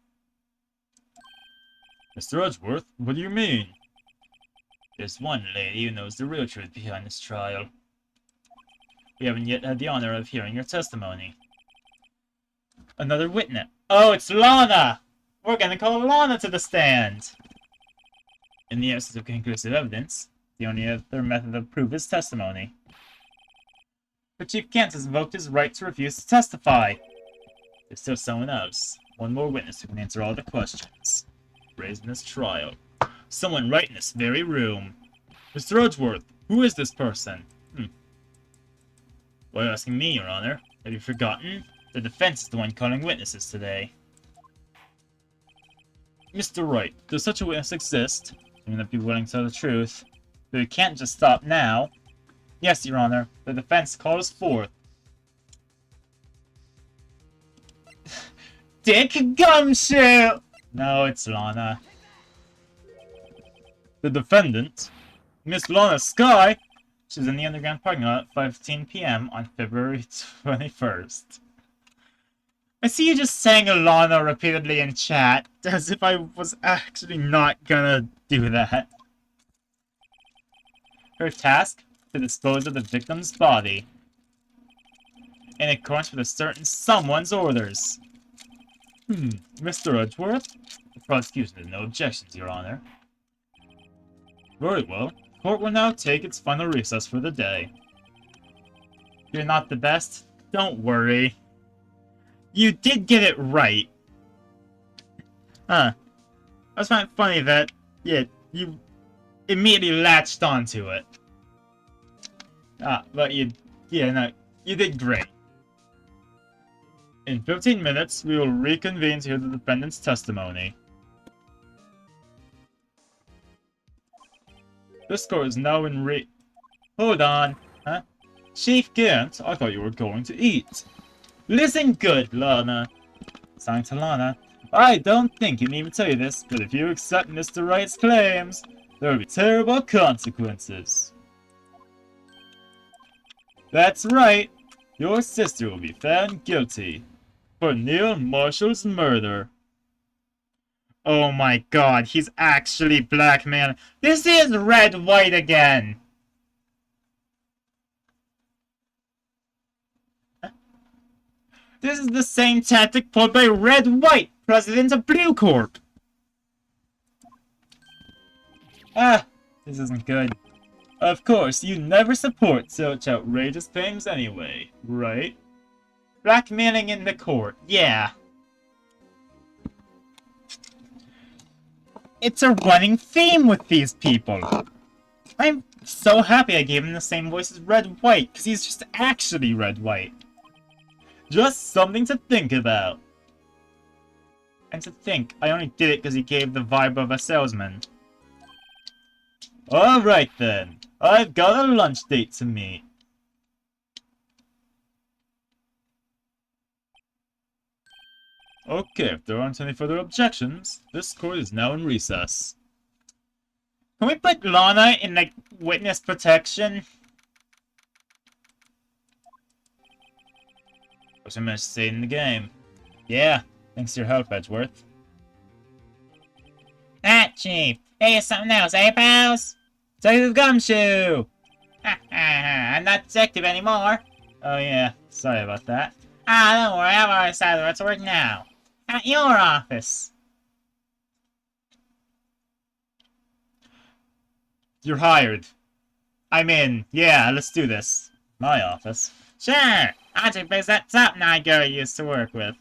Mr. Edgeworth, what do you mean? There's one lady who knows the real truth behind this trial. We haven't yet had the honor of hearing your testimony. Another witness. Oh, it's Lana! We're gonna call Lana to the stand! In the absence of conclusive evidence, the only other method of proof is testimony. But Chief Kent has invoked his right to refuse to testify. There's still someone else. One more witness who can answer all the questions raised in this trial. Someone right in this very room. Mr. Edgeworth, who is this person? Why are you asking me, Your Honor? Have you forgotten? The defense is the one calling witnesses today. Mr. Wright, does such a witness exist? You may not be willing to tell the truth. But we can't just stop now. Yes, Your Honor. The defense calls forth. Dick Gumshoe! No, it's Lana. The defendant, Miss Lana Sky, she's in the underground parking lot at 5:15 p.m. on February 21st. I see you just saying Alana repeatedly in chat, as if I was actually not gonna do that. Her task? To dispose of the victim's body. In accordance with a certain someone's orders. Mr. Edgeworth? The prosecution has no objections, Your Honor. Very well. The court will now take its final recess for the day. You're not the best? Don't worry. You did get it right. Huh. I just find it funny that, yeah, you immediately latched onto it. But you did great. In 15 minutes, we will reconvene to hear the defendant's testimony. This court is now in Hold on, huh? Chief Gant, I thought you were going to eat. Listen good, Lana. Signed to Lana. I don't think you need me to tell you this, but if you accept Mr. Wright's claims, there will be terrible consequences. That's right. Your sister will be found guilty for Neil Marshall's murder. Oh my god, he's actually black, man. This is Red White again. This is the same tactic pulled by Red White, president of Blue Corp. Ah, this isn't good. Of course, you never support such outrageous things anyway, right? Blackmailing in the court, yeah. It's a running theme with these people. I'm so happy I gave him the same voice as Red White, because he's just actually Red White. Just something to think about. And to think, I only did it because he gave the vibe of a salesman. Alright then, I've got a lunch date to meet. Okay, if there aren't any further objections, this court is now in recess. Can we put Lana in, like, witness protection? What's I managed to stay in the game? Yeah, thanks to your help, Edgeworth. Ah, Chief. Hey, something else, eh, pals? Detective Gumshoe! I'm not detective anymore. Oh yeah, sorry about that. Ah, don't worry, I've already decided where to work now. At your office. You're hired. I'm in. Yeah, let's do this. My office. Sure, I'll take place that top night girl you used to work with.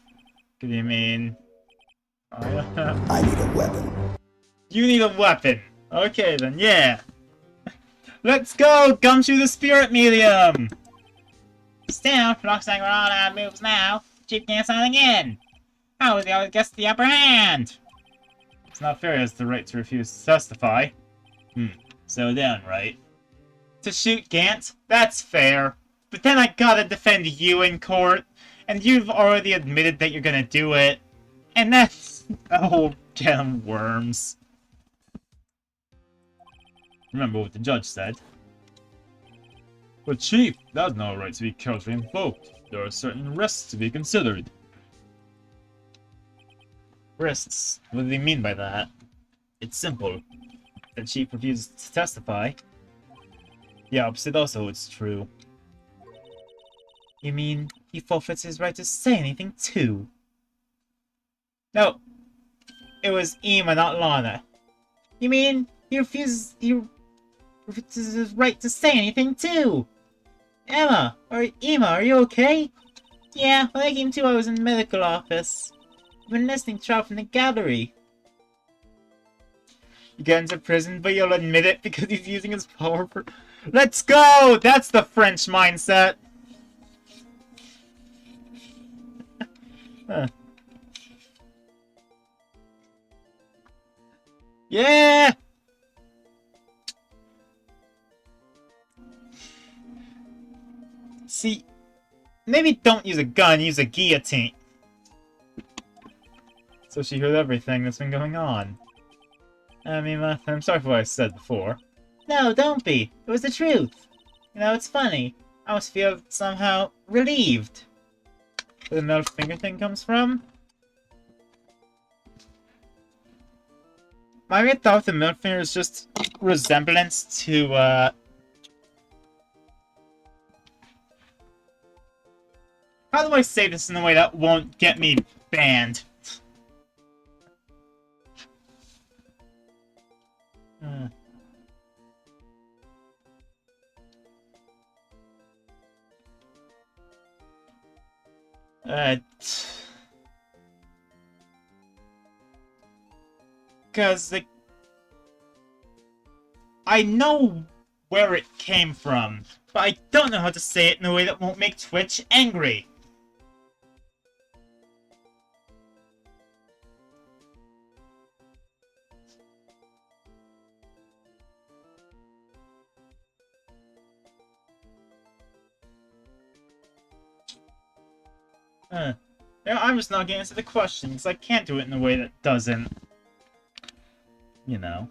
What do you mean? Oh, yeah. I need a weapon. You need a weapon. Okay then, yeah. Let's go, Gumshoe the Spirit Medium! Still, looks like we're all out of moves now. Chief can't sign again. How was he always gets the upper hand? It's not fair, he has the right to refuse to testify. Slow down, right? To shoot Gant? That's fair. But then I gotta defend you in court, and you've already admitted that you're gonna do it. And that's... oh, damn worms. Remember what the judge said. But Chief, that's no right to be casually invoked. There are certain risks to be considered. Risks? What do they mean by that? It's simple. The Chief refuses to testify. The opposite also holds true. You mean he forfeits his right to say anything too? No. It was Ema, not Lana. You mean he refuses his right to say anything too? Ema, are you okay? Yeah, when I came to, I was in the medical office. I've been listening to Trout from the gallery. You get into prison, but you'll admit it because he's using his power for... Let's go! That's the French mindset! Huh. Yeah! See, maybe don't use a gun, use a guillotine. So she heard everything that's been going on. I mean, I'm sorry for what I said before. No, don't be. It was the truth. You know, it's funny. I almost feel somehow relieved. Where the middle finger thing comes from? My weird thought with the middle finger is just resemblance to, how do I say this in a way that won't get me banned? Because, like, I know where it came from, but I don't know how to say it in a way that won't make Twitch angry. Yeah, I'm just not getting into the question, because I can't do it in a way that doesn't, you know.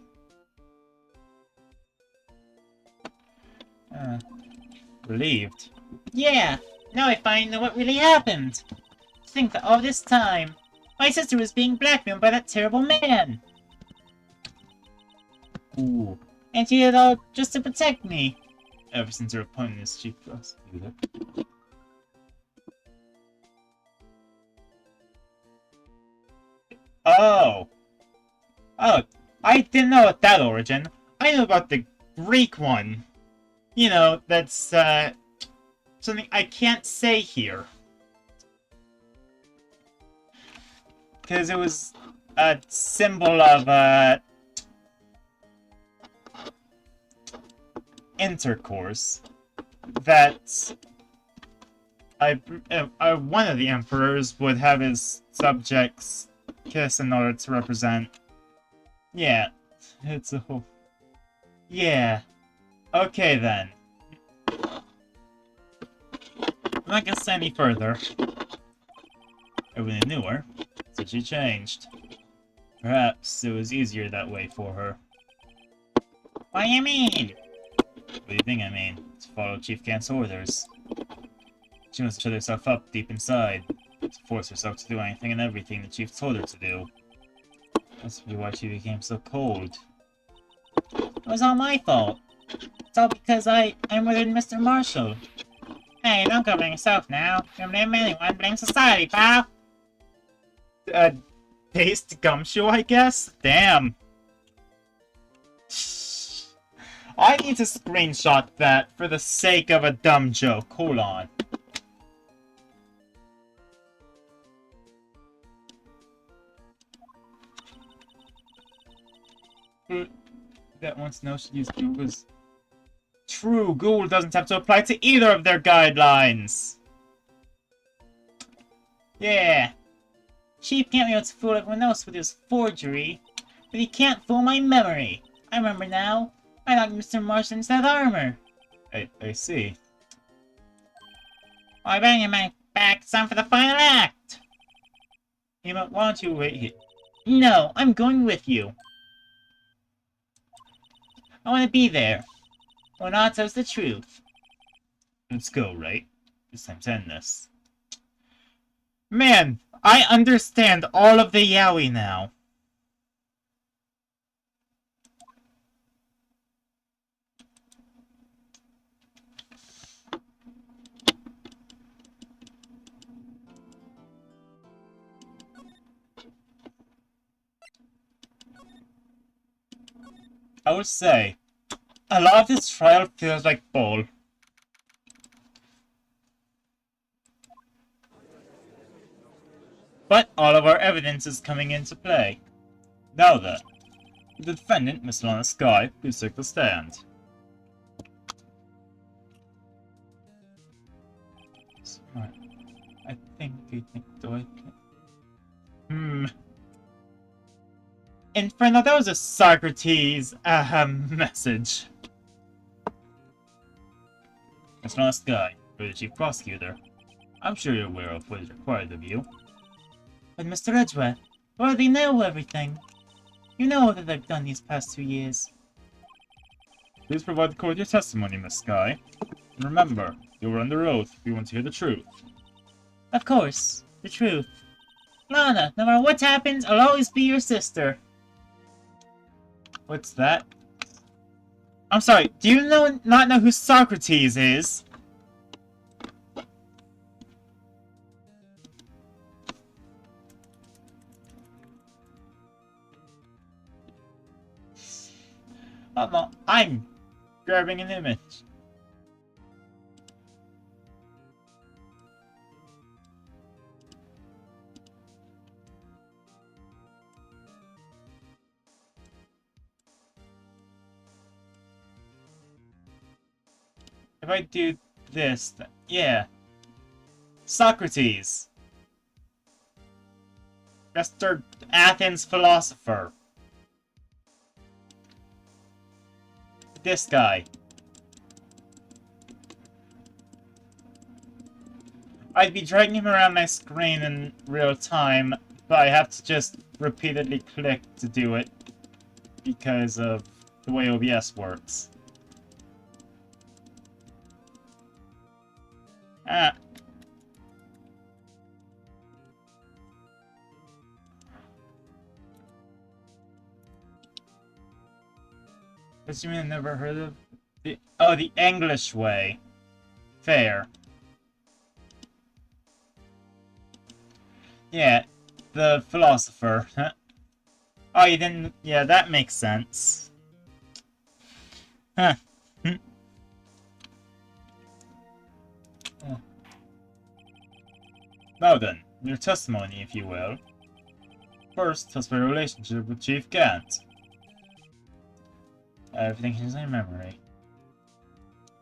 Relieved. Yeah, now I finally know what really happened. Think that all this time, my sister was being blackmailed by that terrible man. Ooh. And she did it all just to protect me. Ever since her opponent is chief prosecutor. Oh! Oh, I didn't know about that origin. I knew about the Greek one. You know, that's, something I can't say here. Because it was a symbol of, intercourse that one of the emperors would have his subjects kiss in order to represent. Yeah, it's a whole. Yeah. Okay then. I'm not gonna say any further. Everyone knew her, so she changed. Perhaps it was easier that way for her. What do you mean? What do you think I mean? To follow Chief Kant's orders. She must shut herself up deep inside, to force herself to do anything and everything the Chief told her to do. That's why she became so cold. It was all my fault. It's all because I murdered Mr. Marshall. Hey, don't go blame yourself now. Don't blame anyone, blame society, pal. Paste gumshoe, I guess? Damn. I need to screenshot that for the sake of a dumb joke. Hold on. That once no should use was true. Google doesn't have to apply to either of their guidelines. Yeah. Chief can't be able to fool everyone else with his forgery, but he can't fool my memory. I remember now. I knocked Mr. Marshall into that armor. I see. I bring him back. It's time for the final act. Hema, why don't you wait here? No, I'm going with you. I want to be there. When all tells the truth. Let's go, right? It's time to end this. Man, I understand all of the yaoi now. I would say, a lot of this trial feels like bull. But all of our evidence is coming into play. Now then, the defendant, Miss Lana Sky, please take the stand. Smart. I think, do I... Inferno, that was a Socrates, message. Miss Lana Sky, you're the chief prosecutor. I'm sure you're aware of what is required of you. But Mr. Edgeworth, you already know everything. You know what I've done these past 2 years. Please provide the court with your testimony, Miss Sky. And remember, you were under oath if you want to hear the truth. Of course, the truth. Lana, no matter what happens, I'll always be your sister. What's that? I'm sorry, do you not know who Socrates is? I'm grabbing an image. If I do this, then, yeah. Socrates. Mr. Athens philosopher. This guy. I'd be dragging him around my screen in real time, but I have to just repeatedly click to do it because of the way OBS works. Ah. What do you mean I never heard of the... Oh, the English way. Fair. Yeah, the philosopher. Huh? Oh, you didn't... Yeah, that makes sense. Huh. Hmm. Oh. Now then, your testimony, if you will. First, tell us about your relationship with Chief Gant. Everything is in memory.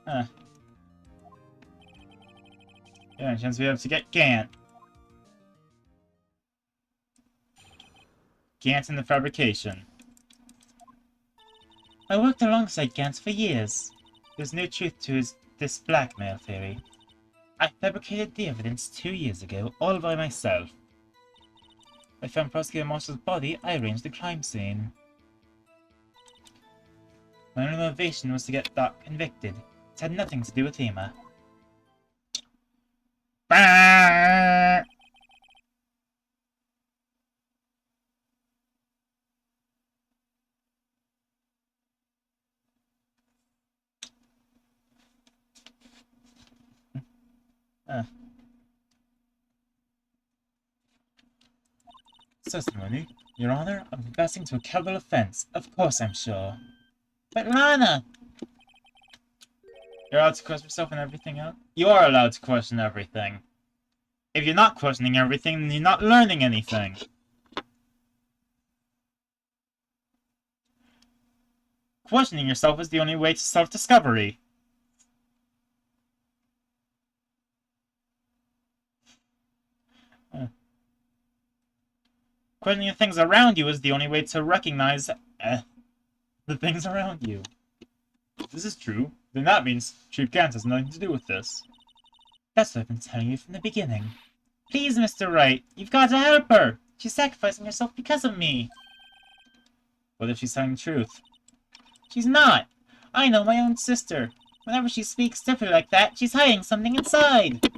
Huh. Yeah, chance we have to get Gant. Gant in the fabrication. I worked alongside Gant for years. There's no truth to this blackmail theory. I fabricated the evidence 2 years ago, all by myself. I found Prosecutor Marshall's body, I arranged the crime scene. My only motivation was to get Doc convicted. It had nothing to do with Emma. Bah! Testimony. Your Honor, I'm confessing to a capital offense. Of course I'm sure. But Lana! You're allowed to question yourself and everything else? You are allowed to question everything. If you're not questioning everything, then you're not learning anything. Questioning yourself is the only way to self-discovery. Questioning the things around you is the only way to recognize the things around you. If this is true, then that means Chief Gant has nothing to do with this. That's what I've been telling you from the beginning. Please, Mr. Wright, you've got to help her! She's sacrificing herself because of me. What if she's telling the truth? She's not! I know my own sister. Whenever she speaks stiffly like that, she's hiding something inside.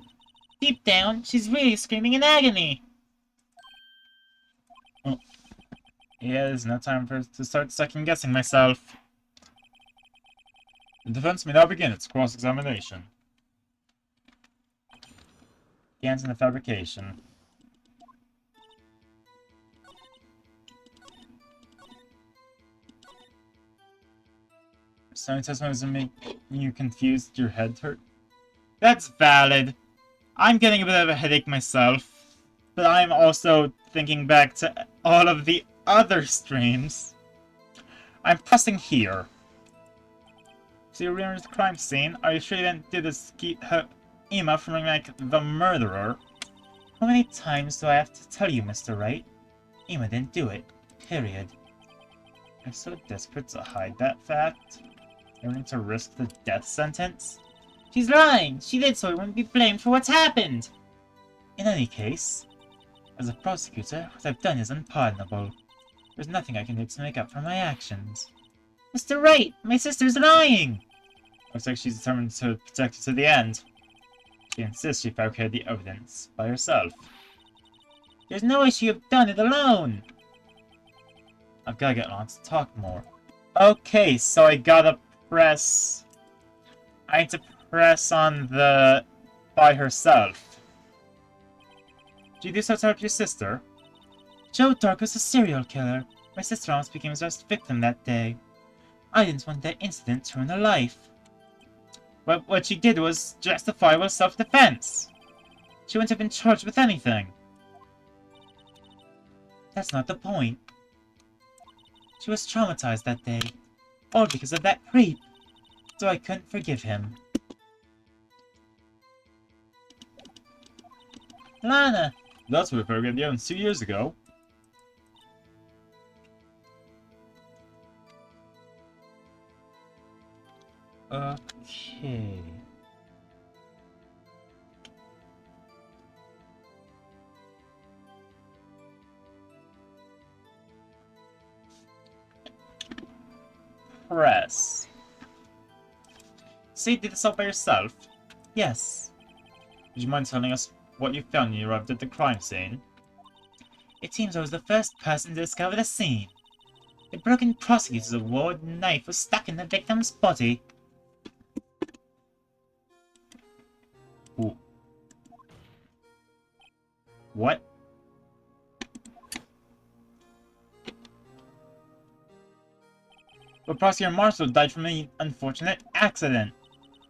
Deep down, she's really screaming in agony. Oh. Yeah, there's no time to start second-guessing myself. The defense may now begin its cross-examination. Gant in the fabrication. Sony testimony doesn't make you confused, your head hurt. That's valid. I'm getting a bit of a headache myself, but I'm also thinking back to all of the other streams. I'm pressing here. So you rearranged the crime scene? Are you sure you didn't do this to keep Emma from being like the murderer? How many times do I have to tell you, Mr. Wright? Emma didn't do it. Period. I'm so desperate to hide that fact. You're willing to risk the death sentence? She's lying! She did so he wouldn't be blamed for what's happened! In any case, as a prosecutor, what I've done is unpardonable. There's nothing I can do to make up for my actions. Mr. Wright, my sister's lying! Looks like she's determined to protect you to the end. She insists she fabricated the evidence by herself. There's no way she'd have done it alone! I've gotta get on to talk more. Okay, so I gotta press... I need to press on the... by herself. Do you do so to help your sister? Joe Dark was a serial killer. My sister almost became his first victim that day. I didn't want that incident to ruin her life. But what she did was justifiable self-defense. She wouldn't have been charged with anything. That's not the point. She was traumatized that day. All because of that creep. So I couldn't forgive him. Lana! That's what we fabricated the evidence 2 years ago. Okay. Press. So you did this all by yourself? Yes. Would you mind telling us what you found when you arrived at the crime scene? It seems I was the first person to discover the scene. The broken prosecutor's award knife was stuck in the victim's body. Ooh. What? But Prosecutor Marshall died from an unfortunate accident.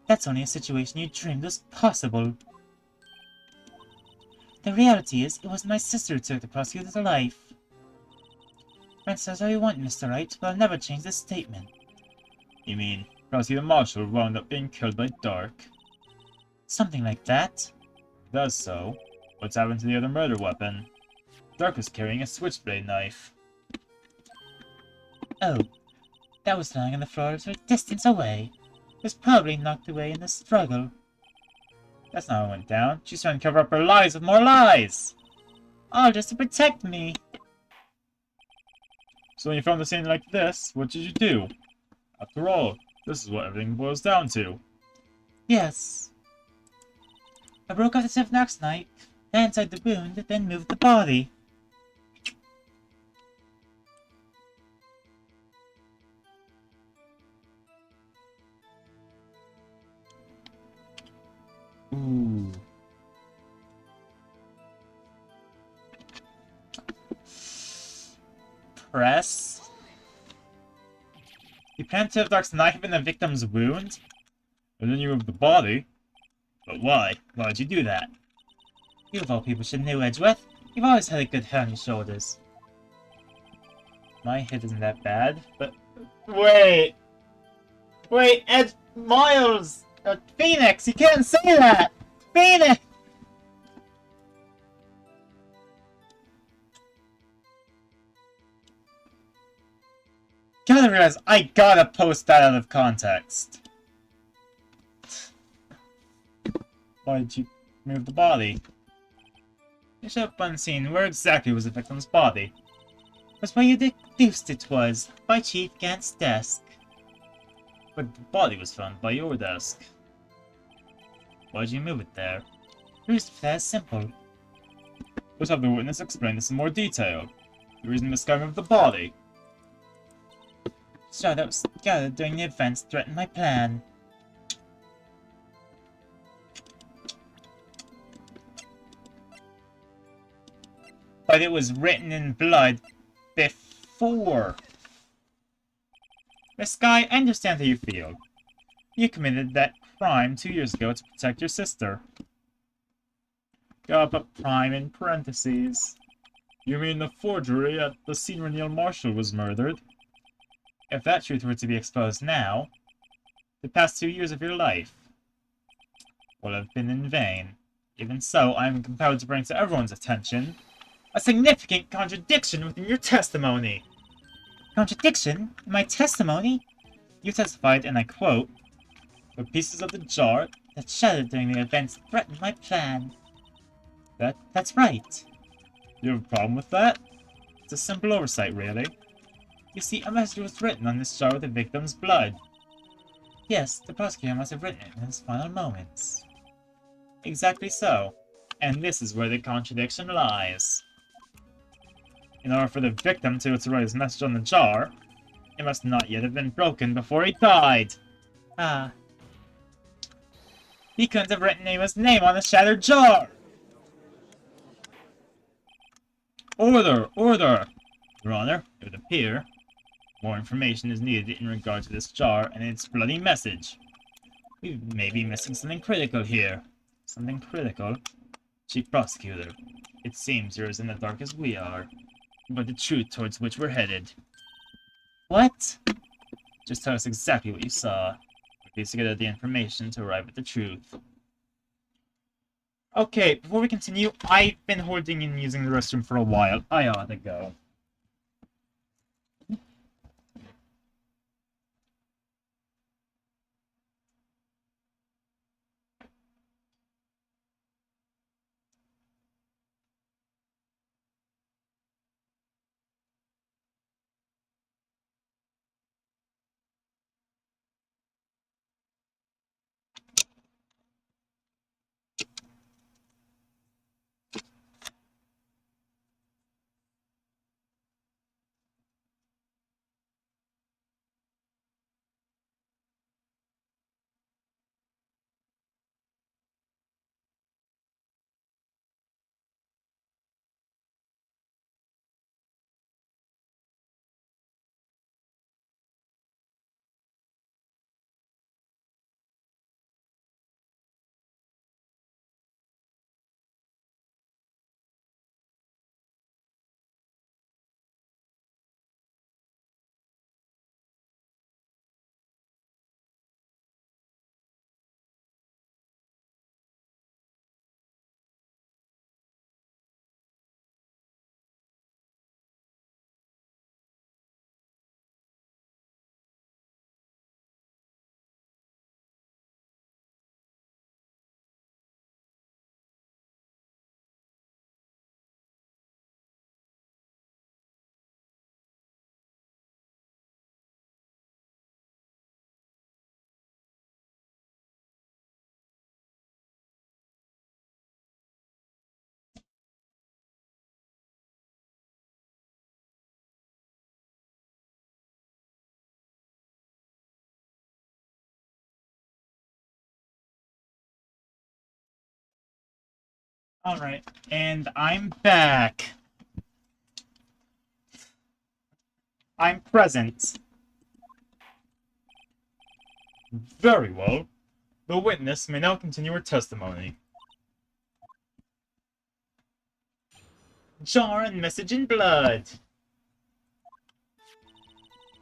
That's only a situation you dreamed was possible. The reality is, it was my sister who took the prosecutor's life. Brent says all you want, Mr. Wright, but I'll never change this statement. You mean, Prosecutor Marshall wound up being killed by Dark? Something like that. Does so. What's happened to the other murder weapon? Dark was carrying a switchblade knife. Oh, that was lying on the floor a distance away. It was probably knocked away in the struggle. That's not how it went down. She's trying to cover up her lies with more lies! All just to protect me. So when you found the scene like this, what did you do? After all, this is what everything boils down to. Yes. I broke off the Sif Nox knife, then inside the wound, then moved the body. Ooh. Press. You planted Dark's knife in the victim's wound? And then you moved the body? But why? Why would you do that? You of all people should know, Edgeworth. You've always had a good head on your shoulders. My head isn't that bad, but... Wait! Wait, Miles! Phoenix, you can't say that! Phoenix! Gotta realize, I gotta post that out of context. Why did you move the body? You should have unseen where exactly was the victim's body. Was where you deduced it was, by Chief Gant's desk. But the body was found by your desk. Why'd you move it there? Reason for that is simple. Let's have the witness explain this in more detail. The reason this guy moved the body. Straw that was gathered during the events threatened my plan. But it was written in blood before. This guy, I understand how you feel. You committed that crime 2 years ago to protect your sister. Gotta put prime in parentheses. You mean the forgery at the scene where Neil Marshall was murdered? If that truth were to be exposed now, the past 2 years of your life will have been in vain. Even so, I am compelled to bring to everyone's attention a significant contradiction within your testimony. Contradiction? In my testimony? You testified, and I quote, "The pieces of the jar that shattered during the events threatened my plan." That's right. You have a problem with that? It's a simple oversight, really. You see, a message was written on this jar with the victim's blood. Yes, the prosecutor must have written it in his final moments. Exactly so. And this is where the contradiction lies. In order for the victim to write his message on the jar, it must not yet have been broken before he died. Ah. He couldn't have written his name on the shattered jar! Order! Order! Your Honor, it would appear more information is needed in regard to this jar and its bloody message. We may be missing something critical here. Something critical? Chief Prosecutor, it seems you're as in the dark as we are, but the truth towards which we're headed. What? Just tell us exactly what you saw. We piece together the information to arrive at the truth. Okay, before we continue, I've been holding and using the restroom for a while. I ought to go. Alright, and I'm back. I'm present. Very well. The witness may now continue her testimony. Jar and message in blood.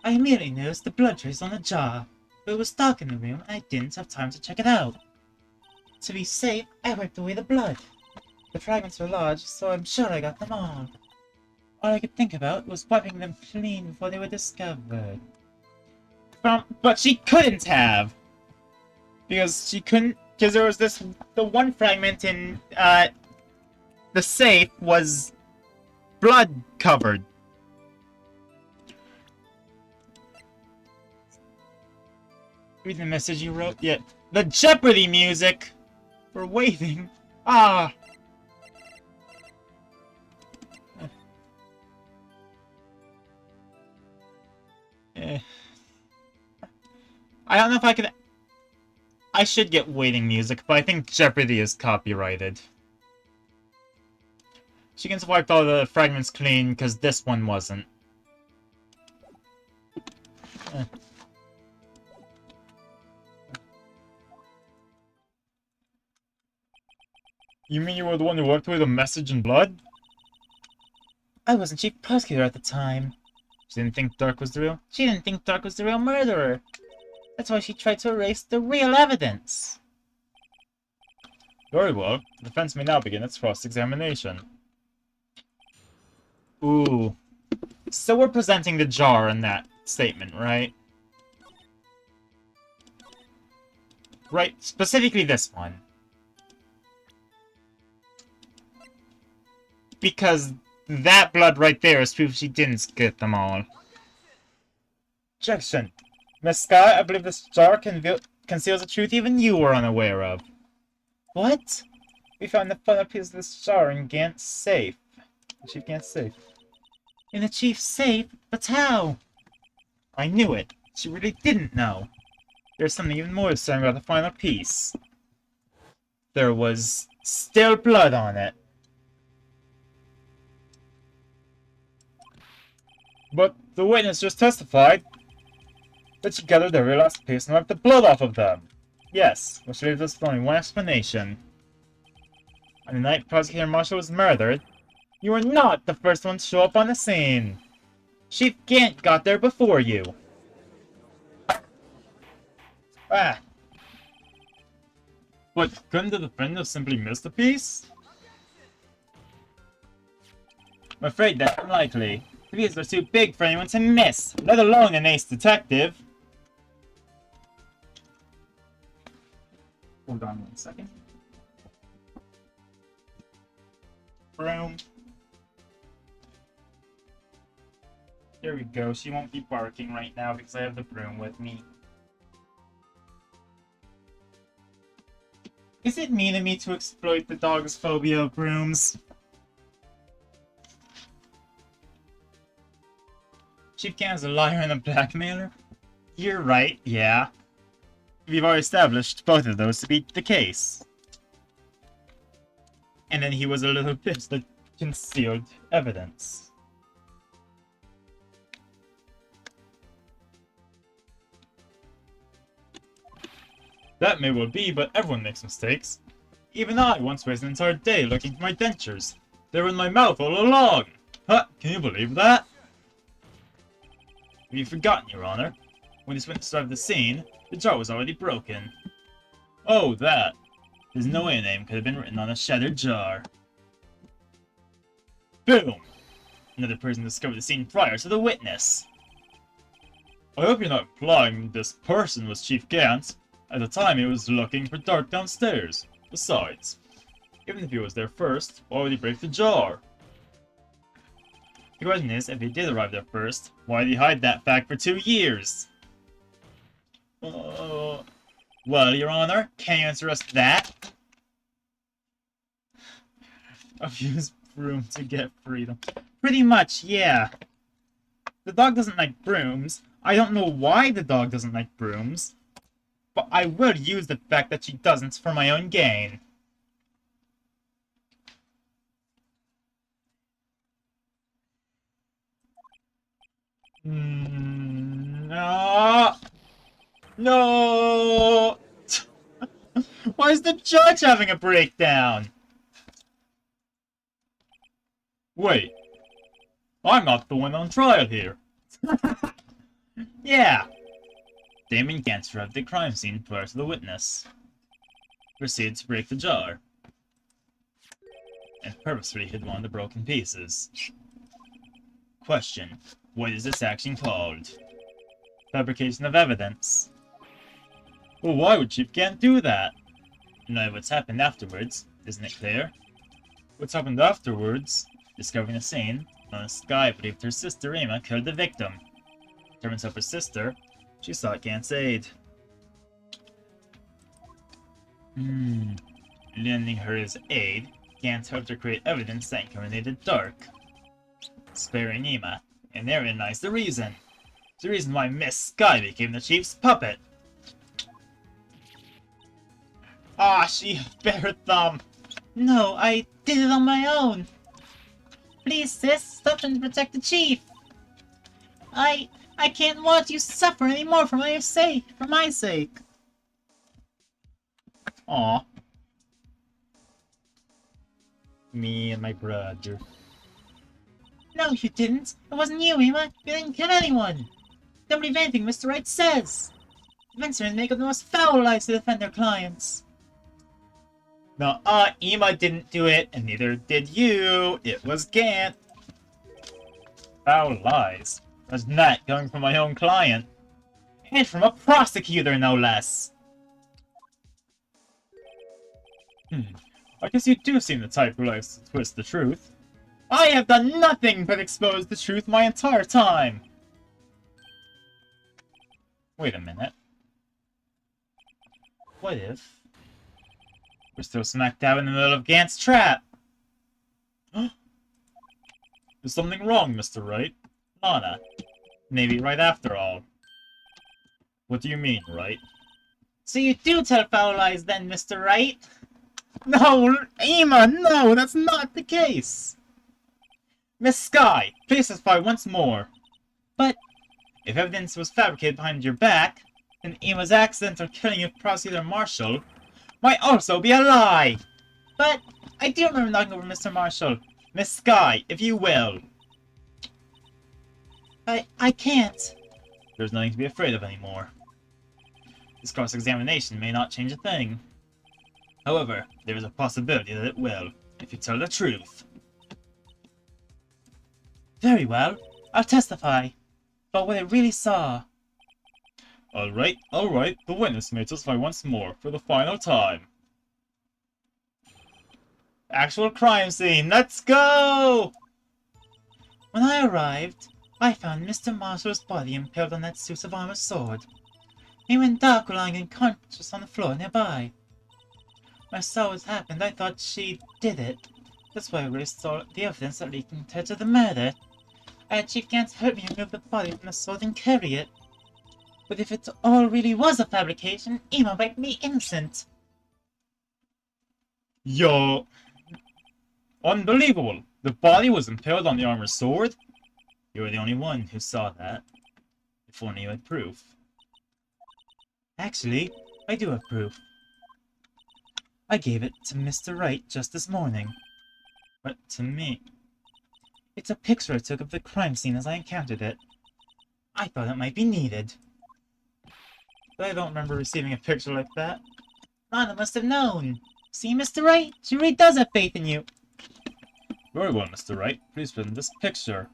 I immediately noticed the blood trace on the jar, but it was dark in the room and I didn't have time to check it out. To be safe, I wiped away the blood. The fragments were large, so I'm sure I got them all. All I could think about was wiping them clean before they were discovered. But she couldn't have! Because there was the one fragment in, the safe was blood covered. Read the message you wrote? Yeah. The Jeopardy music! We're waiting. Ah! I don't know if I could... I should get waiting music, but I think Jeopardy is copyrighted. She can wipe all the fragments clean, because this one wasn't. You mean you were the one who wiped away the message in blood? I wasn't chief prosecutor at the time. She didn't think Dark was the real... She didn't think Dark was the real murderer. That's why she tried to erase the real evidence. Very well. The defense may now begin its cross-examination. Ooh. So we're presenting the jar in that statement, right? Right, specifically this one. Because that blood right there is proof she didn't get them all. Objection. Miss Sky, I believe this jar conceals a truth even you were unaware of. What? We found the final piece of this jar in Gant's safe. Chief Gant's safe. In the chief's safe? But how? I knew it. She really didn't know. There's something even more disturbing about the final piece. There was still blood on it. But the witness just testified that she gathered every last piece and wiped the blood off of them. Yes, which leaves us with only one explanation. On the night Prosecutor Marshall was murdered, you were not the first one to show up on the scene. Chief Gant got there before you. Ah. But couldn't the defendant have simply missed a piece? I'm afraid that's unlikely. The pieces are too big for anyone to miss, let alone an ace detective. Hold on 1 second. Broom. There we go. She won't be barking right now because I have the broom with me. Is it mean of me to exploit the dog's phobia of brooms? Chief Gant's a liar and a blackmailer? You're right, yeah. We've already established both of those to be the case. And then he was a little pissed that concealed evidence. That may well be, but everyone makes mistakes. Even I once wasted an entire day looking for my dentures. They were in my mouth all along! Huh, can you believe that? Have you forgotten, Your Honor? When this witness arrived at the scene, the jar was already broken. Oh, that. There's no way a name could have been written on a shattered jar. Boom! Another person discovered the scene prior to the witness. I hope you're not implying this person was Chief Gant. At the time, he was looking for Dark downstairs. Besides, even if he was there first, why would he break the jar? The question is, if he did arrive there first, why did he hide that fact for 2 years? Well, Your Honor, can you answer us that? I've used broom to get freedom. Pretty much, yeah. The dog doesn't like brooms. I don't know why the dog doesn't like brooms. But I will use the fact that she doesn't for my own gain. No! No! Why is the judge having a breakdown? Wait, I'm not the one on trial here. Yeah. Damon Gant arrived at the crime scene prior to the witness. Proceeded to break the jar. And purposefully hid one of the broken pieces. Question. What is this action called? Fabrication of evidence. Well, why would Chief Gant do that? Know what's happened afterwards, isn't it clear? What's happened afterwards? Discovering the scene, Lana Sky believed her sister Emma killed the victim. Turns up her sister, she sought Gant's aid. Lending her his aid, Gant helped her create evidence that incriminated Dark. Sparing Emma, and therein lies the reason. The reason why Miss Sky became the Chief's puppet. Ah, she bit her thumb. No, I did it on my own. Please, sis, stop trying to protect the chief. I can't watch you suffer anymore for my sake. For my sake. Aw. Me and my brother. No, you didn't. It wasn't you, Emma. You didn't kill anyone. Don't believe anything Mr. Wright says. Vincent make up the most foul lies to defend their clients. No, Emma didn't do it, and neither did you. It was Gant. Foul lies. That's not coming from my own client. And from a prosecutor, no less. I guess you do seem the type who likes to twist the truth. I have done nothing but expose the truth my entire time. Wait a minute. What if we're still smack dab in the middle of Gant's trap? There's something wrong, Mr. Wright. Lana. Maybe right after all. What do you mean, Wright? So you do tell foul lies then, Mr. Wright? No, Emma, no, that's not the case. Miss Sky, please testify once more. But if evidence was fabricated behind your back, then Emma's accidental killing of Prosecutor Marshall might also be a lie. But I do remember knocking over Mr. Marshall. Miss Sky, if you will. I can't. There's nothing to be afraid of anymore. This cross-examination may not change a thing. However, there is a possibility that it will, if you tell the truth. Very well. I'll testify. But what I really saw. Alright, the witness may testify once more, for the final time. Actual crime scene, let's go! When I arrived, I found Mr. Marshall's body impaled on that suit of armor sword. He went dark, lying unconscious on the floor nearby. When I saw what happened, I thought she did it. That's why I restored the evidence that leaked her to the murder. I had Chief Gant help me remove the body from the sword and carry it. But if it all really was a fabrication, Emma might be innocent. Yo. Unbelievable! The body was impaled on the armor sword? You were the only one who saw that. If only you had proof. Actually, I do have proof. I gave it to Mr. Wright just this morning. But to me... It's a picture I took of the crime scene as I encountered it. I thought it might be needed. But I don't remember receiving a picture like that. Lana must have known. See, Mr. Wright? She really does have faith in you. Very well, Mr. Wright. Please present this picture.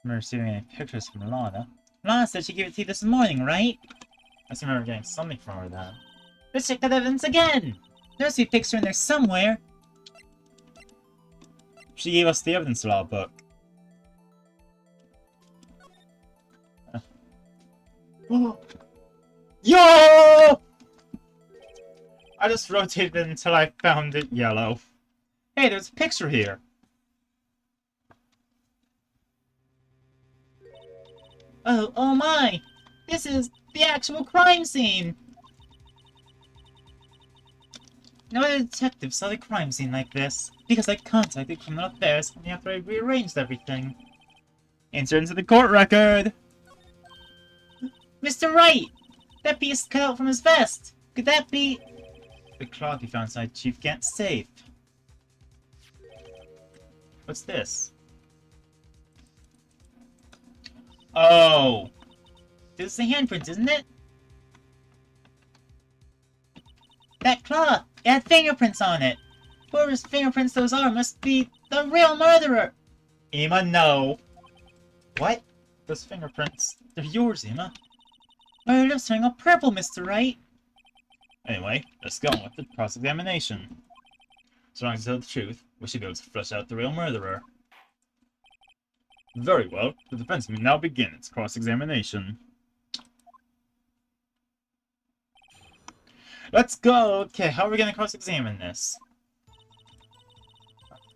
I'm not receiving any pictures from Lana. Lana said she gave it to you this morning, right? I just remember getting something from her then. Let's check that evidence again! There's a picture in there somewhere. She gave us the evidence law book. Yo! I just rotated it until I found it yellow. Hey, there's a picture here. Oh my! This is the actual crime scene! No other detective saw the crime scene like this, because I contacted Criminal Affairs only after I rearranged everything. Enter into the court record. Mr. Wright! That piece cut out from his vest! Could that be... The cloth you found inside Chief Gant's safe. What's this? Oh! This is the handprint, isn't it? That cloth! It had fingerprints on it! Whoever's fingerprints those are must be the real murderer! Emma, no! What? Those fingerprints, they're yours, Emma. Why are your lips turning all purple, Mr. Wright? Anyway, let's go on with the cross-examination. So long as you tell the truth, we should be able to flush out the real murderer. Very well, the defense may now begin its cross-examination. Let's go! Okay, how are we gonna cross-examine this?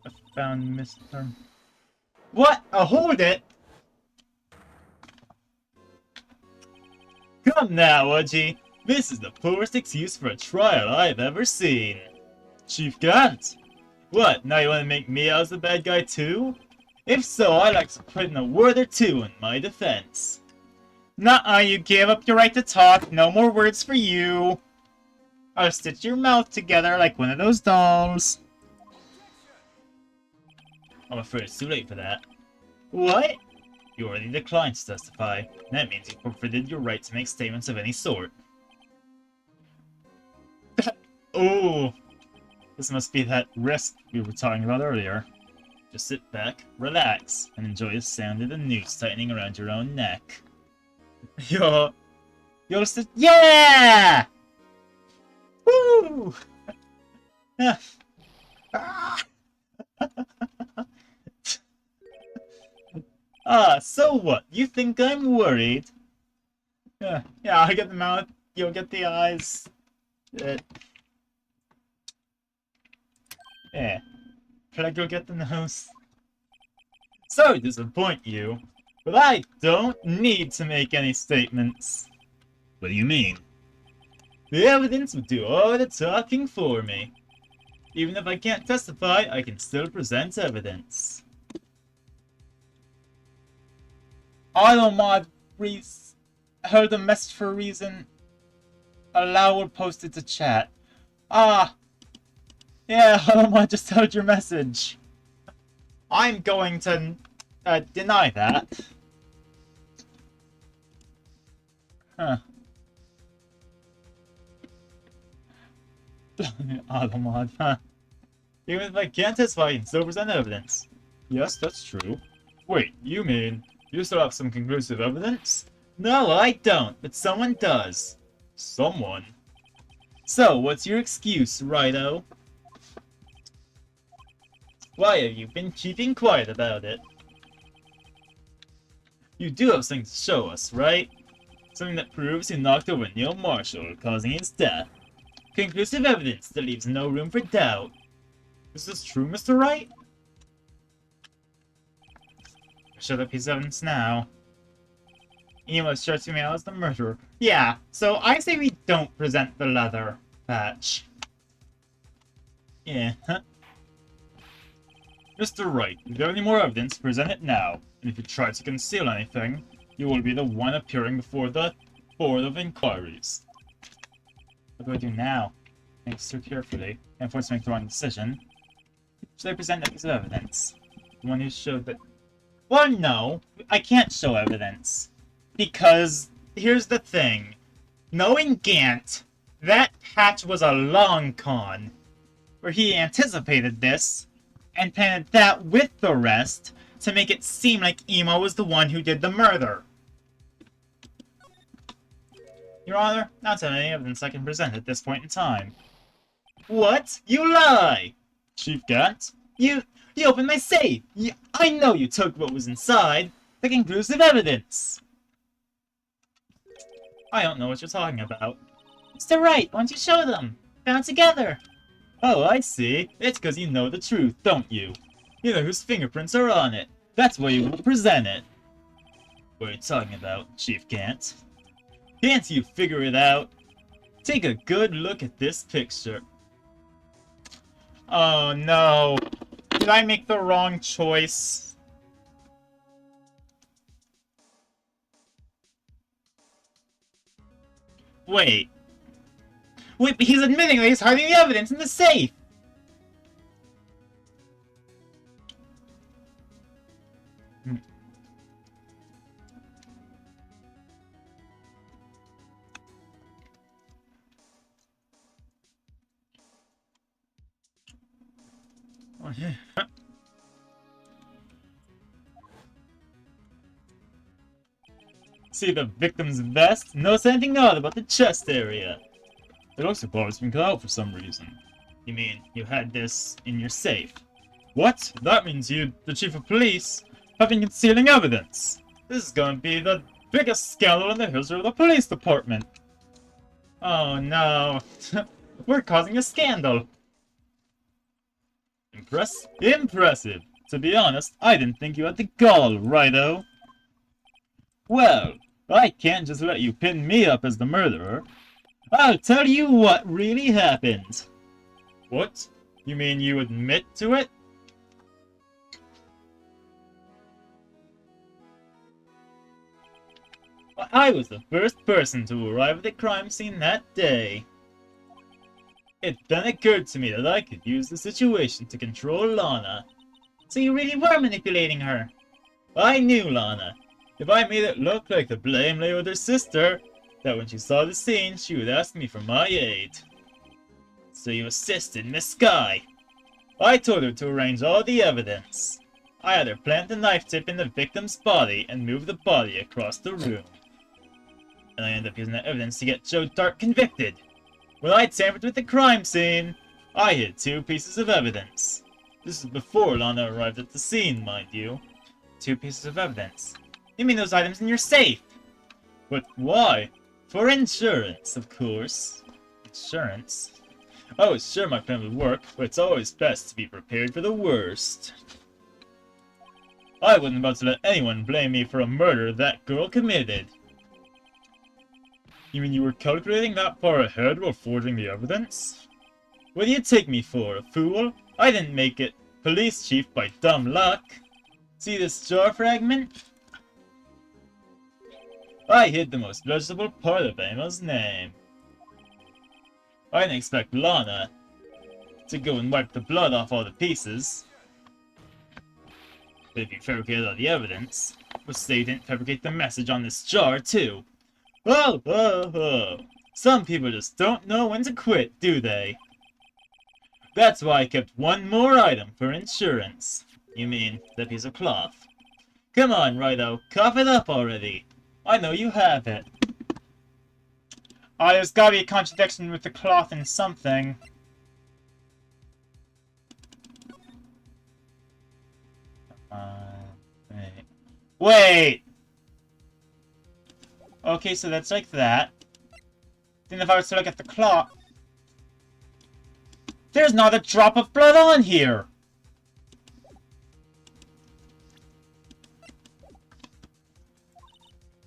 I found Mr... What? Hold it! Come now, Udgy. This is the poorest excuse for a trial I've ever seen. Chief Gant? What, now you want to make me out as the bad guy too? If so, I'd like to put in a word or two in my defense. Nuh-uh, you gave up your right to talk. No more words for you. I'll stitch your mouth together like one of those dolls. I'm afraid it's too late for that. What? You already declined to testify. That means you forfeited your right to make statements of any sort. Oh, this must be that risk we were talking about earlier. Just sit back, relax, and enjoy the sound of the noose tightening around your own neck. You'll sit. Yeah! Woo! So what? You think I'm worried? Yeah, I'll get the mouth, you'll get the eyes. Yeah. Should I go get the nose? Sorry to disappoint you, but I don't need to make any statements. What do you mean? The evidence would do all the talking for me. Even if I can't testify, I can still present evidence. Automod heard the message for a reason. Allow or post it to chat. Ah! Yeah, Automod just heard your message. I'm going to deny that. Huh. Automod, huh? Even if I can't testify, I can still present evidence. Yes, that's true. Wait, you mean you still have some conclusive evidence? No, I don't, but someone does. Someone? So, what's your excuse, Righto? Why have you been keeping quiet about it? You do have something to show us, right? Something that proves you knocked over Neil Marshall, causing his death. Conclusive evidence that leaves no room for doubt. Is this true, Mr. Wright? Show that piece of evidence now. Emo starts me out as the murderer. Yeah, so I say we don't present the leather patch. Yeah, huh? Mr. Wright, if you have any more evidence, present it now. And if you try to conceal anything, you will be the one appearing before the Board of Inquiries. What do I do now? Think so carefully, and force to make the wrong decision. Should I present that piece of evidence? The one who showed that... Well, no, I can't show evidence. Because, here's the thing. Knowing Gant, that patch was a long con. Where he anticipated this, and planted that with the rest, to make it seem like Emo was the one who did the murder. Your Honor, not any evidence I can present at this point in time. What? You lie! Chief Gant, you opened my safe! I know you took what was inside! The conclusive evidence! I don't know what you're talking about. Mr. Wright, why don't you show them? Found together! Oh, I see. It's because you know the truth, don't you? You know whose fingerprints are on it. That's why you will present it. What are you talking about, Chief Gant? Can't you figure it out? Take a good look at this picture. Oh no. Did I make the wrong choice? Wait. Wait, but he's admitting that he's hiding the evidence in the safe! Hmm. See the victim's vest? Notice anything odd about the chest area? It looks like it's been cut out for some reason. You mean you had this in your safe? What? That means you, the chief of police, have been concealing evidence. This is going to be the biggest scandal in the history of the police department. Oh no. We're causing a scandal. Impressive. To be honest, I didn't think you had the gall, righto. Well, I can't just let you pin me up as the murderer. I'll tell you what really happened. What? You mean you admit to it? Well, I was the first person to arrive at the crime scene that day. It then occurred to me that I could use the situation to control Lana. So you really were manipulating her? I knew Lana. If I made it look like the blame lay with her sister, that when she saw the scene, she would ask me for my aid. So you assisted Miss Sky. I told her to arrange all the evidence. I had her plant the knife tip in the victim's body and move the body across the room. And I ended up using that evidence to get Joe Dart convicted. When I tampered with the crime scene, I hid 2 pieces of evidence. This is before Lana arrived at the scene, mind you. 2 pieces of evidence? You mean those items in your safe? But why? For insurance, of course. Insurance? I was sure my plan would work, but it's always best to be prepared for the worst. I wasn't about to let anyone blame me for a murder that girl committed. You mean you were calculating that far ahead while forging the evidence? What do you take me for, a fool? I didn't make it police chief by dumb luck. See this jar fragment? I hid the most legible part of Emma's name. I didn't expect Lana to go and wipe the blood off all the pieces. But if you fabricated all the evidence, which they didn't fabricate the message on this jar too. Oh. Some people just don't know when to quit, do they? That's why I kept one more item for insurance. You mean, the piece of cloth. Come on, Righto, cough it up already. I know you have it. There's gotta be a contradiction with the cloth and something. Wait! Okay, so that's like that. Then if I was to look at the cloth... There's not a drop of blood on here!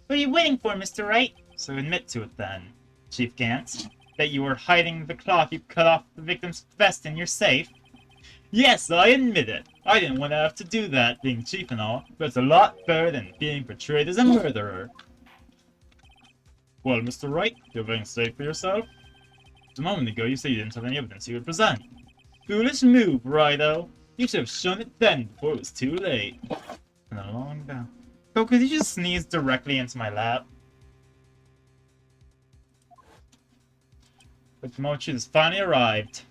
What are you waiting for, Mr. Wright? So admit to it then, Chief Gantz, that you were hiding the cloth you cut off the victim's vest in your safe. Yes, I admit it. I didn't want to have to do that, being chief and all, but it's a lot better than being portrayed as a murderer. Well, Mr. Wright, you have anything to say for yourself? Just a moment ago, you said you didn't have any evidence you would present. Foolish move, Righto. You should have shown it then, before it was too late. And a long down. Oh, could you just sneeze directly into my lap? The promotion has finally arrived.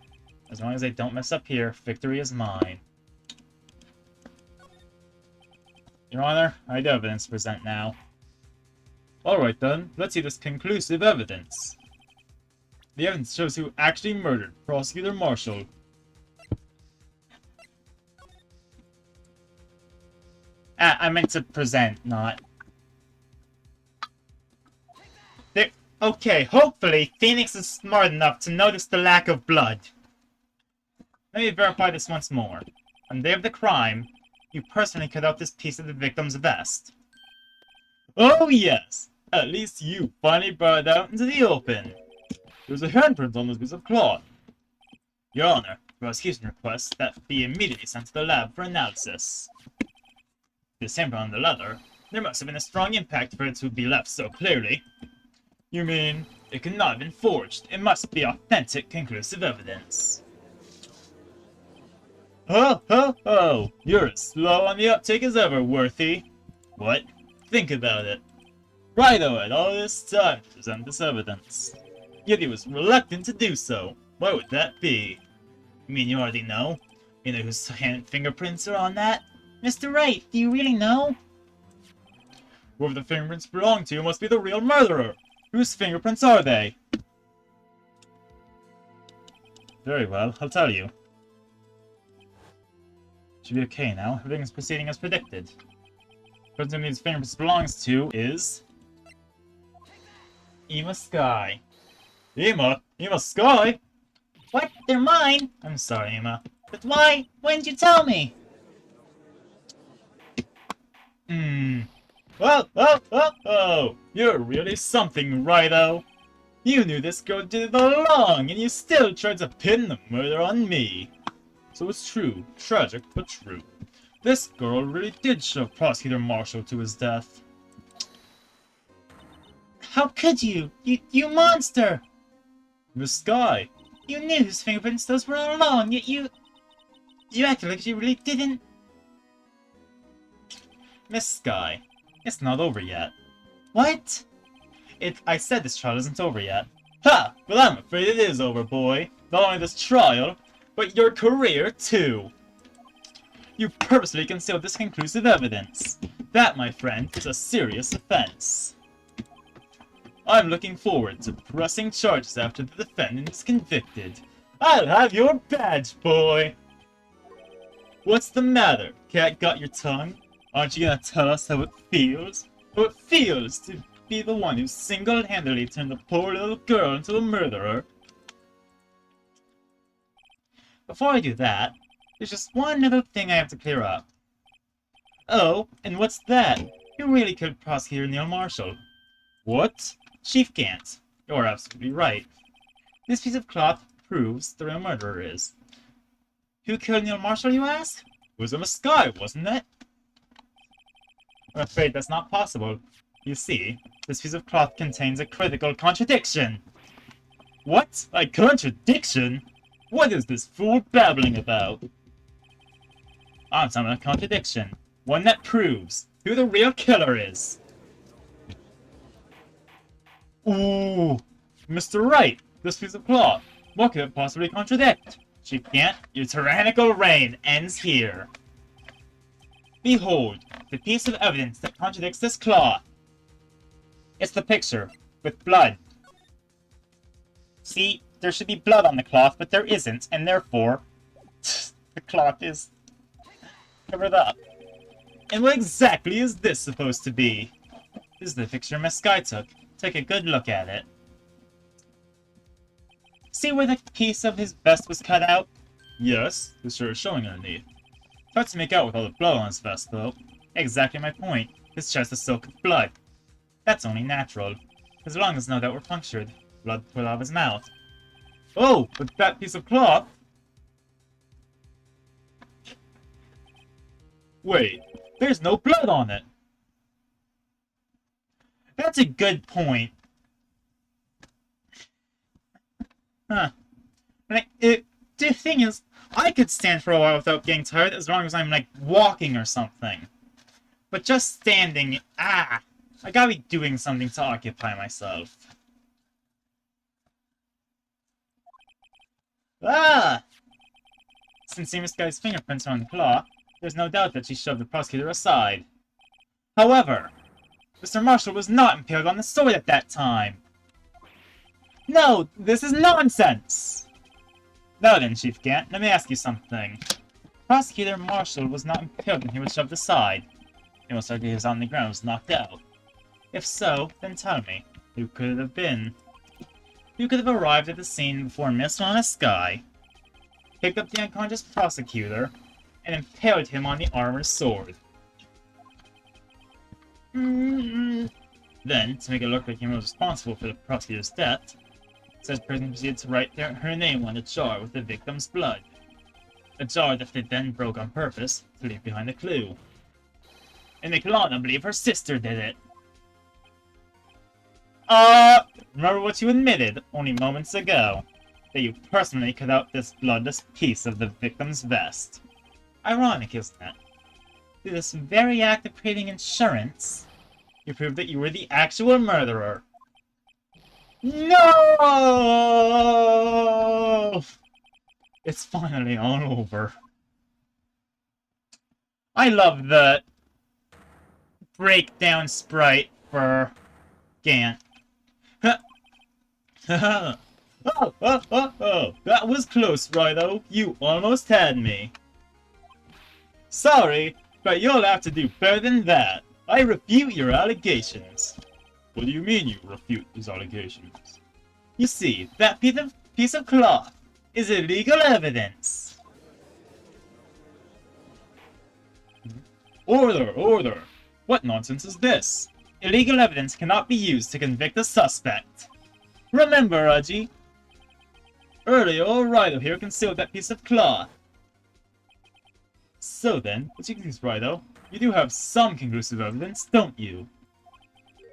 As long as I don't mess up here, victory is mine. Your Honor, I have evidence to present now. Alright then, let's see this conclusive evidence. The evidence shows who actually murdered Prosecutor Marshall. I meant to present, not... There... Okay, hopefully Phoenix is smart enough to notice the lack of blood. Let me verify this once more. On the day of the crime, you personally cut out this piece of the victim's vest. Oh yes! At least you finally brought it out into the open. There's a handprint on this piece of cloth. Your Honor, prosecution requests that be immediately sent to the lab for analysis. This handprint on the leather, there must have been a strong impact for it to be left so clearly. You mean, It cannot have been forged. It must be authentic, conclusive evidence. Ho, ho, ho! You're as slow on the uptake as ever, Worthy. What? Think about it. Righto had all this time to present this evidence. Yet he was reluctant to do so. Why would that be? You mean you already know? You know whose fingerprints are on that? Mr. Wright, do you really know? Whoever the fingerprints belong to must be the real murderer. Whose fingerprints are they? Very well, I'll tell you. Should be okay now. Everything's proceeding as predicted. The person these fingerprints belongs to is... Ema Sky. Ema? Ema Sky? What? They're mine? I'm sorry, Ema. But why? Why didn't you tell me? Oh, you're really something, Righto. You knew this girl did it all along, and you still tried to pin the murder on me. So it's true, tragic but true. This girl really did shove Prosecutor Marshall to his death. How could you? You monster! Miss Sky. You knew whose fingerprints those were all along, yet you acted like you really didn't. Miss Sky, it's not over yet. What? I said this trial isn't over yet. Ha! Well, I'm afraid it is over, boy. Not only this trial, but your career, too. You purposely concealed this conclusive evidence. That, my friend, is a serious offense. I'm looking forward to pressing charges after the defendant is convicted. I'll have your badge, boy! What's the matter? Cat got your tongue? Aren't you gonna tell us how it feels? How it feels to be the one who single-handedly turned the poor little girl into a murderer? Before I do that, there's just one little thing I have to clear up. Oh, and what's that? You really killed Prosecutor Neil Marshall. What? Chief Gant, you're absolutely right. This piece of cloth proves the real murderer is. Who killed Neil Marshall, you ask? It was Ema Sky, wasn't it? I'm afraid that's not possible. You see, this piece of cloth contains a critical contradiction. What? A contradiction? What is this fool babbling about? I'm talking about a contradiction. One that proves who the real killer is. Ooh, Mr. Wright, this piece of cloth. What could it possibly contradict? Chief Gant, your tyrannical reign ends here. Behold, the piece of evidence that contradicts this cloth. It's the picture, with blood. See, there should be blood on the cloth, but there isn't, and therefore, the cloth is covered up. And what exactly is this supposed to be? This is the picture Miss Sky took. Take a good look at it. See where the piece of his vest was cut out? Yes, the shirt is showing underneath. It's hard to make out with all the blood on his vest, though. Exactly my point. His chest is soaked with blood. That's only natural. His lungs no doubt were punctured. Blood poured out of his mouth. Oh, but that piece of cloth... Wait, there's no blood on it! That's a good point. Huh. The thing is, I could stand for a while without getting tired as long as I'm, like, walking or something. But just standing, I gotta be doing something to occupy myself. Since Ema Sky's fingerprints are on the cloth, there's no doubt that she shoved the prosecutor aside. However, Mr. Marshall was not impaled on the sword at that time. No, this is nonsense! Now then, Chief Gant, let me ask you something. Prosecutor Marshall was not impaled when he was shoved aside. It most likely he was on the ground and was knocked out. If so, then tell me, who could it have been? Who could have arrived at the scene before Miss Ema Sky, picked up the unconscious prosecutor, and impaled him on the armored sword? Then, to make it look like he was responsible for the prosecutor's death, such person proceeded to write her name on a jar with the victim's blood. A jar that they then broke on purpose to leave behind a clue. And they can all believe her sister did it. Remember what you admitted only moments ago, that you personally cut out this bloodless piece of the victim's vest. Ironic, isn't it? Through this very act of creating insurance, You proved that you were the actual murderer. No! It's finally all over. I love the breakdown sprite for Gant. Oh, that was close, Righto. You almost had me. Sorry, but you'll have to do better than that. I refute your allegations. What do you mean you refute these allegations? You see, that piece of cloth is illegal evidence. Order, order! What nonsense is this? Illegal evidence cannot be used to convict a suspect. Remember, Raji, earlier Righto here concealed that piece of cloth. So then, what you can use, Righto? You do have some conclusive evidence, don't you?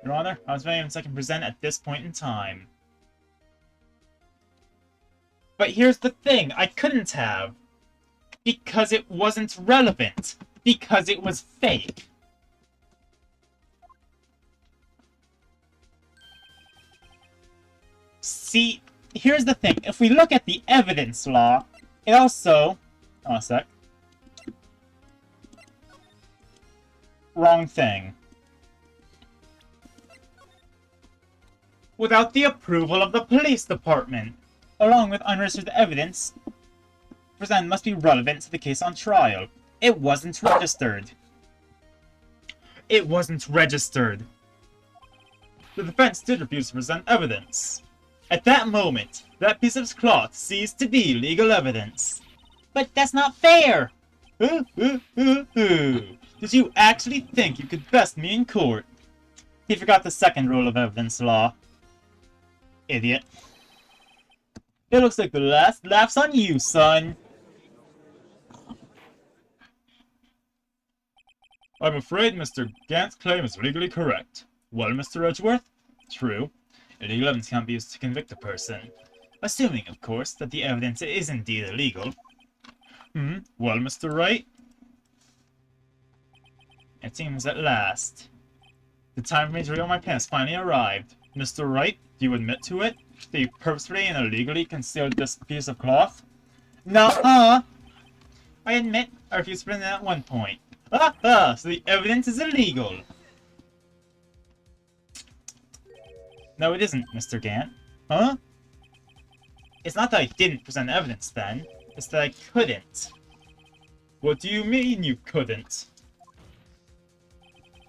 Your Honor, how much evidence I can present at this point in time. But here's the thing, I couldn't have. Because it wasn't relevant. Because it was fake. See, here's the thing. If we look at the evidence law, it also... Oh, a sec. Wrong thing. Without the approval of the police department, along with unregistered evidence, presented must be relevant to the case on trial. It wasn't registered. It wasn't registered. The defense did refuse to present evidence. At that moment, that piece of cloth ceased to be legal evidence. but that's not fair! Did you actually think you could best me in court? He forgot the second rule of evidence law. Idiot. It looks like the last laugh's on you, son. I'm afraid Mr. Gant's claim is legally correct. Well, Mr. Edgeworth? True. Illegal evidence can't be used to convict a person. Assuming, of course, that the evidence is indeed illegal. Well, Mr. Wright? It seems at last. The time for me to reveal my past finally arrived. Mr. Wright, do you admit to it? That you purposefully and illegally concealed this piece of cloth? Nuh-uh! I admit, I refused to present it at one point. So the evidence is illegal. No, it isn't, Mr. Gant. Huh? It's not that I didn't present evidence then. It's that I couldn't. What do you mean you couldn't?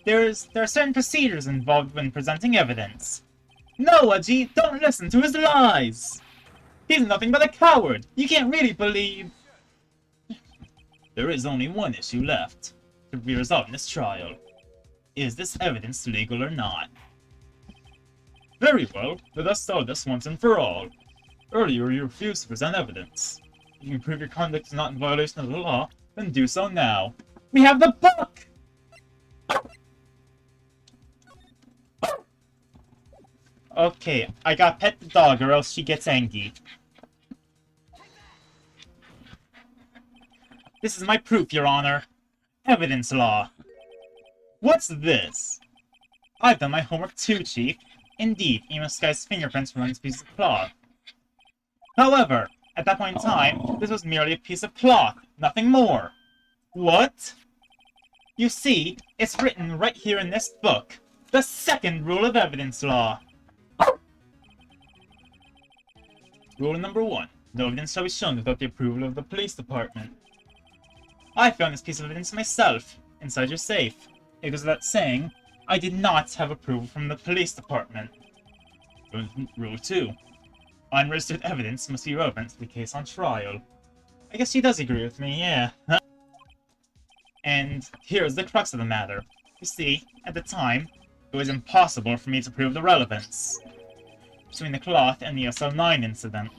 There are certain procedures involved when presenting evidence. No, Ajit, don't listen to his lies! He's nothing but a coward! You can't really believe... There is only one issue left to be resolved in this trial. Is this evidence legal or not? Very well, let us settle this once and for all. Earlier you refused to present evidence. If you can prove your conduct is not in violation of the law, then do so now. We have the book! Okay, I gotta pet the dog or else she gets angry. This is my proof, Your Honor. Evidence law. What's this? I've done my homework too, Chief. Indeed, Amos Sky's fingerprints were on this piece of cloth. However, at that point in time, this was merely a piece of cloth, nothing more. What? You see, it's written right here in this book. The second rule of evidence law. Rule number 1. No evidence shall be shown without the approval of the police department. I found this piece of evidence myself, inside your safe. It goes without saying, I did not have approval from the police department. Rule 2. Unregistered evidence must be relevant to the case on trial. I guess she does agree with me, yeah. And here's the crux of the matter. You see, at the time, it was impossible for me to prove the relevance between the cloth and the SL9 incident.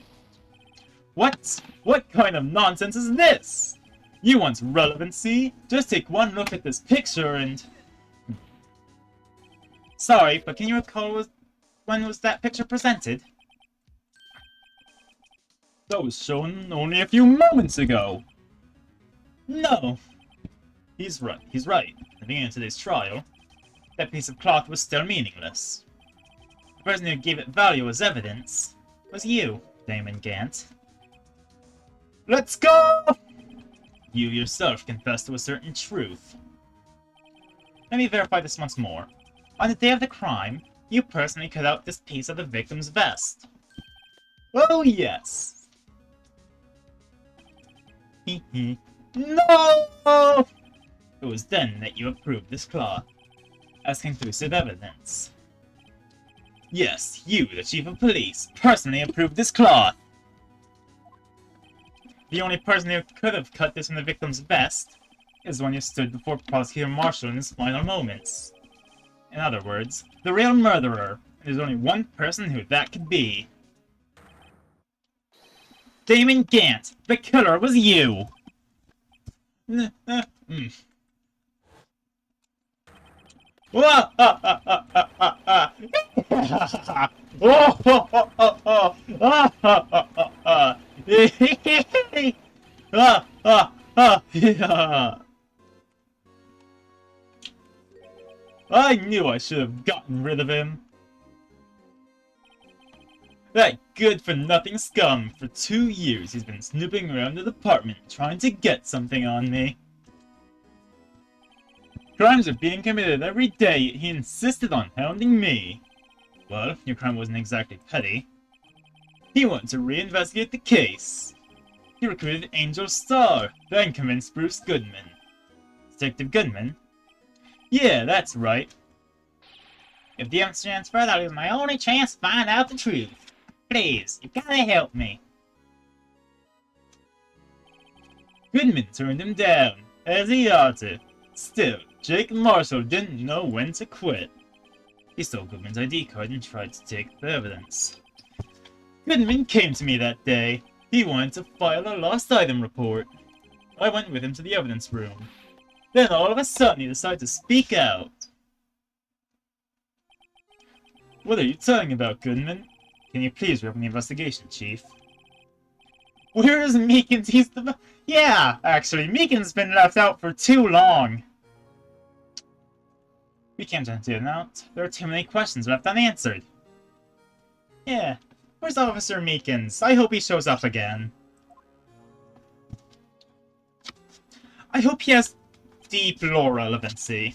What? What kind of nonsense is this? You want relevancy? Just take one look at this picture and... Sorry, but can you recall When was that picture presented? That was shown only a few moments ago. No. He's right. He's right. At the beginning of today's trial, that piece of cloth was still meaningless. The person who gave it value as evidence was you, Damon Gant. Let's go! You yourself confessed to a certain truth. Let me verify this once more. On the day of the crime, you personally cut out this piece of the victim's vest. Oh yes! No! It was then that you approved this cloth as conclusive evidence. Yes, you, the chief of police, personally approved this cloth. The only person who could have cut this from the victim's vest is the one who stood before Prosecutor Marshall in his final moments. In other words, the real murderer. There's only one person who that could be. Damon Gant, the killer was you! I knew I should have gotten rid of him. That good-for-nothing scum. For 2 years he's been snooping around the department trying to get something on me. Crimes are being committed every day, yet he insisted on hounding me. Well, your crime wasn't exactly petty. He wanted to reinvestigate the case. He recruited Angel Starr, then convinced Bruce Goodman. Detective Goodman? Yeah, that's right. If the evidence transfer, that is my only chance to find out the truth. Please, you gotta help me. Goodman turned him down, as he ought to. Still, Jake Marshall didn't know when to quit. He stole Goodman's ID card and tried to take the evidence. Goodman came to me that day. He wanted to file a lost item report. I went with him to the evidence room. Then all of a sudden he decided to speak out. What are you talking about, Goodman? Can you please reopen the investigation, Chief? Where is Meekins? He's the... Yeah, actually, Meekins' been left out for too long. We can't empty it out. There are too many questions left unanswered. Yeah. Where's Officer Meekins? I hope he shows up again. I hope he has deep lore relevancy.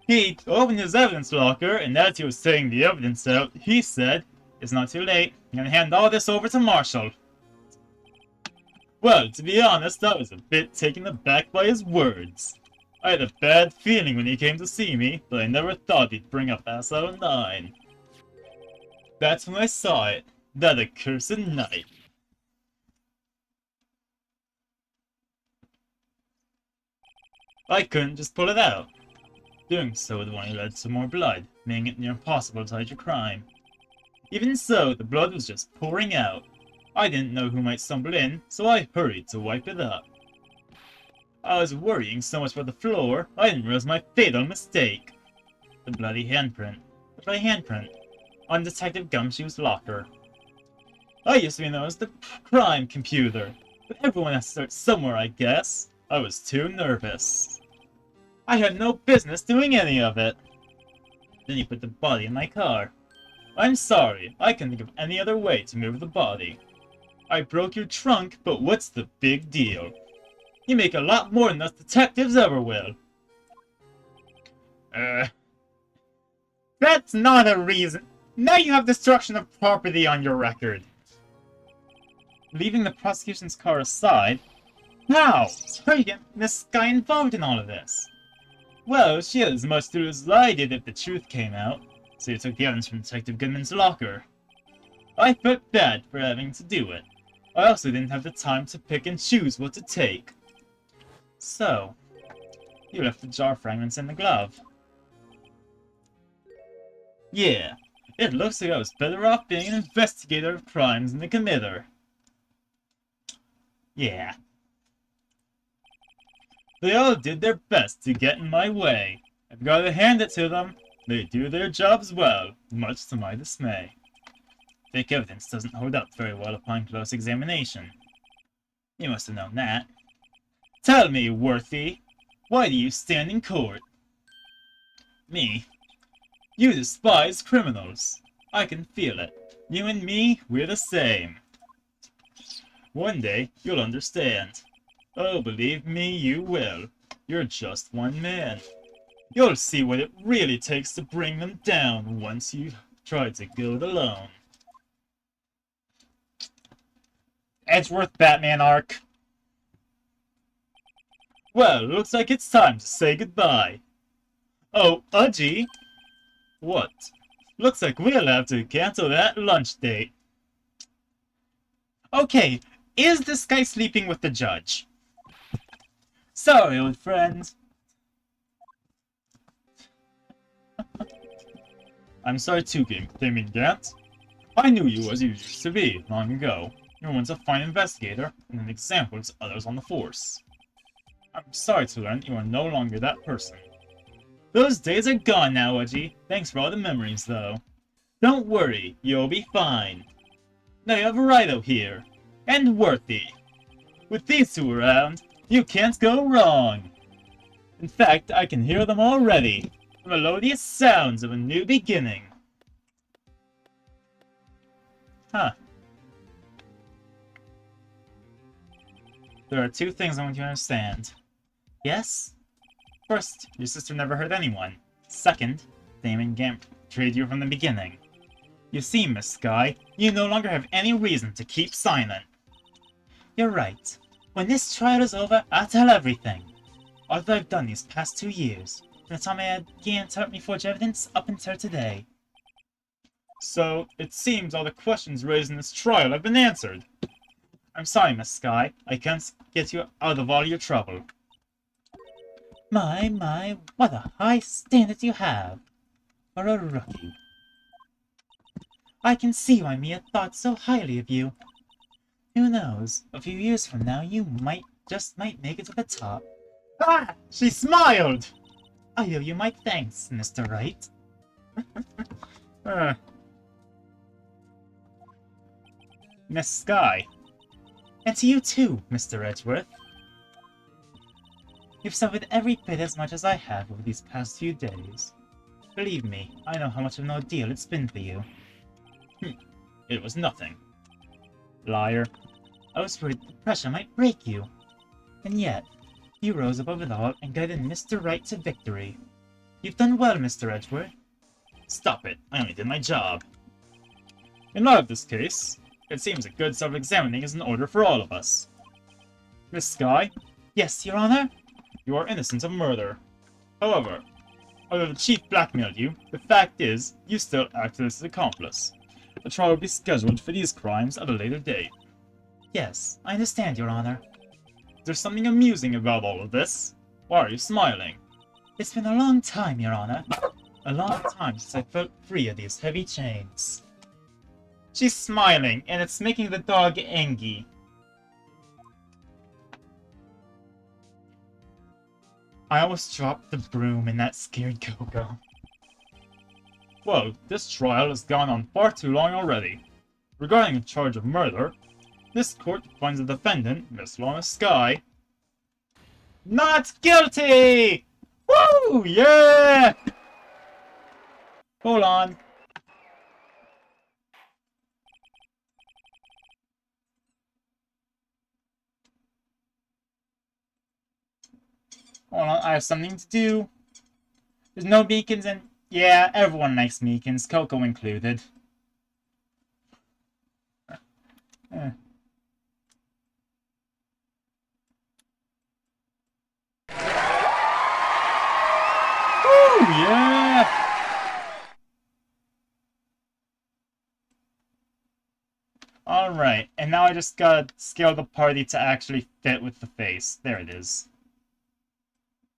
He opened his evidence locker, and as he was taking the evidence out, he said, "It's not too late. I'm gonna hand all this over to Marshall." Well, to be honest, I was a bit taken aback by his words. I had a bad feeling when he came to see me, but I never thought he'd bring up SL 9. That's when I saw it. That accursed knife. I couldn't just pull it out. Doing so would only lead to more blood, making it near impossible to hide your crime. Even so, the blood was just pouring out. I didn't know who might stumble in, so I hurried to wipe it up. I was worrying so much about the floor, I didn't realize my fatal mistake. The bloody handprint. The bloody handprint. On Detective Gumshoe's locker. I used to be known as the crime computer, but everyone has to start somewhere, I guess. I was too nervous. I had no business doing any of it. Then you put the body in my car. I'm sorry, I can't think of any other way to move the body. I broke your trunk, but what's the big deal? You make a lot more than us detectives ever will. That's not a reason. Now you have destruction of property on your record. Leaving the prosecution's car aside, how? How are you getting this guy involved in all of this? Well, she had as much to do as I did if the truth came out, so you took the evidence from Detective Goodman's locker. I felt bad for having to do it. I also didn't have the time to pick and choose what to take. So, you left the jar fragments in the glove. Yeah, it looks like I was better off being an investigator of crimes than a committer. Yeah. They all did their best to get in my way. I've got to hand it to them. They do their jobs well, much to my dismay. Fake evidence doesn't hold up very well upon close examination. You must have known that. Tell me, Worthy, why do you stand in court? Me? You despise criminals. I can feel it. You and me, we're the same. One day, you'll understand. Oh, believe me, you will. You're just one man. You'll see what it really takes to bring them down once you try to go it alone. Edgeworth Batman arc. Well, looks like it's time to say goodbye. Oh, Udgy? What? Looks like we'll have to cancel that lunch date. Okay, is this guy sleeping with the judge? Sorry, old friend. I'm sorry too, Gaming Gant. I knew you as you used to be, long ago. You were once a fine investigator, and an example to others on the force. I'm sorry to learn you are no longer that person. Those days are gone now, Udgy. Thanks for all the memories, though. Don't worry, you'll be fine. Now you have Righto here, and Worthy. With these two around, you can't go wrong. In fact, I can hear them already. The melodious sounds of a new beginning. Huh. There are two things I want you to understand. Yes? First, your sister never hurt anyone. Second, Damon Gamp betrayed you from the beginning. You see, Miss Sky, you no longer have any reason to keep silent. You're right. When this trial is over, I'll tell everything. All that I've done these past 2 years, from the time I had Gant help me forge evidence up until today. So, it seems all the questions raised in this trial have been answered. I'm sorry, Miss Sky. I can't get you out of all your trouble. My, what a high standard you have. For a rookie. I can see why Mia thought so highly of you. Who knows, a few years from now you might make it to the top. Ah! She smiled! I owe you my thanks, Mr. Wright. Miss Sky. And to you too, Mr. Edgeworth. You've suffered every bit as much as I have over these past few days. Believe me, I know how much of an ordeal it's been for you. It was nothing. Liar. I was worried the pressure might break you. And yet, you rose above it all and guided Mr. Wright to victory. You've done well, Mr. Edgeworth. Stop it. I only did my job. In light of this case, it seems a good self-examining is in order for all of us. Miss Sky? Yes, Your Honor? You are innocent of murder. However, although the chief blackmailed you, the fact is, you still acted as his accomplice. The trial will be scheduled for these crimes at a later date. Yes, I understand, Your Honor. There's something amusing about all of this. Why are you smiling? It's been a long time, Your Honor. A long time since I felt free of these heavy chains. She's smiling, and it's making the dog angry. I almost dropped the broom and that scared Coco. Well, this trial has gone on far too long already. Regarding a charge of murder, this court finds the defendant, Miss Lana Sky, not guilty! Woo! Yeah! Hold on. Hold on, I have something to do. There's no beacons and... Yeah, everyone likes beacons, Coco included. Woo, yeah! Alright, and now I just gotta scale the party to actually fit with the face. There it is.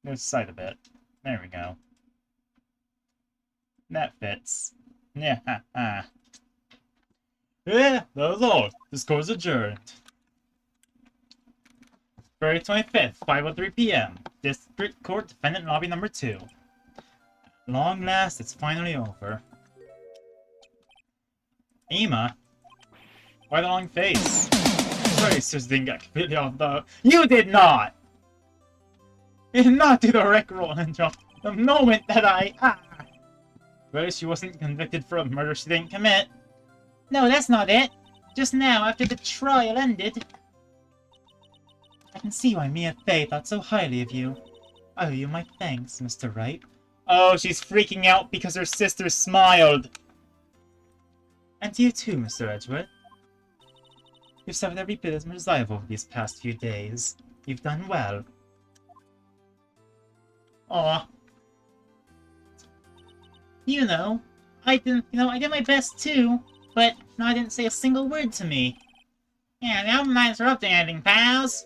Move side a bit. There we go. That fits. Yeah, ha, ha. Yeah, that was all. This court is adjourned. February 25th, 5:03 p.m. District Court, Defendant Lobby Number 2. Long last, it's finally over. Ema? Why the long face? Sorry, sis didn't get completely off the... You did not! You did not do the Rickroll and jump the moment that I... Well, she wasn't convicted for a murder she didn't commit. No, that's not it. Just now, after the trial ended. I can see why Mia Fey thought so highly of you. I owe you my thanks, Mr. Wright. Oh, she's freaking out because her sister smiled. And to you too, Mr. Edgeworth. You've suffered every bit as much as I have over these past few days. You've done well. Aw. You know, I did my best too, but I didn't say a single word to me. Yeah, now I'm not interrupting anything, pals.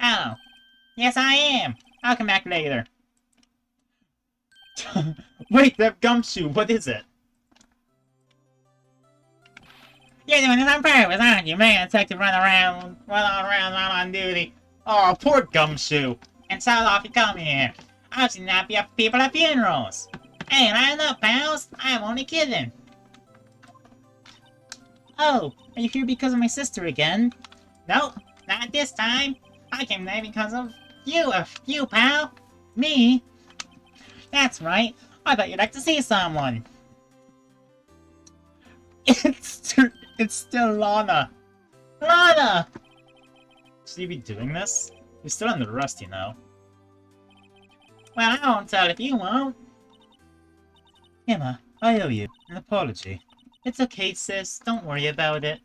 Oh. Yes, I am. I'll come back later. Wait, that gumshoe, what is it? You're doing this on purpose, aren't you, man? Detective run around while on duty. Oh, poor gumshoe. And so off you come here. I've seen that be up people at funerals. Hey, line up, pals. I'm only kidding. Oh, are you here because of my sister again? Nope, not this time. I came there because of you, pal. Me? That's right. I thought you'd like to see someone. It's still Lana. Lana! Should you be doing this? You're still under arrest, you know. Well, I won't tell if you won't. Emma, I owe you an apology. It's okay, sis. Don't worry about it.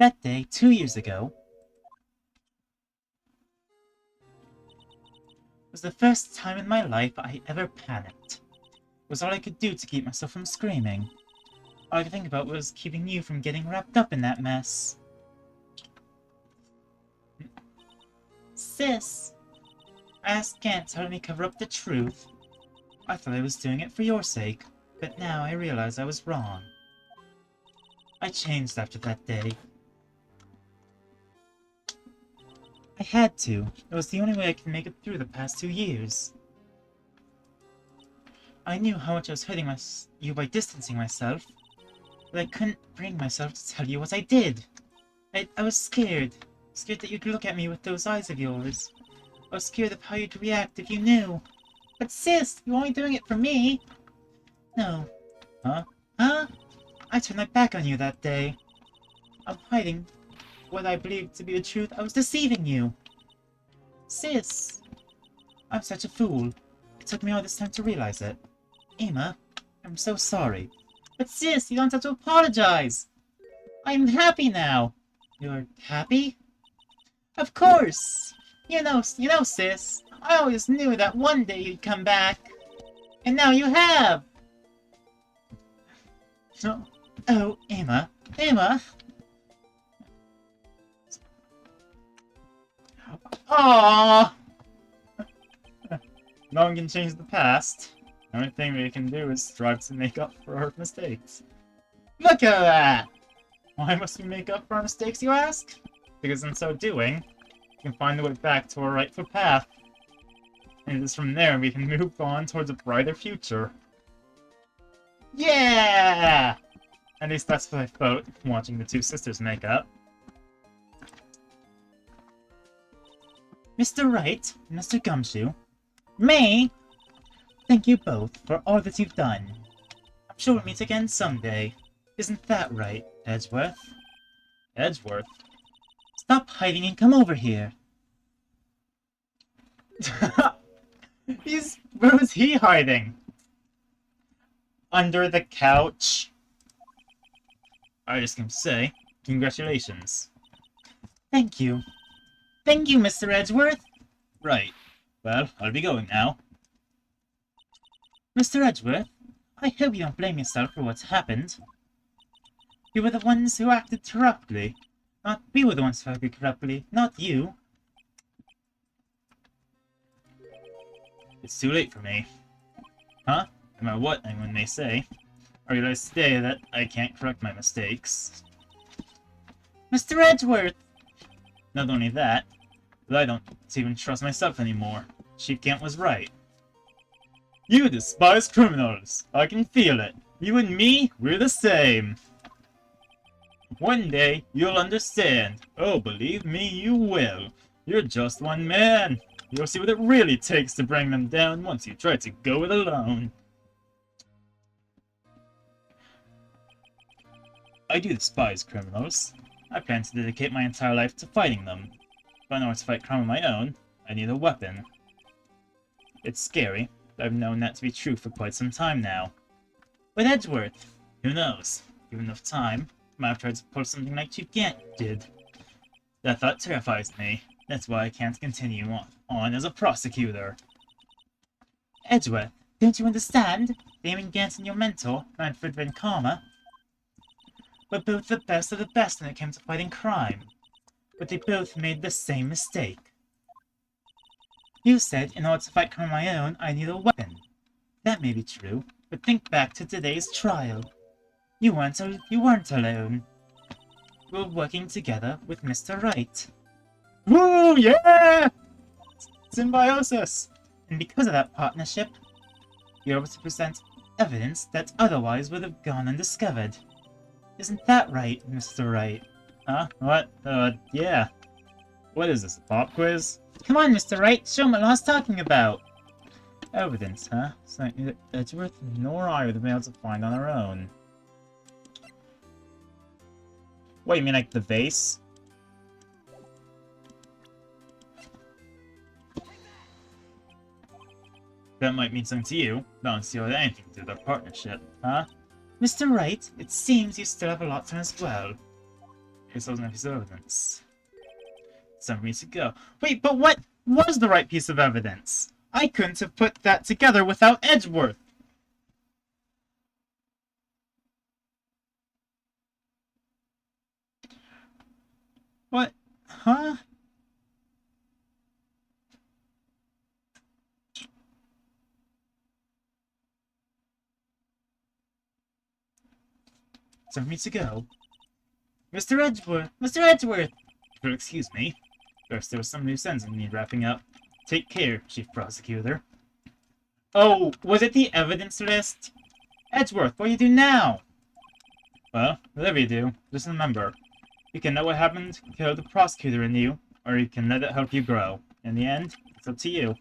That day, 2 years ago, was the first time in my life I ever panicked. It was all I could do to keep myself from screaming. All I could think about was keeping you from getting wrapped up in that mess. Sis. I asked Gant to help me cover up the truth. I thought I was doing it for your sake, but now I realize I was wrong. I changed after that day. I had to. It was the only way I could make it through the past 2 years. I knew how much I was hurting you by distancing myself, but I couldn't bring myself to tell you what I did. I was scared. Scared that you'd look at me with those eyes of yours. I was scared of how you'd react if you knew. But sis, you're only doing it for me. No. Huh? Huh? I turned my back on you that day. I'm hiding what I believed to be the truth. I was deceiving you. Sis. I'm such a fool. It took me all this time to realize it. Emma, I'm so sorry. But sis, you don't have to apologize. I'm happy now. You're happy? Of course. You know, sis. I always knew that one day you'd come back. And now you have. Oh, Emma. Emma? Aww! No one can change the past. The only thing we can do is strive to make up for our mistakes. Look at that! Why must we make up for our mistakes, you ask? Because in so doing, we can find the way back to our rightful path. And it is from there we can move on towards a brighter future. Yeah! At least that's what I felt watching the two sisters make up. Mr. Wright and Mr. Gumshoe, Me? thank you both for all that you've done. I'm sure we'll meet again someday. Isn't that right, Edgeworth? Edgeworth? Stop hiding and come over here. Where was he hiding? Under the couch? I just can say, congratulations. Thank you. Thank you, Mr. Edgeworth. Right. Well, I'll be going now. Mr. Edgeworth, I hope you don't blame yourself for what's happened. You were the ones who acted corruptly. We were the ones who acted corruptly, not you. It's too late for me. Huh? No matter what anyone may say, I realize today that I can't correct my mistakes. Mr. Edgeworth! Not only that, but I don't even trust myself anymore. Chief Gant was right. You despise criminals. I can feel it. You and me, we're the same. One day, you'll understand. Oh, believe me, you will. You're just one man. You'll see what it really takes to bring them down once you try to go it alone. I do despise criminals. I plan to dedicate my entire life to fighting them. But in order to fight crime on my own, I need a weapon. It's scary, but I've known that to be true for quite some time now. But Edgeworth, who knows? Given enough time, I might have tried to pull something like Chief Gant did. That thought terrifies me. That's why I can't continue on as a prosecutor. Edgeworth, don't you understand? Damon Gant and your mentor, Manfred Van Karma, were both the best of the best when it came to fighting crime. But they both made the same mistake. You said in order to fight crime on my own, I need a weapon. That may be true, but think back to today's trial. You weren't alone. We were working together with Mr. Wright. Woo, yeah! Symbiosis! And because of that partnership, you're able to present evidence that otherwise would have gone undiscovered. Isn't that right, Mr. Wright? Huh? What? Yeah. What is this, a pop quiz? Come on, Mr. Wright, show me what I was talking about. Evidence, huh? Something neither Edgeworth nor I would have been able to find on our own. What, you mean like the vase? That might mean something to you, but I don't see how that anything to do with our partnership, huh? Mr. Wright, it seems you still have a lot to as well. Here's those piece of evidence. It's time for me to go. Wait, but what was the right piece of evidence? I couldn't have put that together without Edgeworth. What? Huh? It's time for me to go. Mr. Edgeworth! Mr. Edgeworth! If you'll excuse me. First, there was some loose ends I need wrapping up. Take care, Chief Prosecutor. Oh, was it the evidence list? Edgeworth, what do you do now? Well, whatever you do, just remember. You can know what happened, kill the prosecutor in you, or you can let it help you grow. In the end, it's up to you.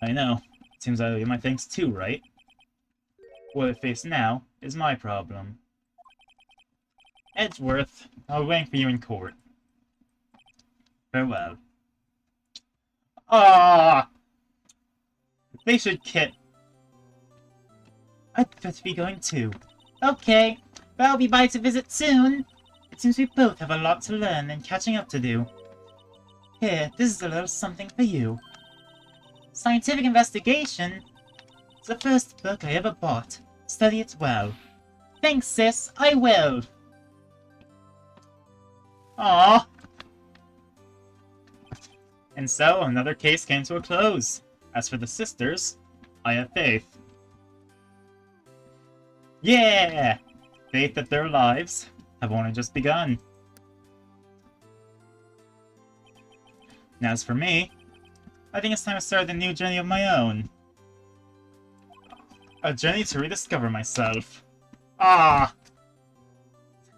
I know. It seems I owe you my thanks too, right? What I face now is my problem. Edgeworth, I'll wait for you in court. Farewell. Ah! They should kit. I'd better be going too. Okay, but I'll be by to visit soon. It seems we both have a lot to learn and catching up to do. Here, this is a little something for you. Scientific Investigation? It's the first book I ever bought. Study it well. Thanks, sis, I will. Aww. And so, another case came to a close. As for the sisters, I have faith. Yeah! Faith that their lives have only just begun. And as for me, I think it's time to start a new journey of my own. A journey to rediscover myself. Ah!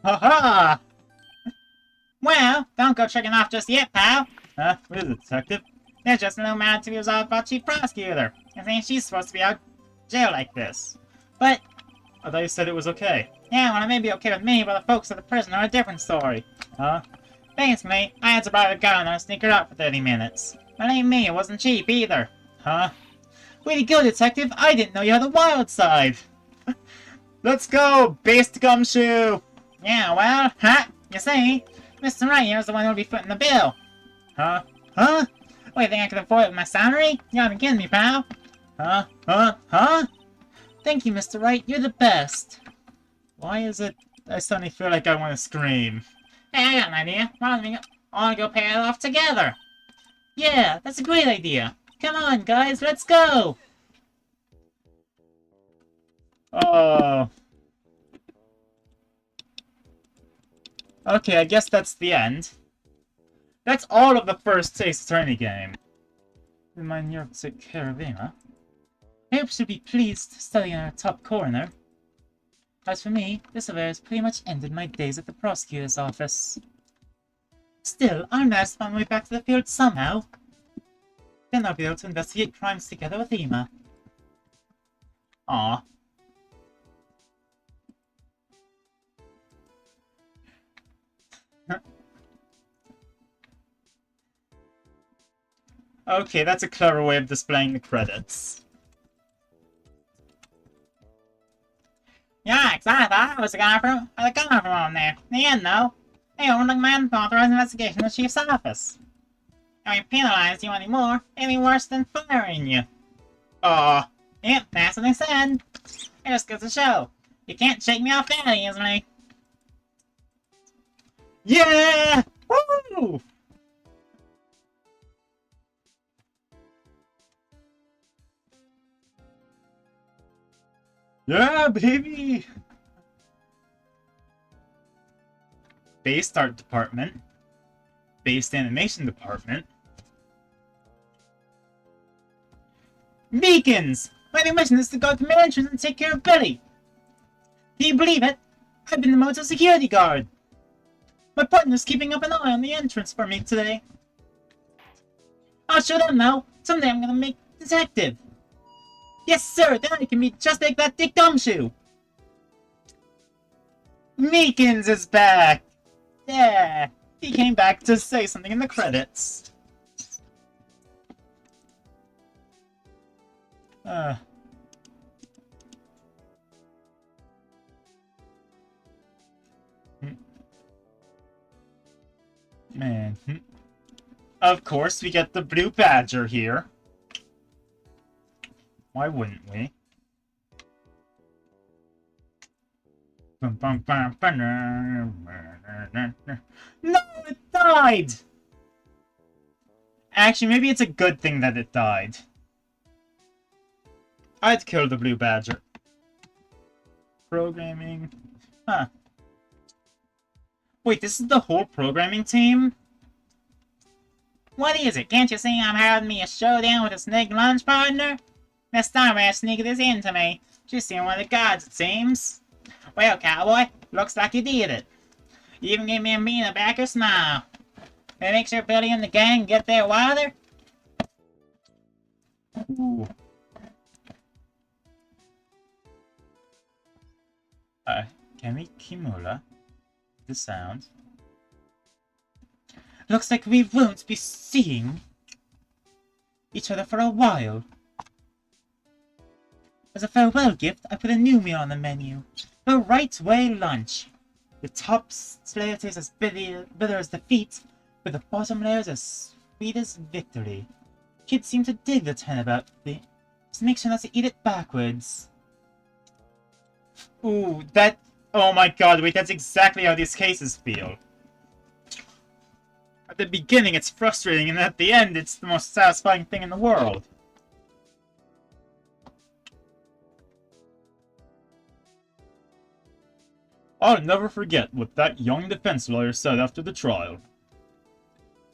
Ha-ha! Well, don't go tricking off just yet, pal. Huh? What is it, detective? There's just no matter to be resolved about Chief Prosecutor. I think she's supposed to be out of jail like this. But I thought you said it was okay. Yeah, well, it may be okay with me, but the folks at the prison are a different story. Huh? Basically, I had to buy a gun and sneak her out for 30 minutes. But it ain't me, it wasn't cheap either. Huh? Way to go, detective! I didn't know you had a wild side! Let's go, Beast Gumshoe! Yeah, well, huh? You see, Mr. Wright here's the one who'll be footing the bill. Huh? Huh? What, you think I could afford it with my salary? You gotta be kidding me, pal. Huh? Huh? Huh? Thank you, Mr. Wright, you're the best. Why is it I suddenly feel like I want to scream? Hey, I got an idea. Why don't we all go pay it off together? Yeah, that's a great idea. Come on, guys, let's go! Oh. Okay, I guess that's the end. That's all of the first Ace Attorney game. Remind you to take care of Emma. I hope she'll be pleased to study in our top corner. As for me, this affair has pretty much ended my days at the prosecutor's office. Still, I managed to find my way back to the field somehow. Then I'll be able to investigate crimes together with Emma. Aww. Okay, that's a clever way of displaying the credits. Yikes, I thought I was the guy from there. In the end, though, they won't let man authorize investigation in the chief's office. I won't penalize you anymore. Any worse than firing you. Aw. Yep, that's what they said. It just goes to show. You can't shake me off that easily. Yeah! Woo! Yeah, baby! Based art department. Based animation department. Beacons! My new mission is to go to main entrance and take care of Billy. Can you believe it? I've been the motel security guard. My partner's keeping up an eye on the entrance for me today. I'll show them now. Someday I'm gonna make detective. Yes, sir. Then I can be just like that Dick Gumshoe. Meekins is back! Yeah! He came back to say something in the credits. Man. Of course, we get the Blue Badger here. Why wouldn't we? No, it died! Actually, maybe it's a good thing that it died. I'd kill the Blue Badger. Programming. Huh. Wait, this is the whole programming team? What is it? Can't you see I'm having me a showdown with a snake lunch partner? Miss Starman sneaked this into me. She's seen one of the gods, it seems. Well, cowboy, looks like you did it. You even gave me a mean and backer smile. That makes sure Billy and the gang get there wilder. Ooh. Kemi Kimura. The sound. Looks like we won't be seeing each other for a while. As a farewell gift, I put a new meal on the menu. The right way lunch. The top layer tastes as bitter as defeat, but the bottom layer is as sweet as victory. Kids seem to dig the turnabout. Just make sure not to eat it backwards. Ooh, that... Oh my god, wait, that's exactly how these cases feel. At the beginning, it's frustrating, and at the end, it's the most satisfying thing in the world. I'll never forget what that young defense lawyer said after the trial.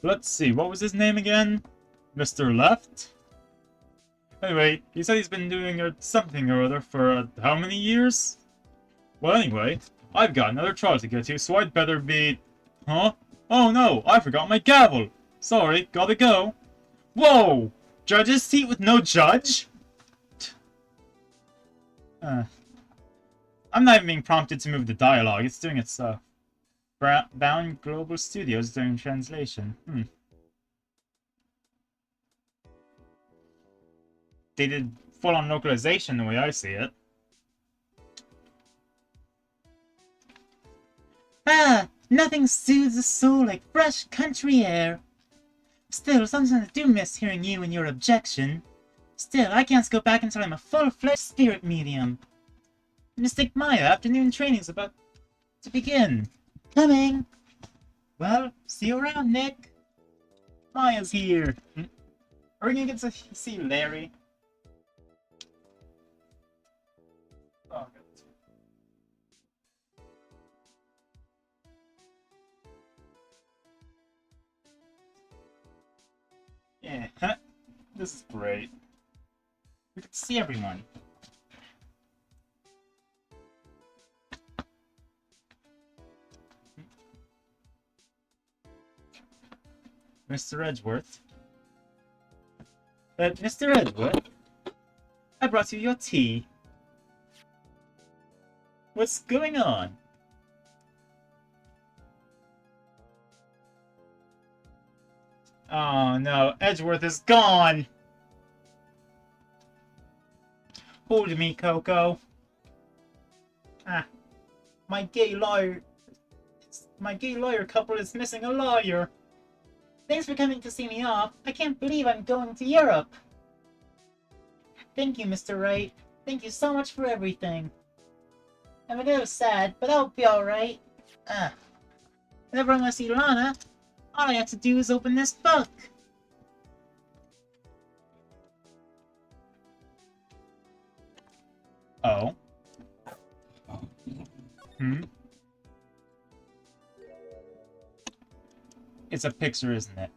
Let's see, what was his name again? Mr. Left? Anyway, he said he's been doing something or other for how many years? Well, anyway, I've got another trial to get to, so I'd better be... Huh? Oh no, I forgot my gavel! Sorry, gotta go. Whoa! Judge's seat with no judge? I'm not even being prompted to move the dialogue, it's doing its stuff. Bound Global Studios doing translation. They did full-on localization the way I see it. Ah, nothing soothes the soul like fresh country air. Still, sometimes I do miss hearing you and your objection. Still, I can't go back until I'm a full-fledged spirit medium. Mystic Maya afternoon training's about to begin. Coming. Well, see you around, Nick. Maya's here. Are we gonna get to see Larry? Oh, God. Yeah. This is great. We can see everyone. Mr. Edgeworth. Mr. Edgeworth, I brought you your tea. What's going on? Oh no, Edgeworth is gone! Hold me, Coco. Ah, my gay lawyer... My gay lawyer couple is missing a lawyer. Thanks for coming to see me off. I can't believe I'm going to Europe. Thank you, Mr. Wright. Thank you so much for everything. I'm a little sad, but I'll be alright. Whenever I want to see Lana, all I have to do is open this book. Oh. It's a picture, isn't it?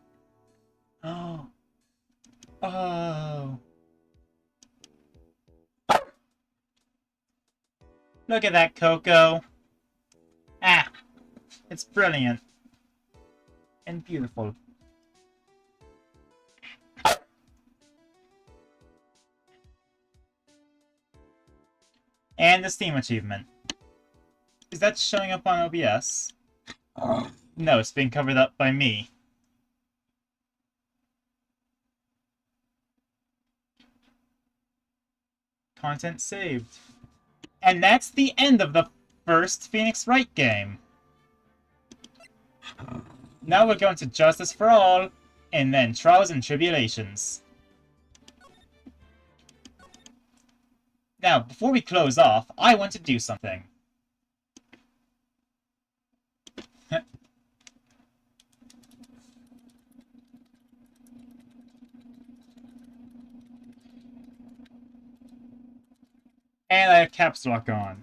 Oh. Oh. Look at that, Coco. Ah. It's brilliant. And beautiful. And the Steam achievement. Is that showing up on OBS? No, it's being covered up by me. Content saved. And that's the end of the first Phoenix Wright game. Now we're going to Justice for All, and then Trials and Tribulations. Now, before we close off, I want to do something. And I have caps lock on.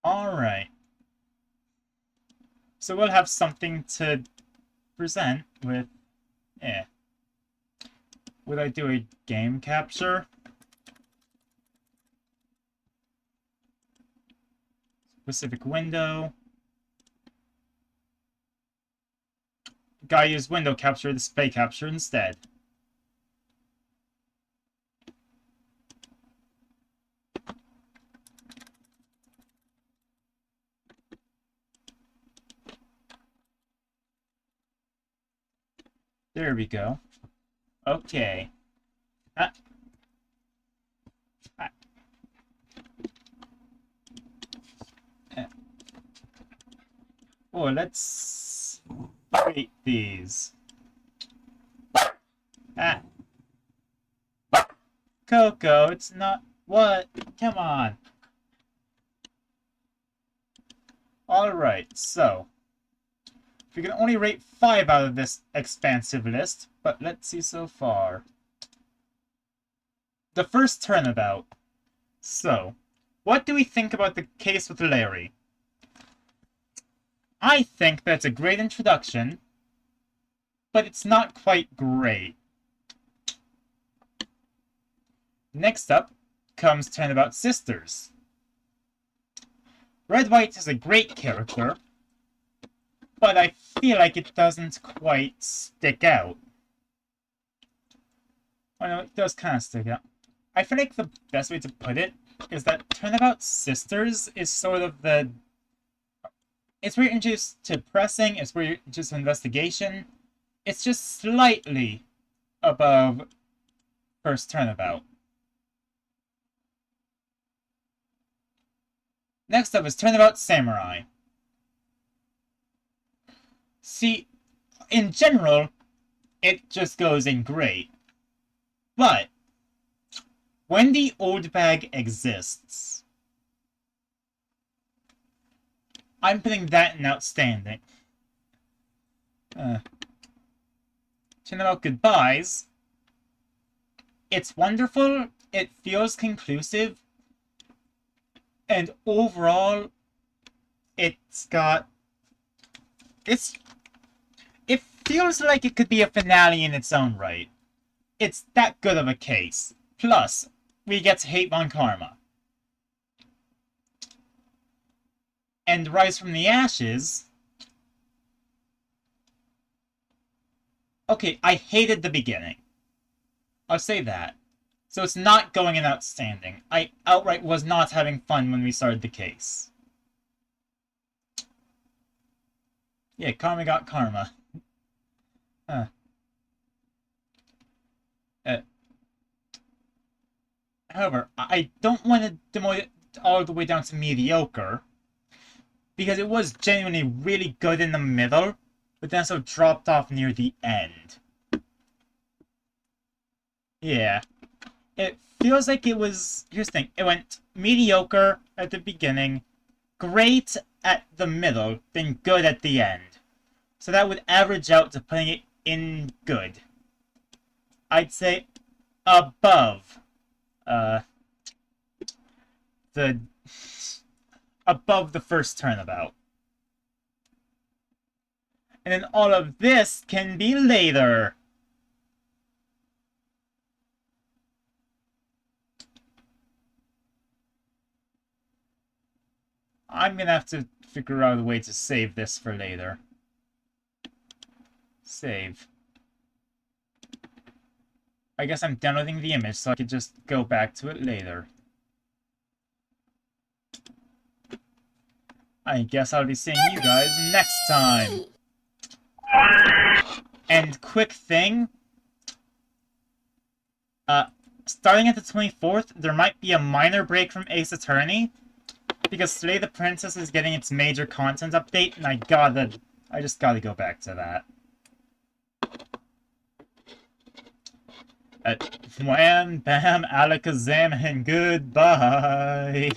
Alright. So we'll have something to present with... Would I do a game capture? Specific window. Gotta use window capture, display capture instead. There we go. Okay. Oh, let's rate these. Coco, it's not... What? Come on. Alright, so... We can only rate 5 out of this expansive list, but let's see so far. The first turnabout. So, what do we think about the case with Larry? I think that's a great introduction, but it's not quite great. Next up comes Turnabout Sisters. Red White is a great character, but I feel like it doesn't quite stick out. Oh no, it does kind of stick out. I feel like the best way to put it is that Turnabout Sisters is sort of the... It's where you're introduced to pressing, it's where you're introduced to investigation. It's just slightly above First Turnabout. Next up is Turnabout Samurai. See, in general, it just goes in great. But, when the old bag exists, I'm putting that in outstanding. Talking about goodbyes, it's wonderful, it feels conclusive, and overall, it's got... It feels like it could be a finale in its own right. It's that good of a case. Plus, we get to hate Von Karma. And Rise from the Ashes... Okay, I hated the beginning. I'll say that. So it's not going in outstanding. I outright was not having fun when we started the case. Yeah, karma got karma. Huh. However, I don't want to demote it all the way down to mediocre, because it was genuinely really good in the middle, but then so dropped off near the end. Yeah. It feels like it was... Here's the thing. It went mediocre at the beginning, great at the middle, then good at the end. So that would average out to putting it in good. I'd say above the above the first turnabout. And then all of this can be later. I'm gonna have to figure out a way to save this for later. Save. I guess I'm downloading the image so I could just go back to it later. I guess I'll be seeing you guys next time. And quick thing. Starting at the 24th, there might be a minor break from Ace Attorney, because Slay the Princess is getting its major content update, and I just gotta go back to that. Wham, bam, alakazam, and goodbye.